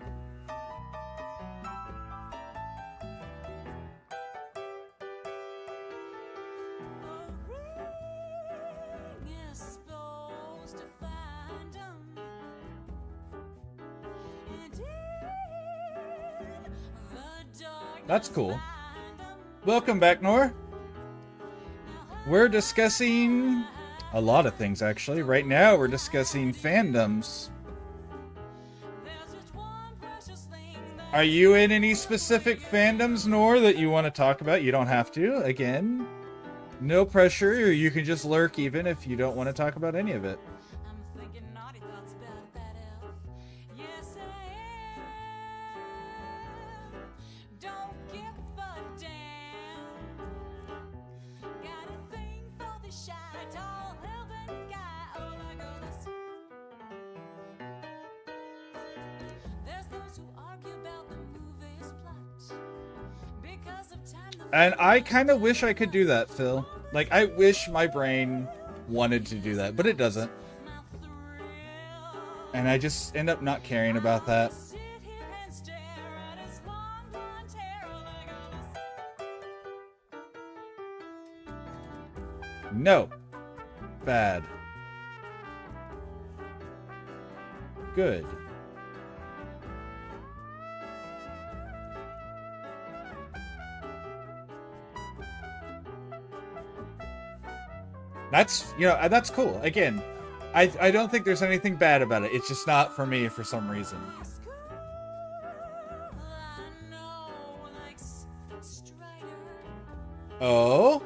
That's cool. Welcome back, Nor. We're discussing a lot of things, actually. Right now, we're discussing fandoms. Are you in any specific fandoms, Nor, that you want to talk about? You don't have to. Again, no pressure, or you can just lurk even if you don't want to talk about any of it. And I kind of wish I could do that, Phil. Like, I wish my brain wanted to do that, but it doesn't. And I just end up not caring about that. No. Bad. Good. That's, you know, that's cool. Again, I don't think there's anything bad about it. It's just not for me for some reason. Oh?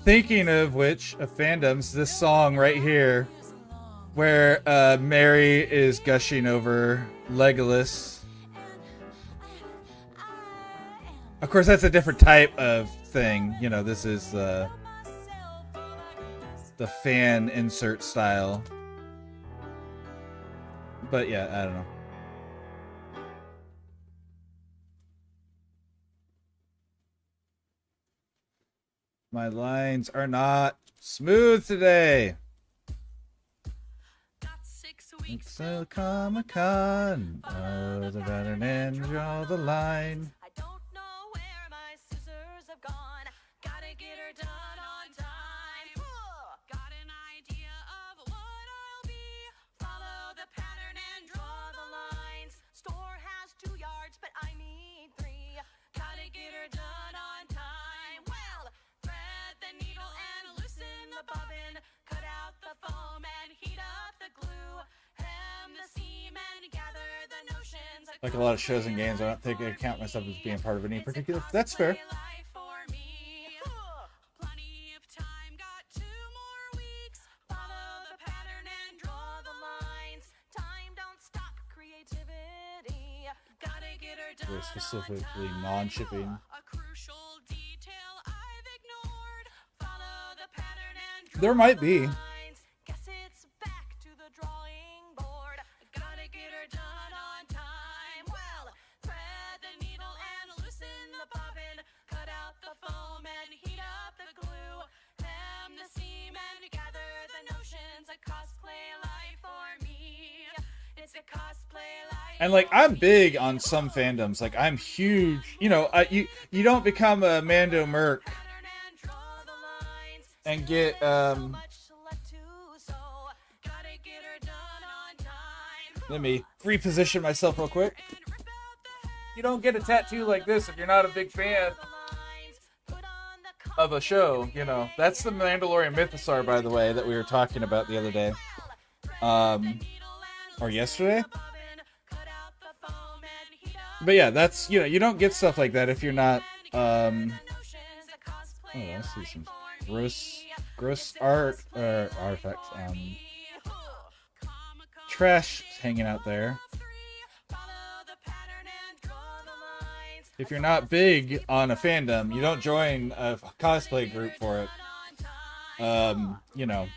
Thinking of which, of fandoms, this song right here, where Mary is gushing over Legolas. Of course, that's a different type of thing. You know, this is the fan insert style. But yeah, I don't know. My lines are not smooth today. It's a Comic-Con. Oh, the better and draw the line. I don't know where my scissors have gone. Gotta get her done on time. Got an idea of what I'll be. Follow the pattern and draw the lines. Store has 2 yards, but I need 3. Gotta get her done on time. Well, thread the needle and loosen the bobbin. Cut out the foam and heat up the glue. Hem the seam and gather the notions. Like a lot of shows and games, I don't think I count myself as being part of any particular. That's fair. Plenty of time, got 2 more weeks. Follow the pattern and Very specifically non-shipping. A crucial detail I've ignored. Follow the pattern and There might be. lines. Guess it's back to the drawing board. Gotta get her done on time. Well, thread the needle and loosen the bobbin. Cut out the foam and heat up the glue. Hem the seam and gather the notions. A cosplay life for me. It's a cosplay life. And like I'm big on some fandoms. Like I'm huge. You know, you don't become a Mando Merc Pattern and draw the lines. and get Much left to sew. Gotta get her done on time. let me reposition myself real quick. And rip out the head You don't get a tattoo like this if you're not a big fan of the lines. Put on the of a show, you know. That's the Mandalorian Mythosaur, by the way, that we were talking about the other day. Or yesterday? But yeah, that's, you know, you don't get stuff like that if you're not oh, I see some gross artifacts. Trash hanging out there. If you're not big on a fandom, you don't join a cosplay group for it. You know.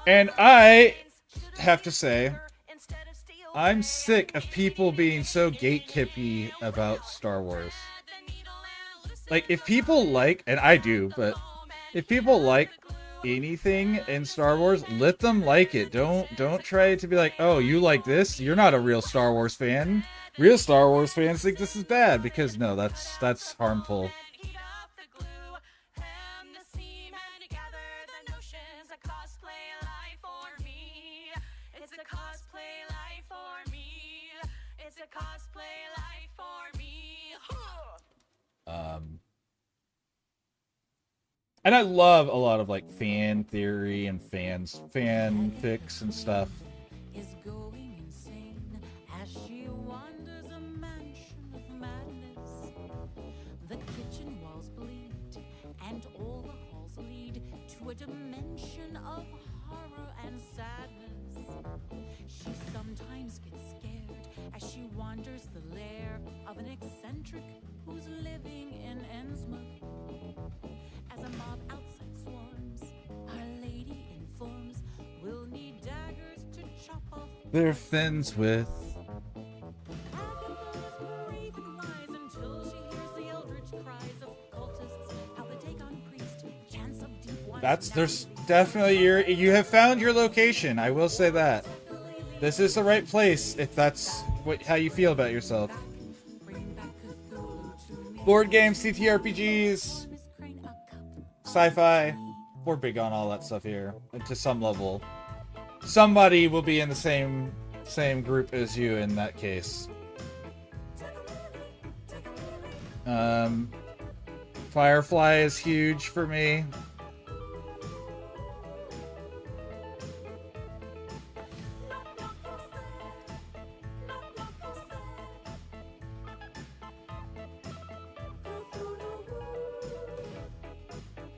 And I have to say, I'm sick of people being so gatekeepy about Star Wars. Like, if people like, and I do, but if people like anything in Star Wars, let them like it. Don't try to be like, oh, you like this? You're not a real Star Wars fan. Real Star Wars fans think this is bad, because no, that's harmful. And I love a lot of like fan theory and fanfics and stuff. Is going insane as she wanders a mansion of madness. The kitchen walls bleed and all the halls lead to a dimension of horror and sadness. She sometimes gets scared as she wanders the lair of an eccentric who's living in Innsmouth. As a mob outside swarms, Our Lady informs we'll need daggers to chop off. Their fins with. Agatha is brave and wise until she hears the eldritch cries of cultists. How the Dagon priest, chants of deep wine. There's definitely you have found your location. I will say that. This is the right place if that's how you feel about yourself. Board games, CTRPGs, sci-fi. We're big on all that stuff here, to some level. Somebody will be in the same group as you in that case. Firefly is huge for me.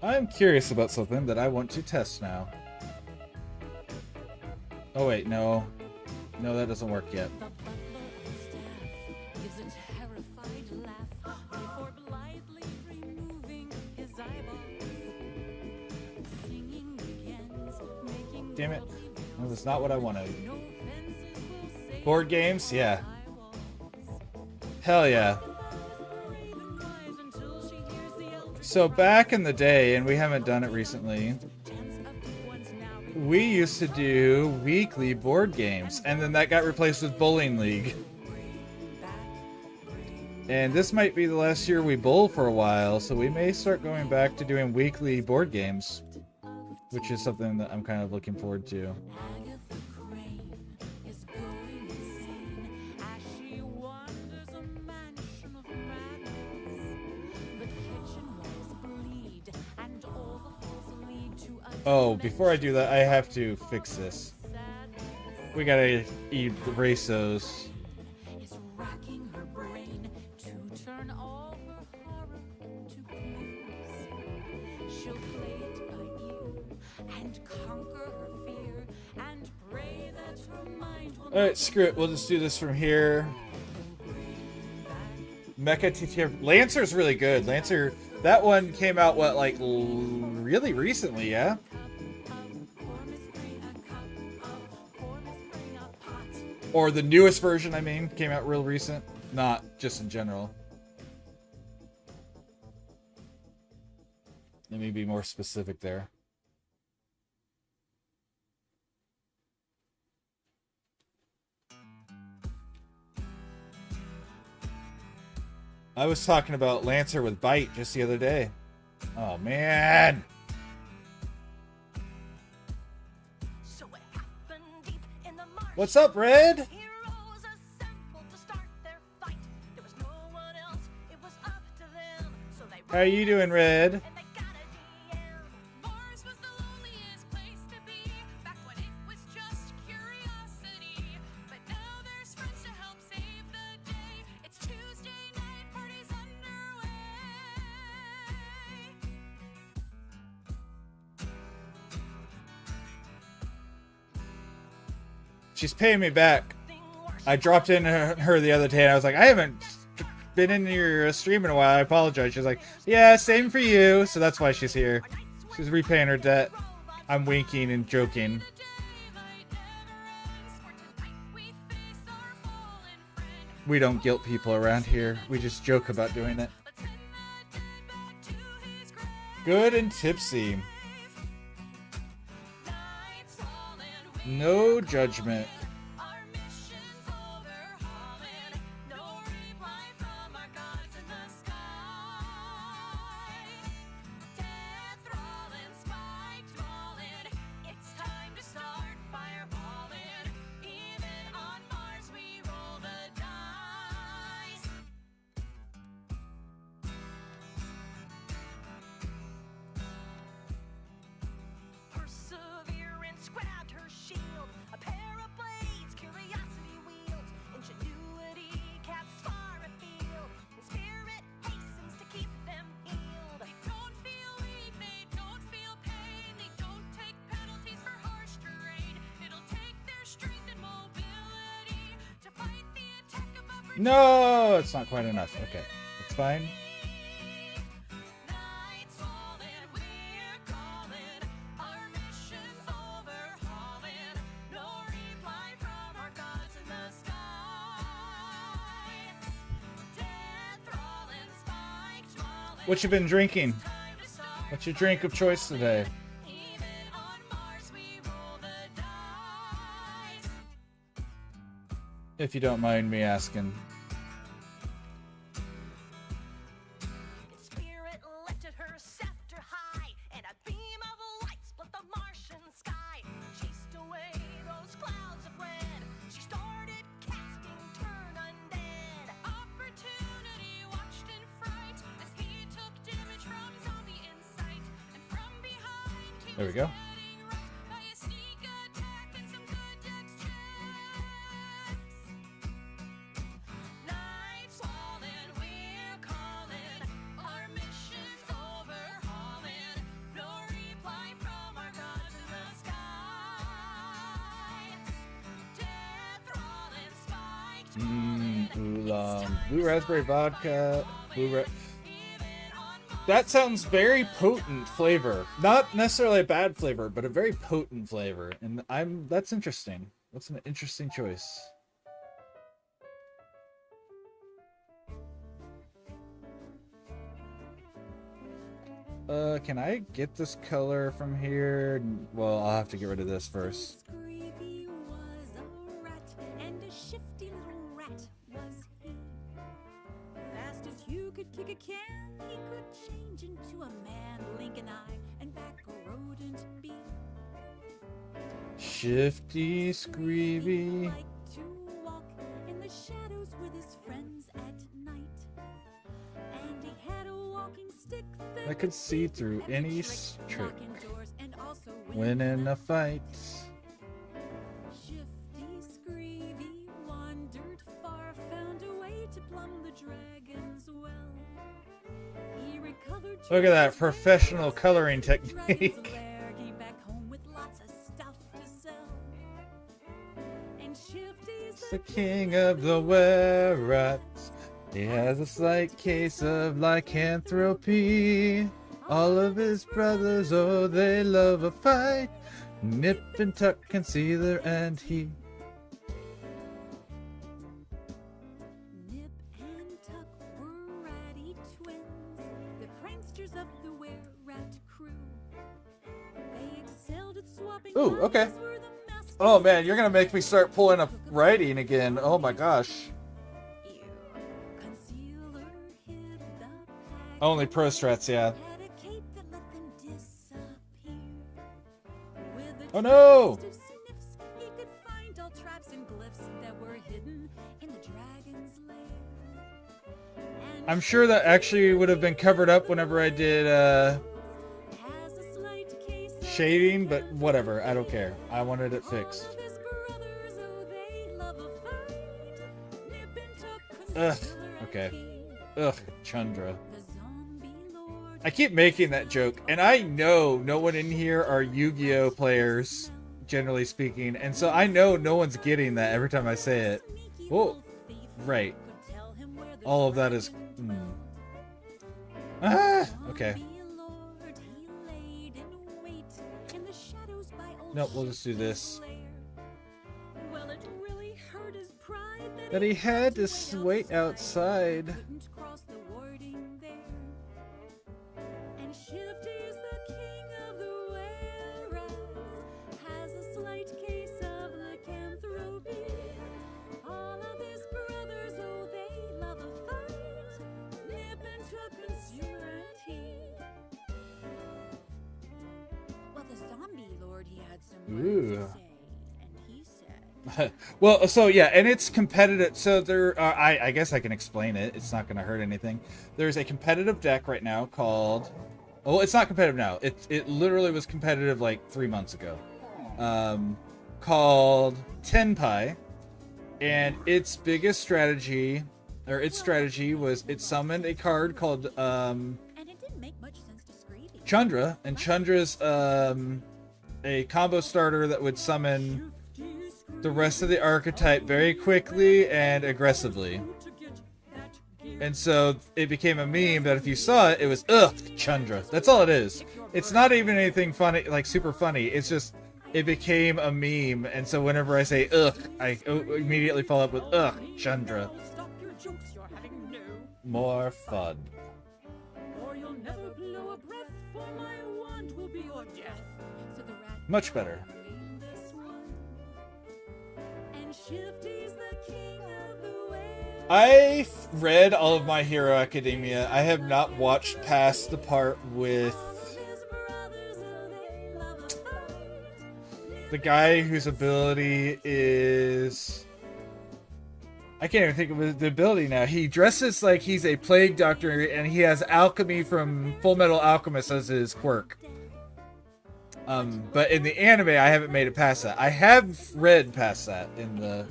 I'm curious about something that I want to test now. Oh wait, no. No, that doesn't work yet. The butler on staff gives a terrified laugh before blithely removing his eyeballs. Singing begins, making Damn it. worldly No, that's not what I wanted. no fences will save Board games? Yeah. eyeballs. Hell yeah. Brave and wise until she hears the eldritch So back in the day, and we haven't done it recently, chants of deep ones now we used to do weekly board games, and then that got replaced with Bowling League. And this might be the last year we bowl for a while, so we may start going back to doing weekly board games, which is something that I'm kind of looking forward to. Agatha Crane is going insane as she wanders a mansion of madness. The kitchen walls bleed and all the halls lead to a Oh, before I do that, I have to fix this. sadness. We gotta erase those. Is racking her brain to turn all her horror to clues. She'll play it by ear and conquer her fear and pray that her mind will Alright, screw it. We'll just do this from here. Mecha TTR. Lancer's really good. Lancer, that one came out, what, like, really recently, yeah? Or the newest version, I mean, came out real recent. Not just in general. Let me be more specific there. I was talking about Lancer with Bite just the other day. Oh, man. What's up, Red? How are you doing, Red? She's paying me back. I dropped in her the other day and I was like, I haven't been in your stream in a while. I apologize. She's like, yeah, same for you. So that's why she's here. She's repaying her debt. I'm winking and joking. We don't guilt people around here. We just joke about doing it. Good and tipsy. No judgment. No, it's not quite enough. Okay, it's fine. What you been drinking? What's your drink of choice today? If you don't mind me asking. There we go. Oolong. Blue raspberry vodka. That sounds very potent flavor. Not necessarily a bad flavor, but a very potent flavor. And that's interesting. That's an interesting choice. Can I get this color from here? Well, I'll have to get rid of this first. Kick a can, he could change into a man, blink an eye, and back a rodent be. Shifty, Screevy. Like to walk in the shadows with his friends at night. And he had a walking stick that could see through any trick. Win in a fight. Shifty, Screevy wandered far, found a way to plumb the dragon's well. Look at that professional coloring technique. Came back home with lots of stuff to sell. And Shifty the king of the were-rats. He has a slight case of lycanthropy. All of his brothers, oh, they love a fight. Nip and Tuck, Concealer, and he. Nip and Tuck were ratty twins, the pranksters of the were-rat crew. They excelled at swapping. Ooh, okay. bodies, were the masters Oh man, you're gonna make me start pulling up writing again. Oh my gosh. Concealer hid the pack. Only pro strats, yeah. Had a cape that let them disappear. With a Oh no! taste of sniffs, he could find all traps and glyphs that were hidden in the dragon's lair. And I'm sure that actually would have been covered up whenever I did has a slight case of shading, but whatever. I don't care. I wanted it fixed. all of his brothers, oh, they love a fight. Nip and Tuck, Ugh, Concealer, and okay. he. Ugh, Chandra. The zombie lord I keep making that joke, and I know no one in here are Yu-Gi-Oh players, generally speaking, and so I know no one's getting that every time I say it. Oh, right. All of that is... Ah, okay. Nope, we'll just do this. Well, it really hurt his pride That he had to wait outside. couldn't cross the warding there. And Shifty's the king of the were-rats, has a slight case of lycanthropy. All of his brothers, oh, they love a fight. Nip and Tuck, Concealer, and he. Well, the zombie lord, he had some words Ooh. to say, and he said, Well, so yeah, and it's competitive. So there, I guess I can explain it. It's not going to hurt anything. There's a competitive deck right now called. Well, it's not competitive now. It literally was competitive like 3 months ago. Called Tenpai, and its biggest strategy, or its strategy was it summoned a card called and it didn't make much sense to Screevy. Chandra, and Chandra's a combo starter that would summon the rest of the archetype very quickly and aggressively. And so it became a meme that if you saw it, it was, ugh, Chandra. That's all it is. It's not even anything funny, like super funny. It's just, it became a meme. And so whenever I say, ugh, I immediately follow up with, ugh, Chandra. Stop your jokes, you're having no, More fun. or you'll never blow a breath, for my wand will be your death. So the rat Much better. named this one. And Shifty's the king of the were. I've read all of My Hero Academia. I have not watched past the part with His brothers, oh, they love a fight. the guy whose ability is... I can't even think of the ability now. He dresses like he's a plague doctor, and he has alchemy from Full Metal Alchemist as his quirk. But in the anime, I haven't made it past that. I have read past that in the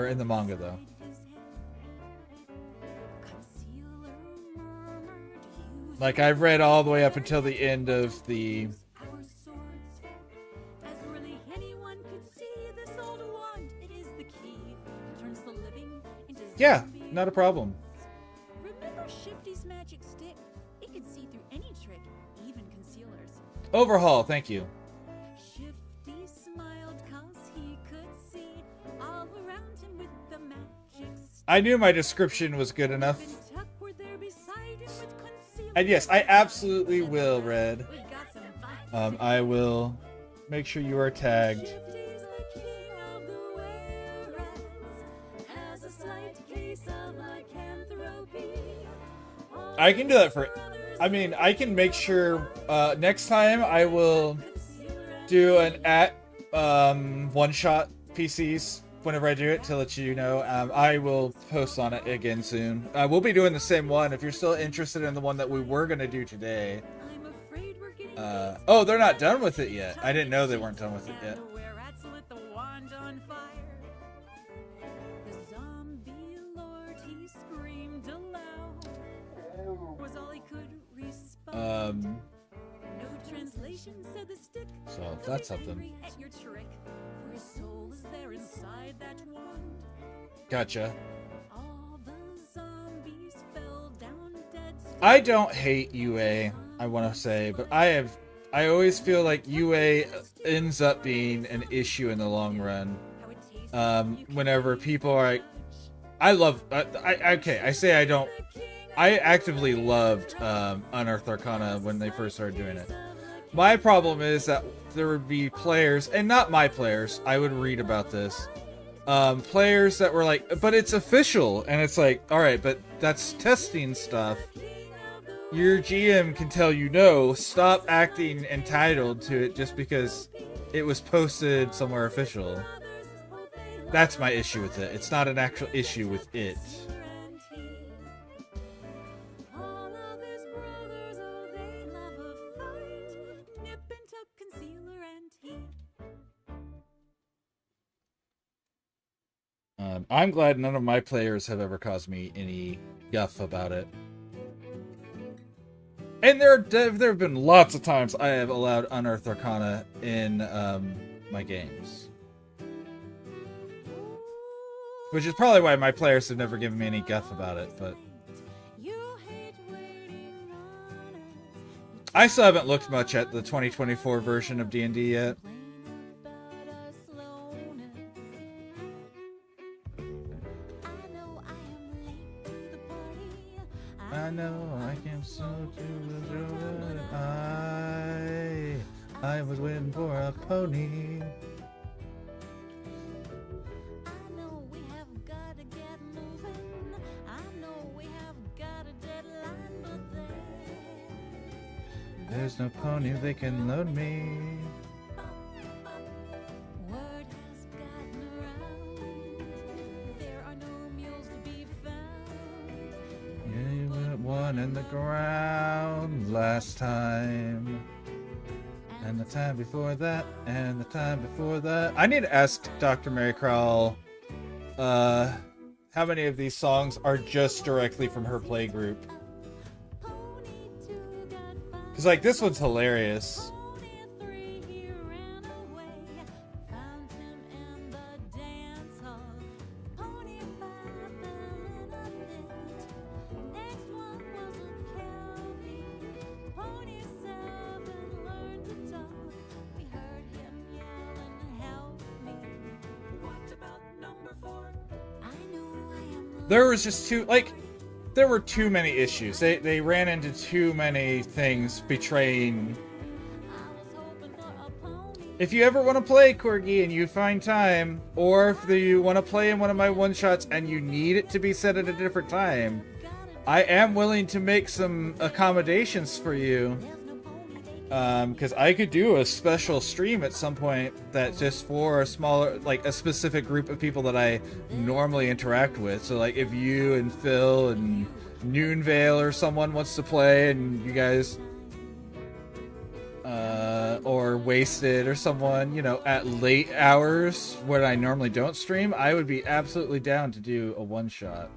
in the manga, though. Concealer murmured, use Like I've read all the way up until the end of the. our swords. As really anyone could see, this old wand, it is the key. Turns the living into Yeah, zombies. not a problem. Remember Shifty's magic stick? It could see through any trick, even concealers. Overhaul, thank you. Shifty smiled cause he could see all around him with the magic stick. I knew my description was good enough. And Tuck were there beside him with concealer. And yes, I absolutely will, Red. We got some fun. I will make sure you are tagged. Shifty's the king of the were-rats, has a slight case of lycanthropy. All I can do that for. brothers I mean, I can make sure next time I will do an one-shot PCs whenever I do it to let you know. I will post on it again soon. We'll be doing the same one if you're still interested in the one that we were gonna do today. I'm afraid we're getting Oh, they're not done with it yet. I didn't know they weren't done with it yet. The were-rats lit the wand on fire. The zombie lord, he screamed aloud. Was all he could respond. No translation said the stick. So was that's angry something. At your trick, for his soul is there inside that wand. Gotcha. All the zombies fell down dead. I don't hate UA, I want to say, but I always feel like UA ends up being an issue in the long run. Whenever people are like, I actively loved Unearthed Arcana when they first started doing it. My problem is that there would be players, and not my players, I would read about this, players that were like, but it's official, and it's like, alright, but that's testing stuff. Your GM can tell you no, stop acting entitled to it just because it was posted somewhere official. That's my issue with it. It's not an actual issue with it. All of his brothers, oh, they love a fight. Nip and tuck, concealer and heat. I'm glad none of my players have ever caused me any guff about it. And there have been lots of times I have allowed Unearthed Arcana in my games. Which is probably why my players have never given me any guff about it, but... I still haven't looked much at the 2024 version of D&D yet. I know I came so to the I was waiting for a pony. There's no pony they can load me. Word has gotten around. There are no mules to be found. Yeah, you put one in the ground last time. And the time before that, and the time before that. I need to ask Dr. Mary Crowell, how many of these songs are just directly from her playgroup? Because, like, this one's hilarious. There was just there were too many issues. They ran into too many things betraying. If you ever want to play Corgi and you find time, or if you want to play in one of my one-shots and you need it to be set at a different time, I am willing to make some accommodations for you. Because I could do a special stream at some point that's just for a smaller, like a specific group of people that I normally interact with. So like if you and Phil and Noonvale or someone wants to play and you guys, or Wasted or someone, you know, at late hours when I normally don't stream, I would be absolutely down to do a one-shot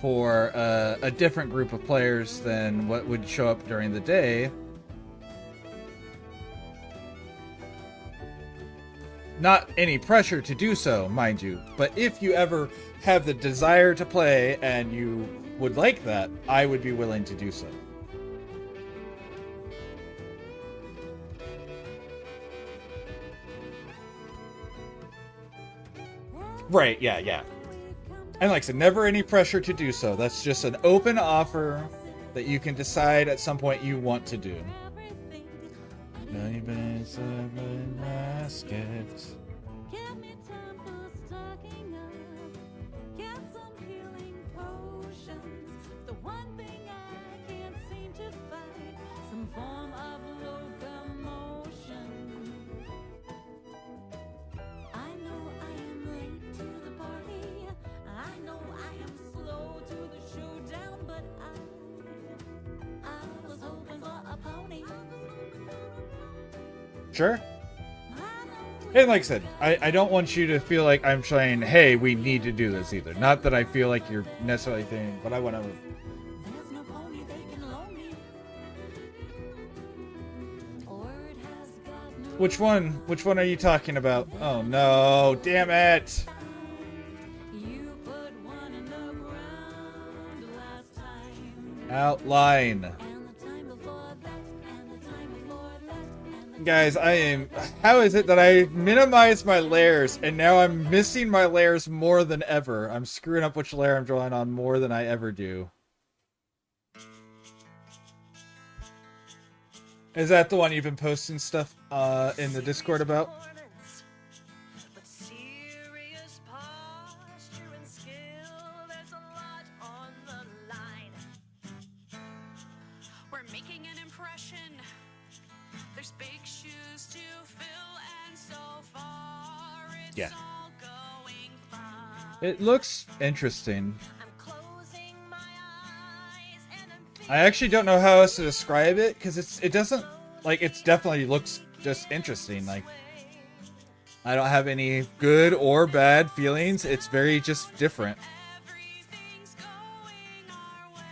for a different group of players than what would show up during the day. Not any pressure to do so, mind you, but if you ever have the desire to play and you would like that, I would be willing to do so. Right, yeah. And like I said, never any pressure to do so. That's just an open offer that you can decide at some point you want to do. Now you've been inside my basket. Give me time for stocking up. Get some healing potions. The one thing I can't seem to find, some form of locomotion. I know I am late to the party. I know I am slow to the showdown, but I was hoping for a pony. Sure. And like I said, I don't want you to feel like I'm saying, hey, we need to do this either. Not that I feel like you're necessarily thinking, but I want to... There's no pony they can loan me. Word has gotten Which one are you talking about? Oh no, damn it! Outline. And the time before that, and the time before that, and the Guys, I am... How is it that I minimized my layers and now I'm missing my layers more than ever? I'm screwing up which layer I'm drawing on more than I ever do. Is that the one you've been posting stuff in the Discord about? But serious posture and skill, there's a lot on the line. We're making an impression. There's big shoes to fill, and so far it's Yeah. all going fine. It looks interesting. I'm closing my eyes and I'm I actually don't know how else to describe it because it doesn't like it's definitely looks just interesting. Like I don't have any good or bad feelings. It's very just different. Everything's going our way.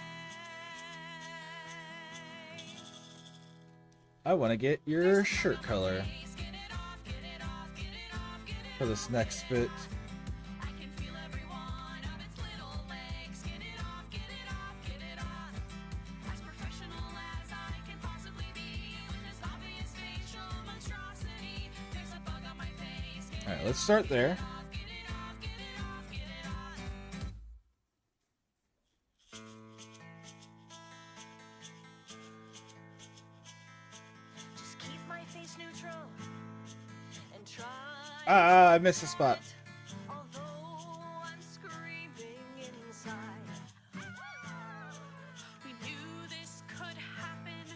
I want to get your shirt color Get it off, get it off, get it off, get it for this next bit. I can feel every one of its little legs. Get it off, get it off, get it off. As professional as I can possibly be with this obvious facial monstrosity. There's a bug on my face. Get All right, let's start there. it off, get it off, get it off, get it off. just keep my face neutral and try. I missed a spot. Although I'm screaming inside. We knew this could happen.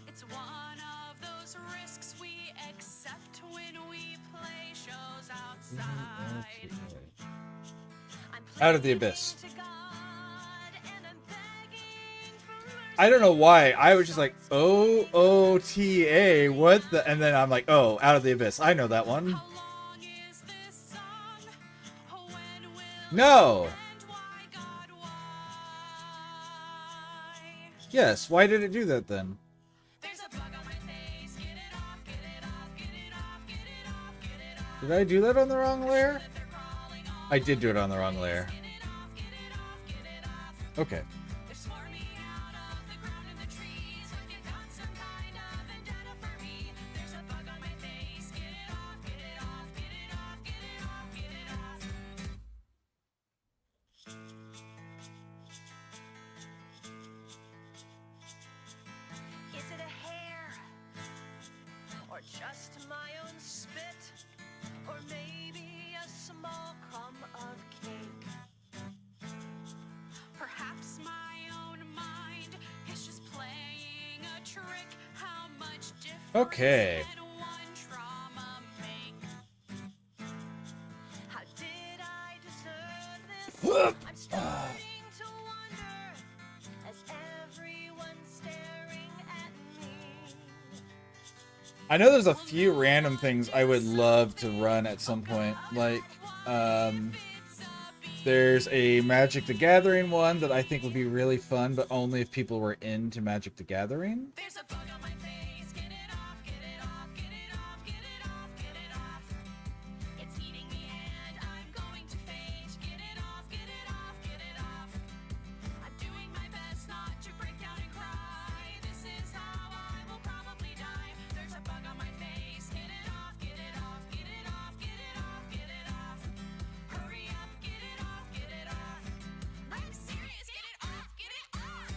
It's one of those risks we accept when we play shows outside. I'm Out of the pleading abyss. to God and I'm begging for mercy. I don't know why. I was just like OOTA. What the? And then I'm like, oh, Out of the Abyss. I know that one. How long is this song? When will No. it end? Why, God, why? Yes. Why did it do that then? There's a bug on my face. Get it off, get it off, get it off, get it off, get it off. Did I do that on the wrong layer? They're crawling all I did do it on the wrong layer. Get it off, get it off, get it off. Okay. They're swarming out of the ground and the trees. Like they've got some kind of vendetta for me. There's a bug on my face. Get it off, get it off, get it off, get it off, get it off. Is it a hair? Or just my own spit? Or maybe a small crumb of cake? Perhaps my own mind is just playing a trick. How much difference Okay. can one trauma make? How did I deserve this? I'm starting to wonder as everyone's staring at me. I know there's a few random things I would love to run at some point. Like, there's a Magic the Gathering one that I think would be really fun, but only if people were into Magic the Gathering. There's a bug on my face. Get it off, get it off, get it off, get it off, get it off. It's eating me and I'm going to faint. Get it off, get it off, get it off. I'm doing my best not to break down and cry. This is how I will probably die. There's a bug on my face. Get it off, get it off, get it off, get it off, get it off. Hurry up, get it off, get it off. I'm serious, get it off, get it off.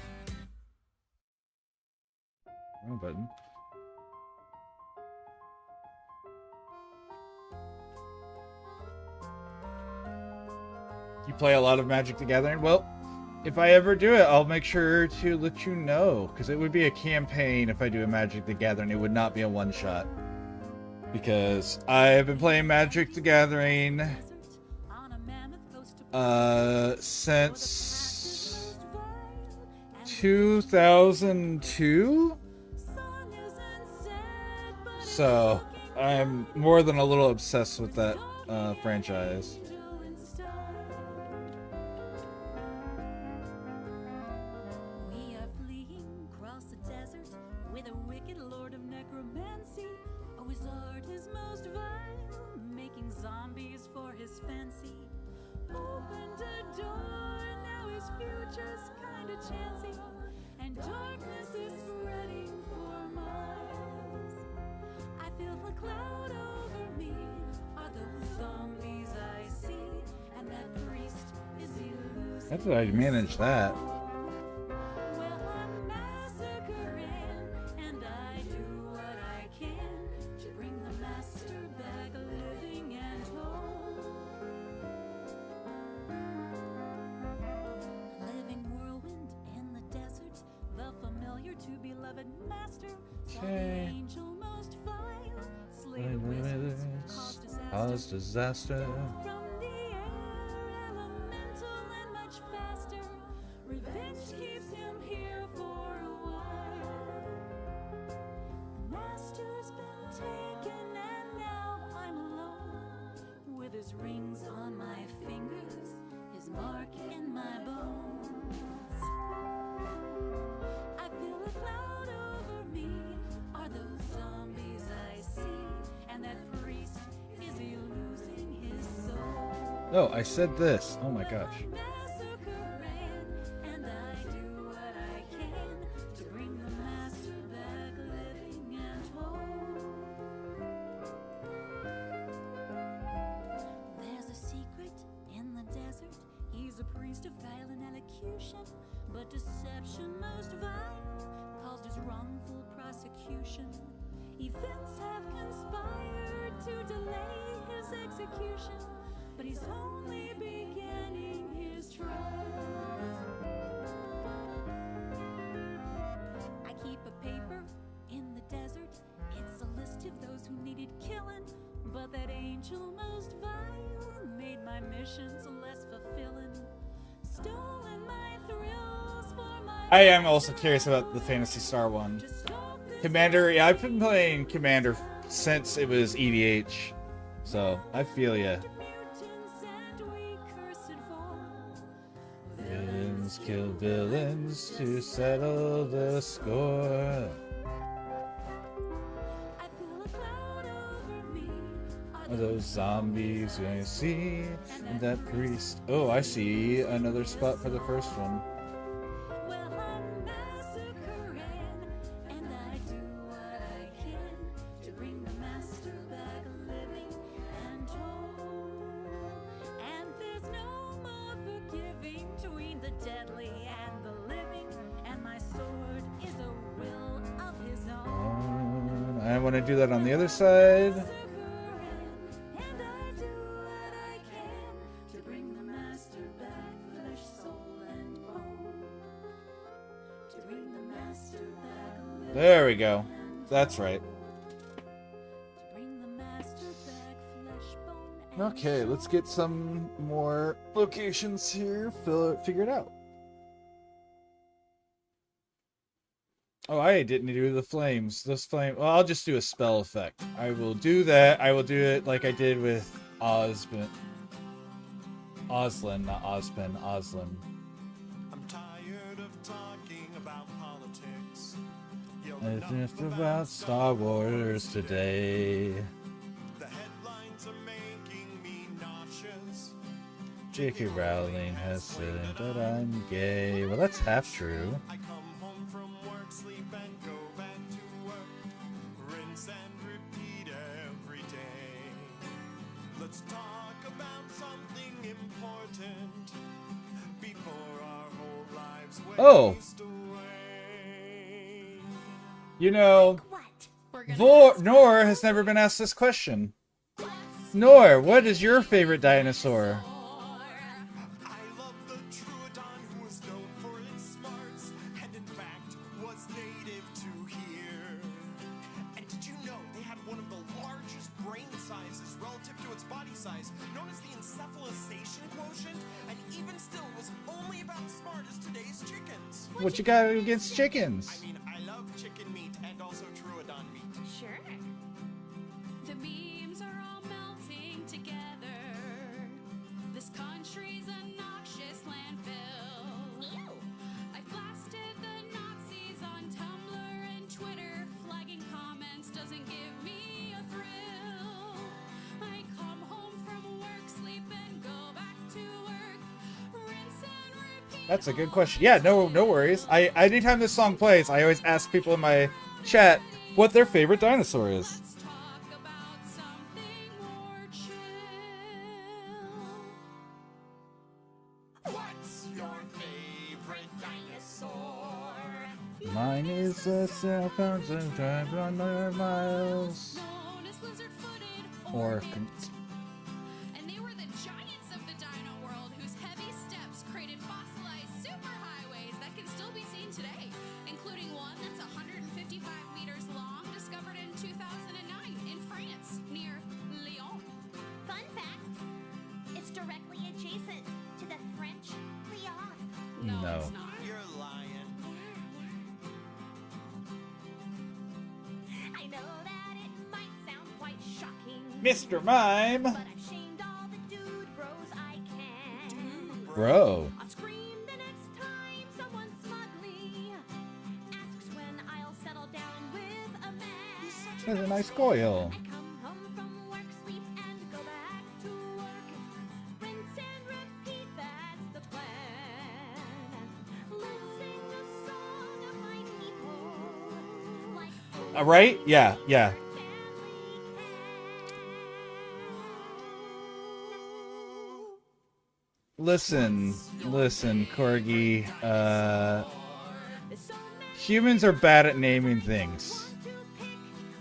Wrong button. You play a lot of Magic the Gathering? Well, if I ever do it, I'll make sure to let you know. Because it would be a campaign if I do a Magic the Gathering. It would not be a one-shot. Because I have been playing Magic the Gathering on a mammoth coast to since 2002? sun isn't set, but So I'm more than a little obsessed with that franchise. angel instead. We are fleeing across the desert with a wicked lord of necromancy. A wizard is most vile, making zombies for his fancy. Opened a door, now his future's kinda chancy. and darkness is spreading for miles. I feel a cloud over me. Are those zombies I see? And that priest, is he losing? How did I manage that? Well, I'm massacring, and I do what I can to bring the master back living and whole. Living whirlwind in the desert, the familiar to beloved master. Saw the Okay. angel most vile, slay the wizards, Cause disaster. from the air, elemental and much faster. Revenge keeps him here for a while. The master's been taken and now I'm alone. With his rings on my fingers, his mark in my bones. I feel a cloud over me. Are those zombies I see? And that priest, is he losing his soul? No, I said this. Oh my gosh. And I do what I can to bring the master back living and whole. There's a secret in the desert. He's a priest of guile and elocution, but deception most vile caused his wrongful prosecution. Events have conspired to delay his execution, but he's only beginning his trials. I keep a paper in the desert. It's a list of those who needed killing, but that angel most vile made my missions less fulfilling. Stolen my thrills for my I am also curious about the Phantasy Star one. Commander, yeah, I've been playing Commander since it was EDH, so I feel ya. Villains kill villains to settle the score. Are those zombies I see? And that priest. Oh, I see another spot for the first one. Well, I'm massacring, and I do what I can to bring the master back living and whole. And there's no more forgiving between the deadly and the living, and my sword is a will of his own. I want to do that on the other side. And I do what I can to bring the master back, flesh, soul, and bone. To bring the master back, There we go. That's right. to bring the master back, flesh, bone, and Okay, let's get some more locations here figured out. Oh, I didn't do the flames. Those flame. Well, I'll just do a spell effect. I will do that. I will do it like I did with Oslin, not Ozpin, Oslin. I'm tired of talking about politics. It's about Star Wars today. The headlines are making me nauseous. J.K. Rowling has said that I'm gay. Well, that's half true. I come home from work, sleep, and go back to work. Rinse and repeat every day. Let's talk about something important before our whole lives waste away. You know, We're gonna Nor has never been asked this question. Nor, what is your favorite dinosaur? I love the Troodon, who was known for its smarts, and in fact was native to here. And did you know they had one of the largest brain sizes relative to its body size, known as the encephalization quotient, and even still was only about as smart as today's chickens. What you got against chickens? I mean, I love chicken meat and also Troodon meat. Sure. The memes are all melting together. This country's a noxious landfill. I blasted the Nazis on Tumblr and Twitter. Flagging comments doesn't give me a thrill. I come home from work, sleep, and go back to work. Rinse and repeat That's a good question. Yeah, no worries. I anytime this song plays, I always ask people in my chat what their favorite dinosaur is. Let's talk about something more chill. What's your favorite dinosaur? Mine is a 7,500 miles. Known as lizard-footed Or and they were the giants of the dino world whose heavy steps created fossilized superhighways that can still be seen today, including one that's 155 meters long, discovered in 2009 in France, near Lyon. Fun fact, it's directly adjacent to the French Lyon. No. It's not. You're lying. I know that it might sound quite shocking, Mr. Mime. but I've shamed all the dude bros I can. Bro. I'll scream the next time someone smugly asks when I'll settle down with a man. There's a nice coil. I come home from work, sleep, and go back to work. Rinse and repeat, that's the plan. Let's sing the song of my people. Like Right? Yeah. family Listen, Corgi. There's so many Humans are bad at naming things. to pick,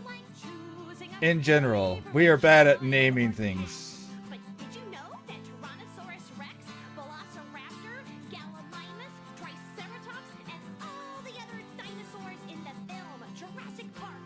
like choosing a In general, we are bad at naming things. But did you know that Tyrannosaurus Rex, Velociraptor, Gallimimus, Triceratops, and all the other dinosaurs in the film Jurassic Park,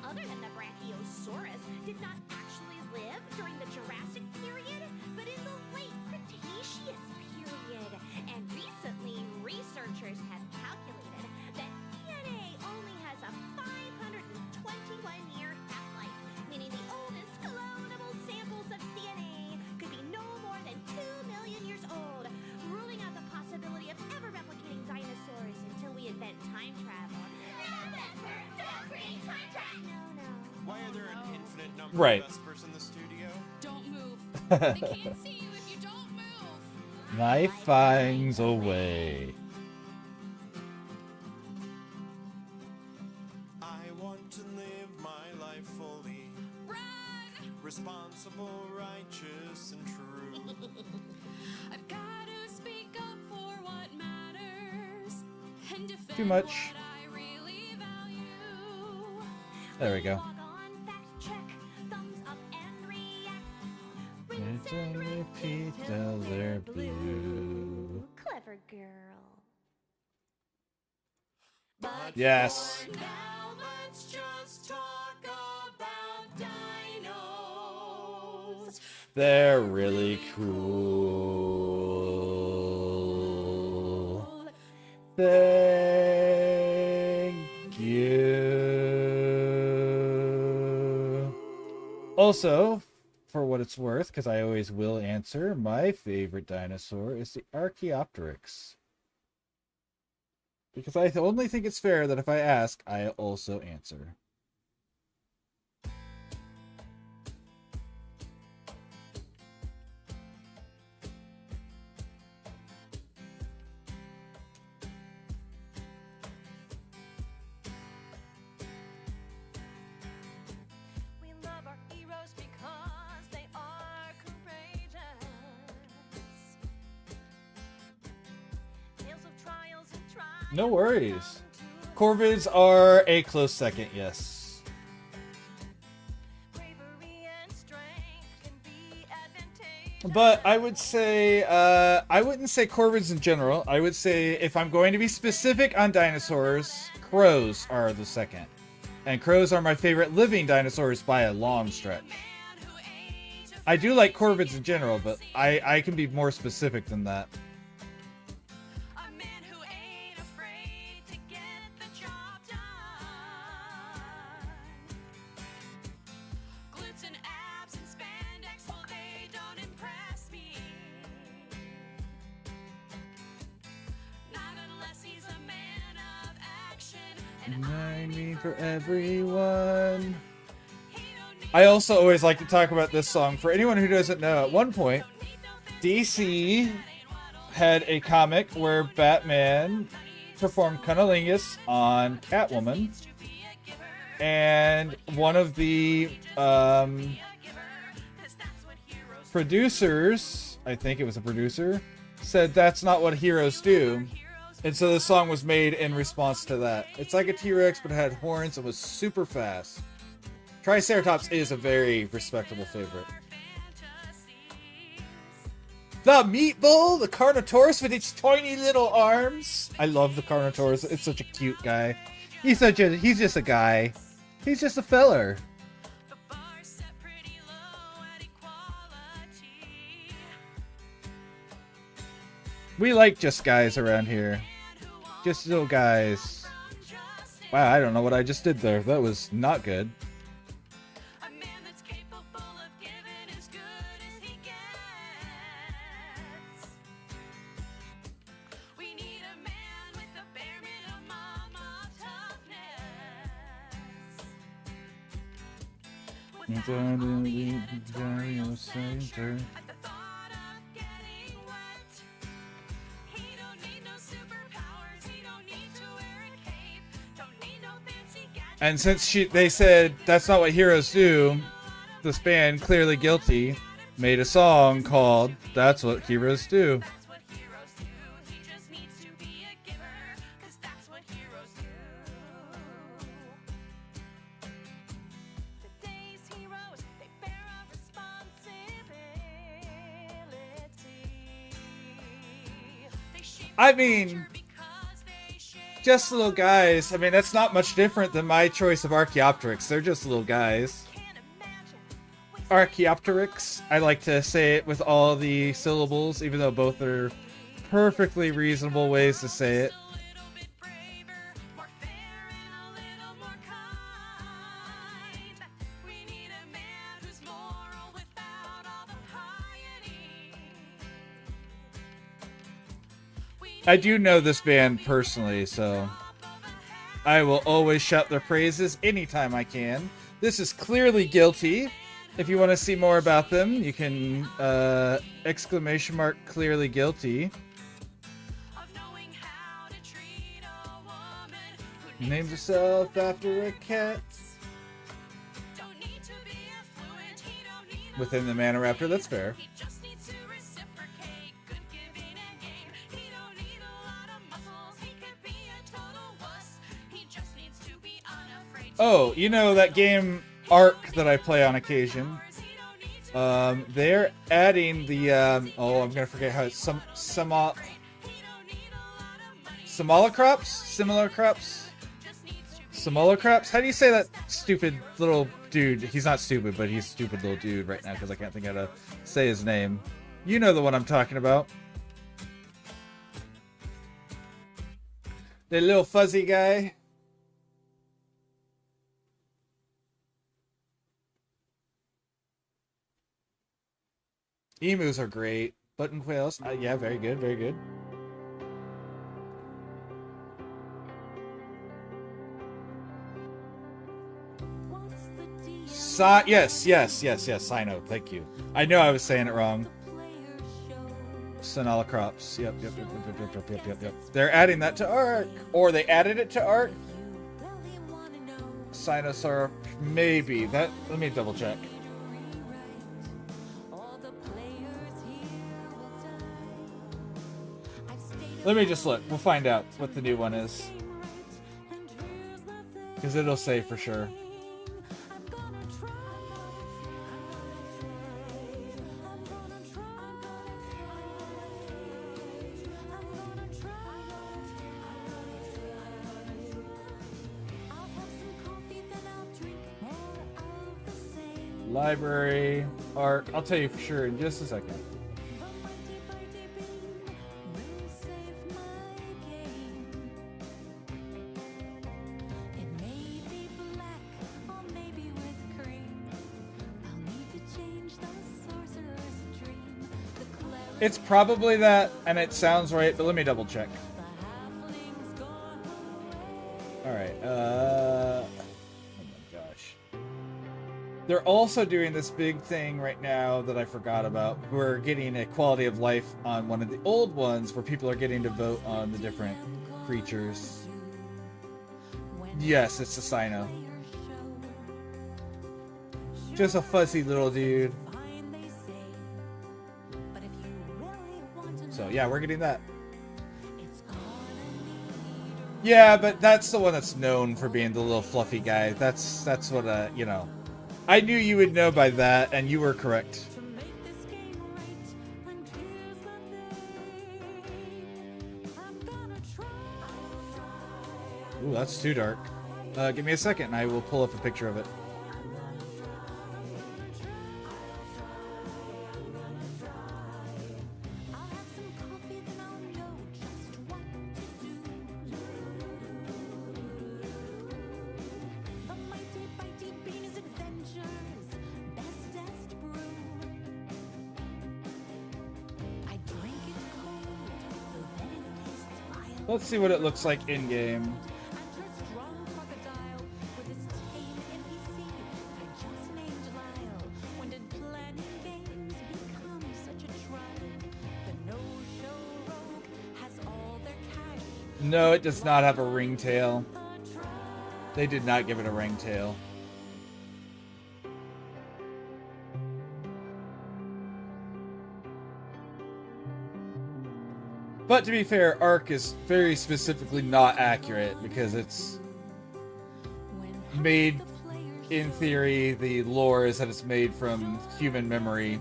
other than the Brachiosaurus, did not actually live during the Jurassic period, but in the late Cretaceous period? And recently, researchers have calculated that DNA only has a 521-year half-life, meaning the oldest clonable samples of DNA could be no more than 2 million years old, ruling out the possibility of ever replicating dinosaurs until we invent time travel. Don't create time travel! No. Why are there an infinite number Right. of Vespers in the studio? Don't move. They can't see you if you don't move. Life finds a way. I want to live my life fully, Run! responsible, righteous, and true. I've got to speak up for what matters and defend Too much. what I really value. There we go. Log on, fact check, thumbs up and react. Rinse and repeat till they're blue. Clever girl. But Yes. for now, let's just talk about dinos. They're really cool. Thank you. Also, for what it's worth, because I always will answer, my favorite dinosaur is the Archaeopteryx. Because I only think it's fair that if I ask, I also answer. We love our heroes because they are courageous. Tales of trials and triumphs. No worries. Corvids are a close second, yes. Bravery and strength can be advantageous. But I would say, I wouldn't say corvids in general. I would say, if I'm going to be specific on dinosaurs, crows are the second. And crows are my favorite living dinosaurs by a long stretch. I do like corvids in general, but I can be more specific than that. A man who ain't afraid to get the job done. Glutes and abs and spandex, well, they don't impress me. Not unless he's a man of action. And I mean for everyone. he don't need I also always like to talk about this song. For anyone who doesn't know, at one point, DC had a comic where Batman performed cunnilingus on Catwoman, and one of the producers, I think it was a producer, said that's not what heroes do. And so the song was made in response to that. It's like a T-Rex, but it had horns and was super fast. Triceratops is a very respectable favorite. The Meatball, the Carnotaurus with its tiny little arms. I love the Carnotaurus. It's such a cute guy. He's just a guy. He's just a feller. We like just guys around here. Just little guys. Wow, I don't know what I just did there. That was not good. And since they said that's not what heroes do, this band, Clearly Guilty, made a song called That's What Heroes Do. I mean, just little guys. I mean, that's not much different than my choice of Archaeopteryx. They're just little guys. Archaeopteryx. I like to say it with all the syllables, even though both are perfectly reasonable ways to say it. I do know this band personally, so I will always shout their praises anytime I can. This is Clearly Guilty. If you want to see more about them, you can ! Clearly Guilty. Names herself after a cat. Within the Mana Raptor, that's fair. Oh, you know that game Ark that I play on occasion? They're adding the oh, I'm gonna forget how it's Simulacrops? How do you say that stupid little dude? He's not stupid, but he's a stupid little dude right now because I can't think how to say his name. You know the one I'm talking about. The little fuzzy guy. Emus are great. Button quails. Yeah, very good, very good. Yes, Sino, thank you. I know I was saying it wrong. Sonalacrops. Yep. They're adding that to Ark. Or they added it to Ark. Sinosaur, maybe. Let me double check. Let me just look. We'll find out what the new one is. Because it'll say for sure. Library, Ark. I'll tell you for sure in just a second. It's probably that, and it sounds right, but let me double check. Alright, oh my gosh. They're also doing this big thing right now that I forgot about. We're getting a quality of life on one of the old ones where people are getting to vote on the different creatures. Yes, it's a Sino. Just a fuzzy little dude. So yeah, we're getting that. Yeah, but that's the one that's known for being the little fluffy guy. That's what you know. I knew you would know by that, and you were correct. Ooh, that's too dark. Give me a second, and I will pull up a picture of it. Let's see what it looks like in game. No, it does not have a ringtail. They did not give it a ringtail. But to be fair, Ark is very specifically not accurate because it's made, in theory, the lore is that it's made from human memory.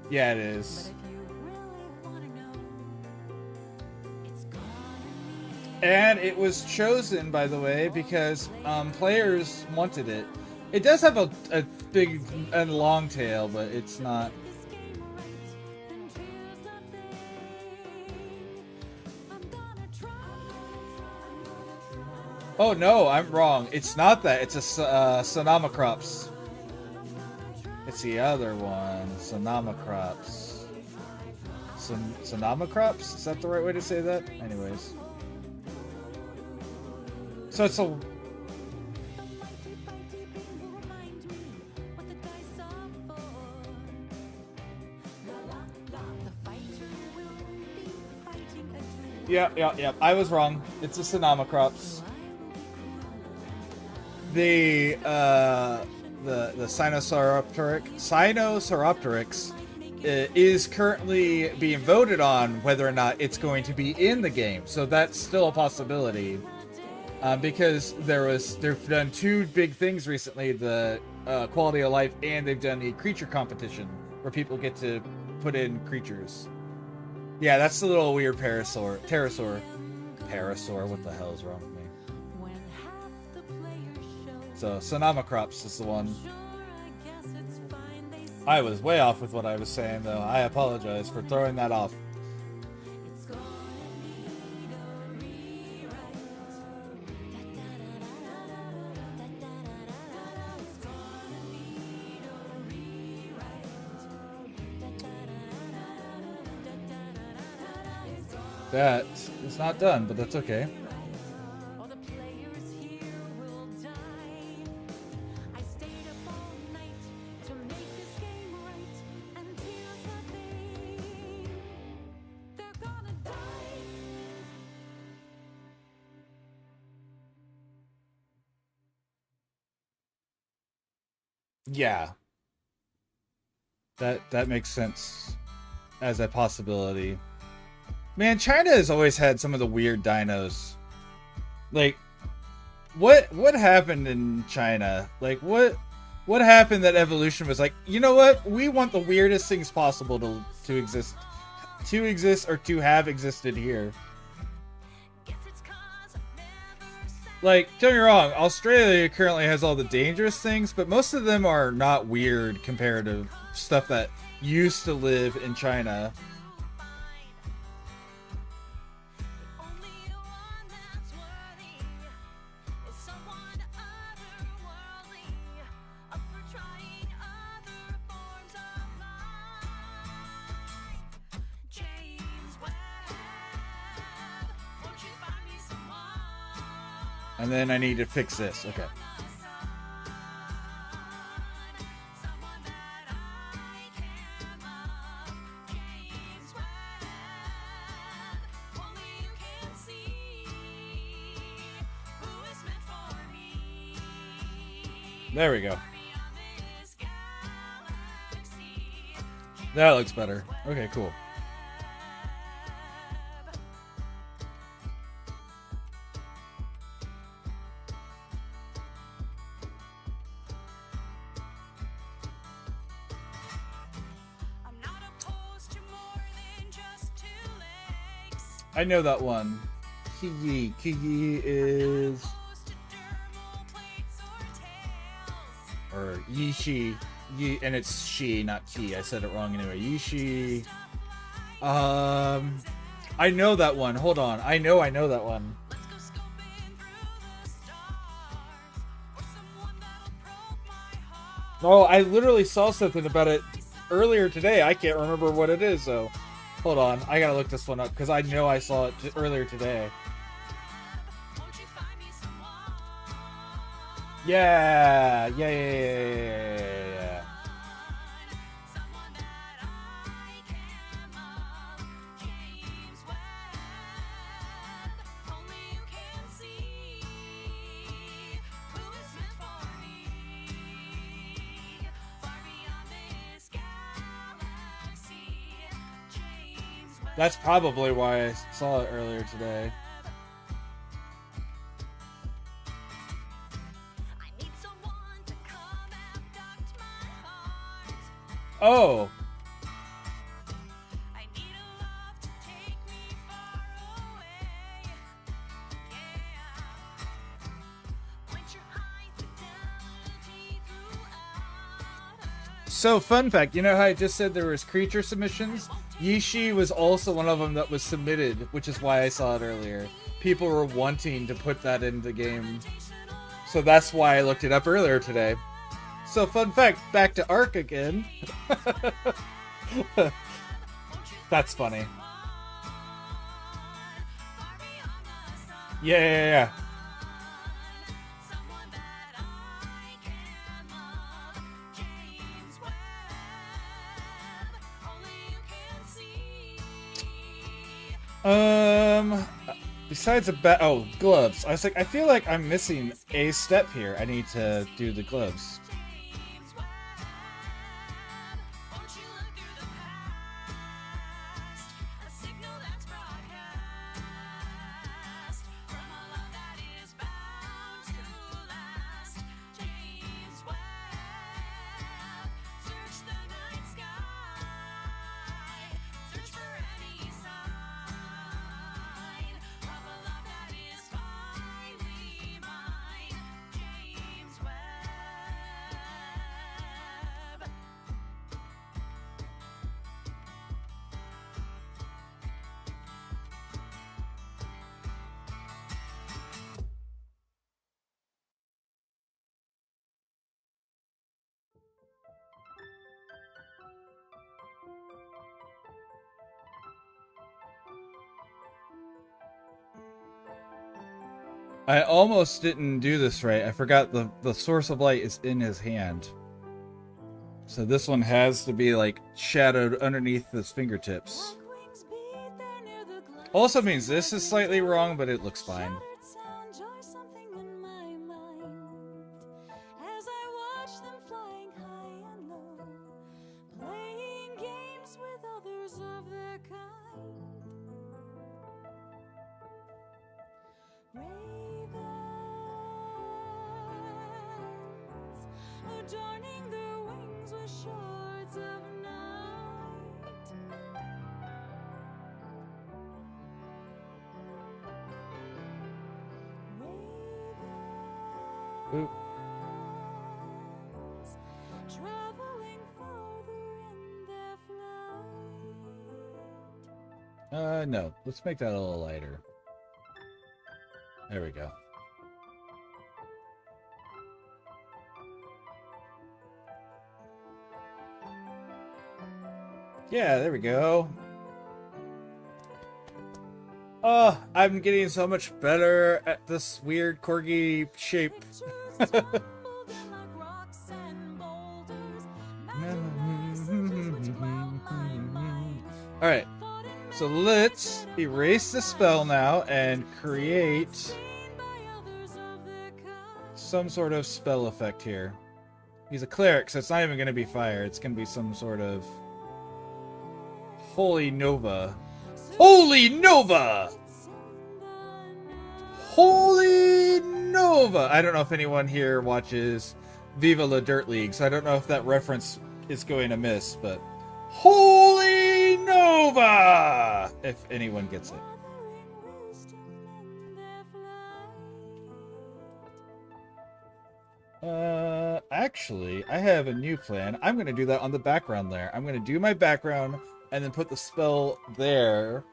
Yeah, it is. And it was chosen, by the way, because players wanted it. It does have a big and long tail, but it's not... Oh no, I'm wrong. It's not that. It's a Sonomacrops. It's the other one. Sonomacrops. Sonomacrops? Is that the right way to say that? Anyways. So it's a... Yeah. I was wrong. It's a Sonomacrops. The Sinosauropteryx is currently being voted on whether or not it's going to be in the game. So that's still a possibility. Because they've done two big things recently, the quality of life, and they've done the creature competition where people get to put in creatures. Yeah, that's the little weird pterosaur. Parasaur, what the hell is wrong with me? So, Sonomacrops is the one. I was way off with what I was saying, though. I apologize for throwing that off. That is not done, but that's okay. Yeah. That makes sense as a possibility. Man, China has always had some of the weird dinos. Like, what happened in China? Like, what happened that evolution was like, you know what? We want the weirdest things possible to exist or to have existed here. Like, don't get me wrong, Australia currently has all the dangerous things, but most of them are not weird compared to stuff that used to live in China. And then I need to fix this. Okay. There we go. That looks better. Okay, cool. I know that one. Kigi. Kigi is... Or Yishi. And it's she, not Ki. I said it wrong anyway. Yishi. I know that one. Hold on. I know that one. Oh, I literally saw something about it earlier today. I can't remember what it is, though. Hold on. I gotta look this one up, because I know I saw it earlier today. Yeah. That's probably why I saw it earlier today. Oh. So, fun fact, you know how I just said there was creature submissions? Yishi was also one of them that was submitted, which is why I saw it earlier. People were wanting to put that in the game. So that's why I looked it up earlier today. So, fun fact, back to Ark again. That's funny. Yeah. Besides gloves. I was like, I feel like I'm missing a step here. I need to do the gloves. I almost didn't do this right. I forgot the source of light is in his hand. So this one has to be like shadowed underneath his fingertips. Also means this is slightly wrong, but it looks fine. Adorning their wings with shards of night. Oop. Traveling farther in their flight. No. Let's make that a little lighter. There we go. Yeah, there we go. Oh, I'm getting so much better at this weird corgi shape. Alright, so let's erase the spell now and create some sort of spell effect here. He's a cleric, so it's not even going to be fire. It's going to be some sort of Holy Nova. Holy Nova! Holy Nova! I don't know if anyone here watches Viva La Dirt League, so I don't know if that reference is going to miss, but Holy Nova! If anyone gets it. Actually, I have a new plan. I'm going to do that on the background layer. I'm going to do my background and then put the spell there.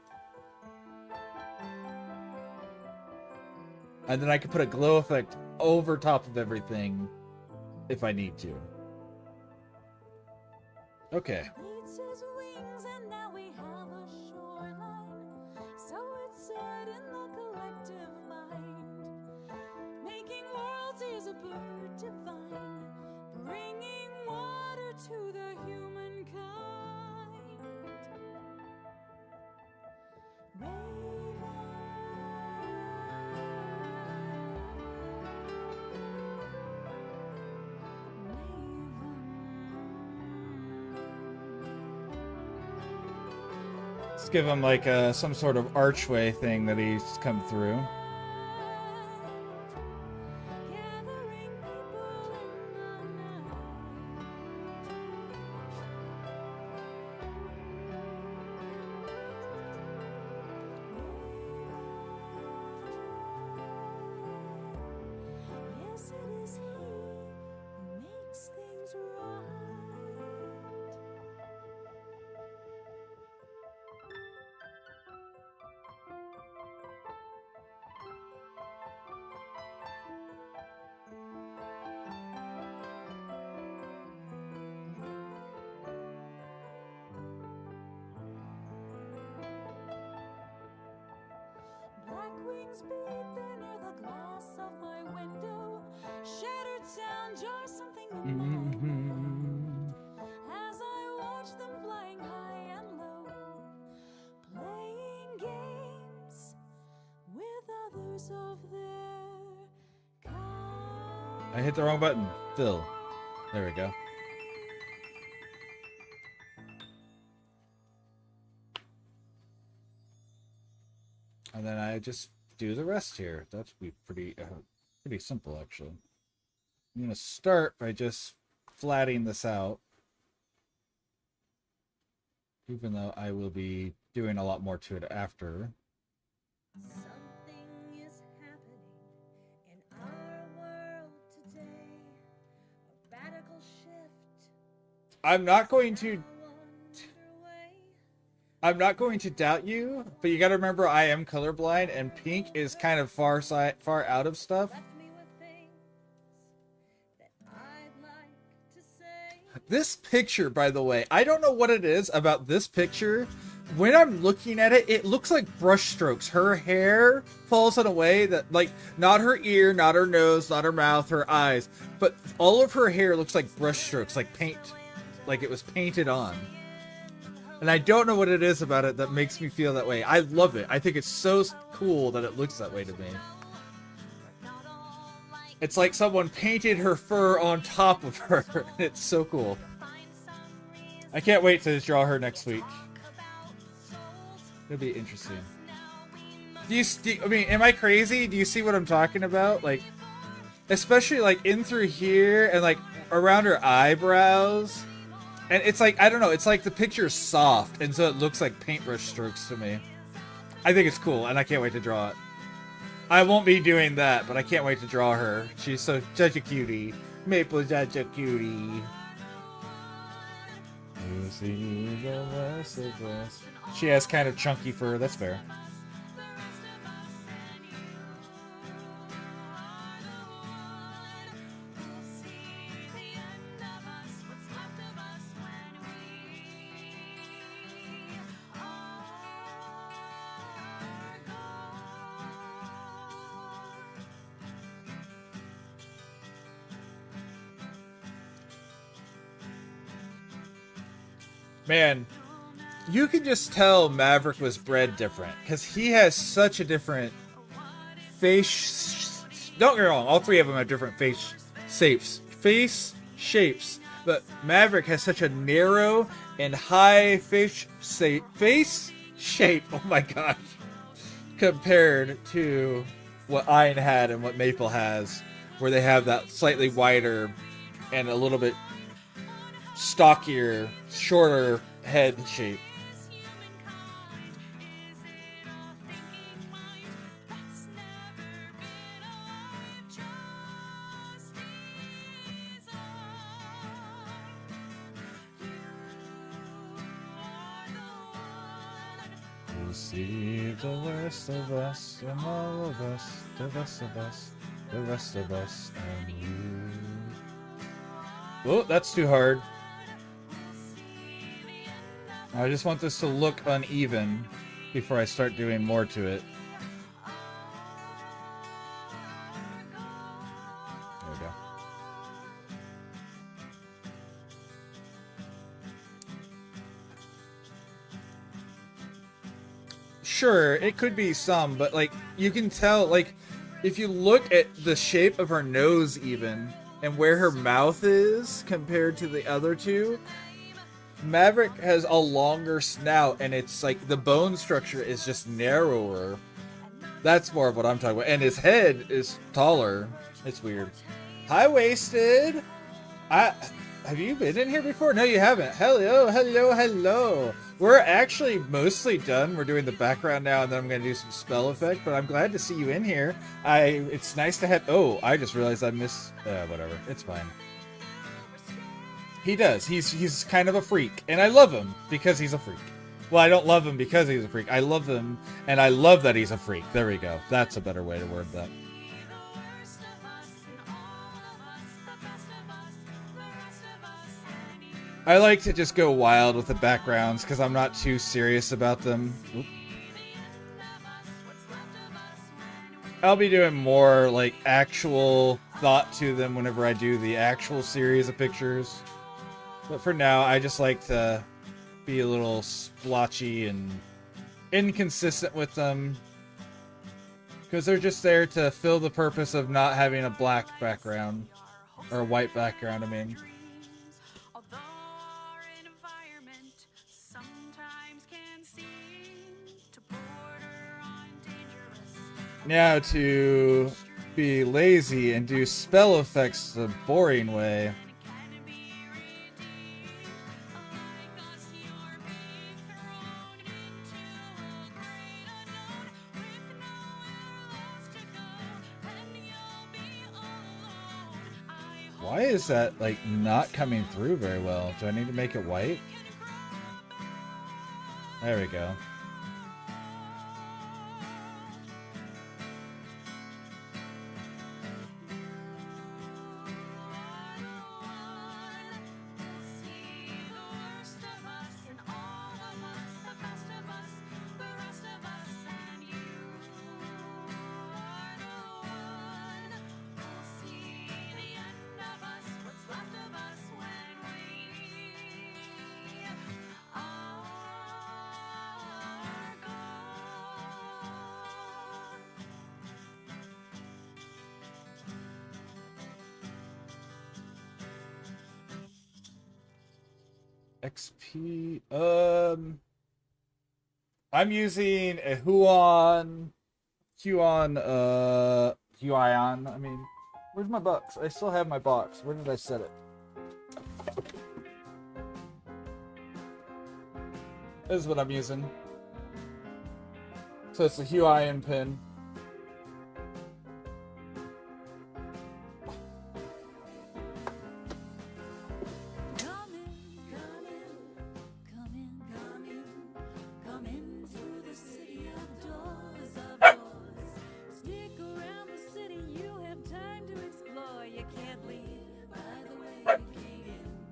And then I can put a glow effect over top of everything if I need to. Okay. Beats his wings and now we have a shoreline. So it's said in the collective mind. Making worlds is a bird divine, bringing water to the humankind. Let's give him like some sort of archway thing that he's come through. Yes, it is he who makes things right. Black wings beat there near the glass of my window. Shattered sound jars something in my mind. As I watch them flying high and low, playing games with others of their kind. I hit the wrong button. Phil. There we go. And then I just do the rest here. That'd be pretty simple, actually. I'm going to start by just flattening this out. Even though I will be doing a lot more to it after. Something is happening in our world today. A radical shift. I'm not going to doubt you, but you got to remember I am colorblind, and pink is kind of far out of stuff. Left me with things that I'd like to say. This picture, by the way, I don't know what it is about this picture. When I'm looking at it, it looks like brush strokes. Her hair falls in a way that, like, not her ear, not her nose, not her mouth, her eyes, but all of her hair looks like brush strokes, like paint, like it was painted on. And I don't know what it is about it that makes me feel that way. I love it. I think it's so cool that it looks that way to me. It's like someone painted her fur on top of her. It's so cool. I can't wait to draw her next week. It'll be interesting. I mean, am I crazy? Do you see what I'm talking about? Like, especially like in through here and like around her eyebrows. And it's like, I don't know, it's like the picture is soft, and so it looks like paintbrush strokes to me. I think it's cool, and I can't wait to draw it. I won't be doing that, but I can't wait to draw her. She's such a cutie. Maple's such a cutie. You see the rest of us. She has kind of chunky fur, that's fair. Man, you can just tell Maverick was bred different, because he has such a different face. Don't get me wrong, all three of them have different face shapes, but Maverick has such a narrow and high face shape. Oh my god. Compared to what Iron had and what Maple has, where they have that slightly wider and a little bit stockier, shorter head shape. We'll see the rest of us and all of us, the rest of us, the rest of us and you. Oh, that's too hard. I just want this to look uneven before I start doing more to it. There we go. Sure, it could be some, but like you can tell, like if you look at the shape of her nose even and where her mouth is compared to the other two, Maverick has a longer snout and it's like the bone structure is just narrower. That's more of what I'm talking about. And his head is taller. It's weird. High-waisted. Have you been in here before? No, you haven't. Hello, hello, hello. We're actually mostly done. We're doing the background now, and then I'm going to do some spell effect, but I'm glad to see you in here. It's nice to have... Oh, I just realized I missed... whatever. It's fine. He does. He's kind of a freak, and I love him because he's a freak. Well, I don't love him because he's a freak. I love him, and I love that he's a freak. There we go. That's a better way to word that. I like to just go wild with the backgrounds because I'm not too serious about them. Oop. I'll be doing more like actual thought to them whenever I do the actual series of pictures. But for now, I just like to be a little splotchy and inconsistent with them. Because they're just there to fill the purpose of not having a black background. Or a white background, I mean. Now to be lazy and do spell effects the boring way. Why is that, like, not coming through very well? Do I need to make it white? There we go. XP, I'm using a Huion, I mean, where's my box? I still have my box. Where did I set it? This is what I'm using. So it's a Huion pin.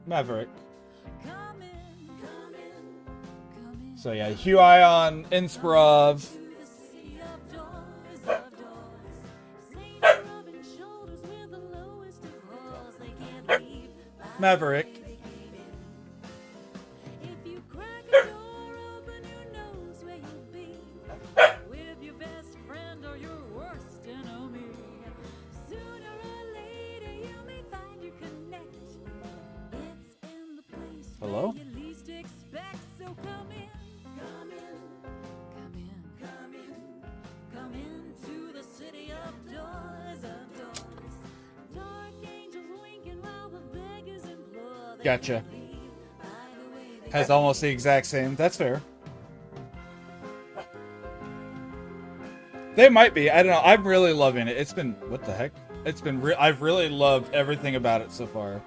Maverick. So yeah, Huion Innsprov. Maverick. Gotcha. Has almost the exact same. That's fair. They might be. I don't know. I'm really loving it. It's been... What the heck? It's been... I've really loved everything about it so far.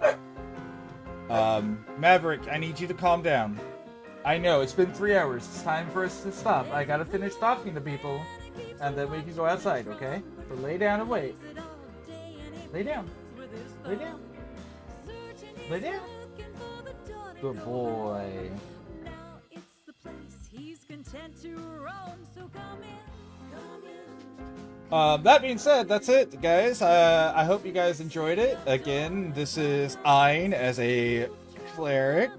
Maverick, I need you to calm down. I know, it's been 3 hours. It's time for us to stop. I gotta finish talking to people. And then we can go outside, okay? So lay down and wait. Lay down. Lay down. Lay down. Good boy. That being said, that's it, guys. I hope you guys enjoyed it. Again, this is Ein as a cleric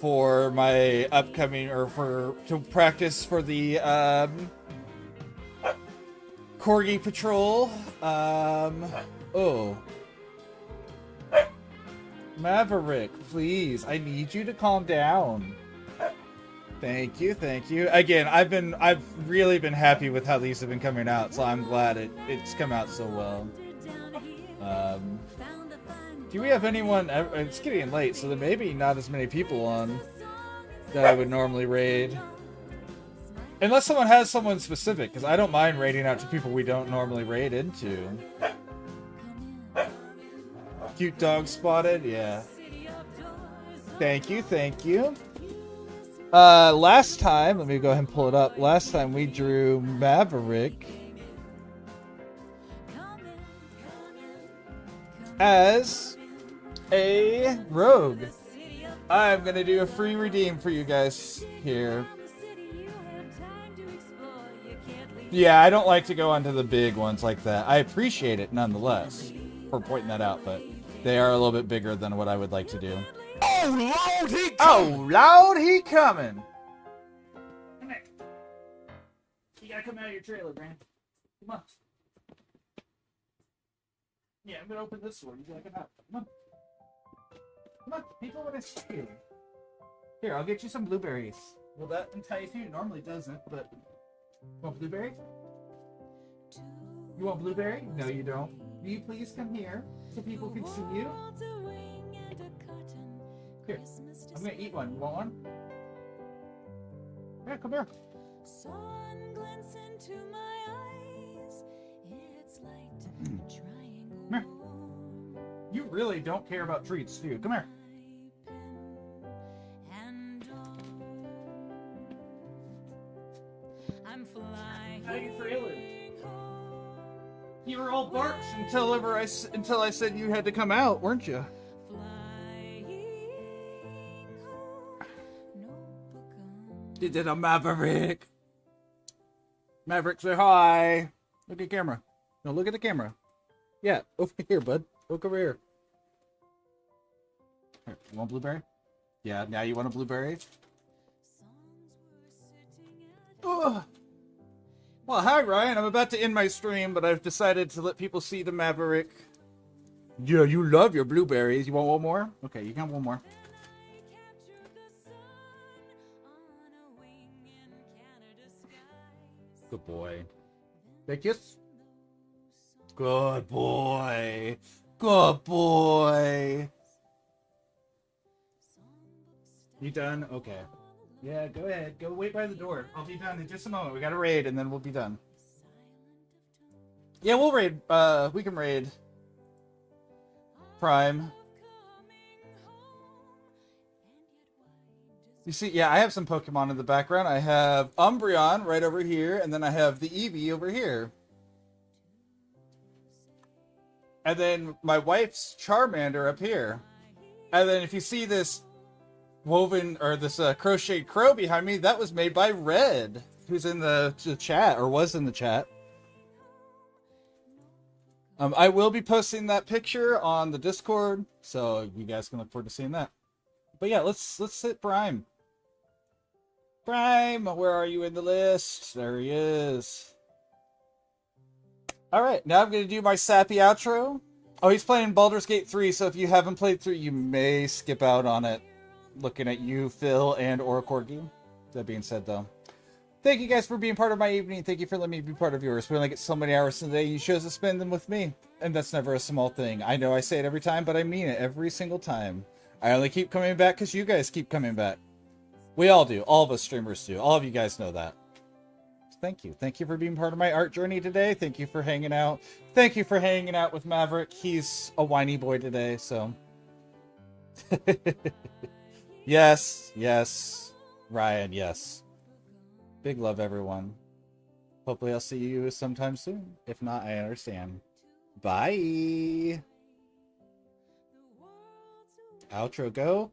for my upcoming, or to practice for the Corgi Patrol. Oh. Maverick, please, I need you to calm down. Thank you, thank you. Again, I've really been happy with how these have been coming out, so I'm glad it's come out so well. Do we have anyone? It's getting late, so there may be not as many people on that I would normally raid. Unless someone has someone specific, because I don't mind raiding out to people we don't normally raid into. Cute dog spotted, yeah. Thank you, thank you. Last time, let me go ahead and pull it up. Last time we drew Maverick as a rogue. I'm gonna do a free redeem for you guys here. Yeah, I don't like to go onto the big ones like that. I appreciate it nonetheless for pointing that out, but they are a little bit bigger than what I would like to do. Oh, Lord, he Oh, Lord, he coming! Come here. You gotta come out of your trailer, man. Come on. Yeah, I'm gonna open this door. You gotta come out. Come on. Come on, people want to see you. Here, I'll get you some blueberries. Will that entice you? It normally doesn't, but... Want blueberry? You want blueberry? No, you don't. Will you please come here so people can see you? Here, I'm gonna eat one. You want one? Yeah, come here. Come here. You really don't care about treats, do you? Come here. How you feeling? You were all barks until I said you had to come out, weren't you? You did a Maverick. Maverick, say hi. Look at the camera. No, look at the camera. Yeah, over here, bud. Look over here. Here, you want blueberry? Yeah, now you want a blueberry? Ugh. Well, hi, Ryan. I'm about to end my stream, but I've decided to let people see the Maverick. Yeah, you love your blueberries. You want one more? Okay, you can have one more. Good boy. Big kiss. Good boy. Good boy. You done? Okay. Yeah, go ahead. Go wait by the door. I'll be done in just a moment. We got to raid, and then we'll be done. Yeah, we'll raid. We can raid Prime. You see, yeah, I have some Pokemon in the background. I have Umbreon right over here, and then I have the Eevee over here. And then my wife's Charmander up here. And then if you see this woven, or this crocheted crow behind me, that was made by Red, who's in the chat, or was in the chat. I will be posting that picture on the Discord, so you guys can look forward to seeing that. But yeah, let's hit Prime. Prime, where are you in the list? There he is. Alright, now I'm going to do my sappy outro. Oh, he's playing Baldur's Gate 3, so if you haven't played through, you may skip out on it. Looking at you, Phil, and Corgi. That being said, though, thank you guys for being part of my evening. Thank you for letting me be part of yours. We only get so many hours today. You chose to spend them with me, and that's never a small thing. I know I say it every time, but I mean it every single time. I only keep coming back because you guys keep coming back. We all do. All of us streamers do. All of you guys know that. Thank you. Thank you for being part of my art journey today. Thank you for hanging out. Thank you for hanging out with Maverick. He's a whiny boy today, so. Yes, yes. Ryan, yes. Big love, everyone. Hopefully I'll see you sometime soon. If not, I understand. Bye. Outro go.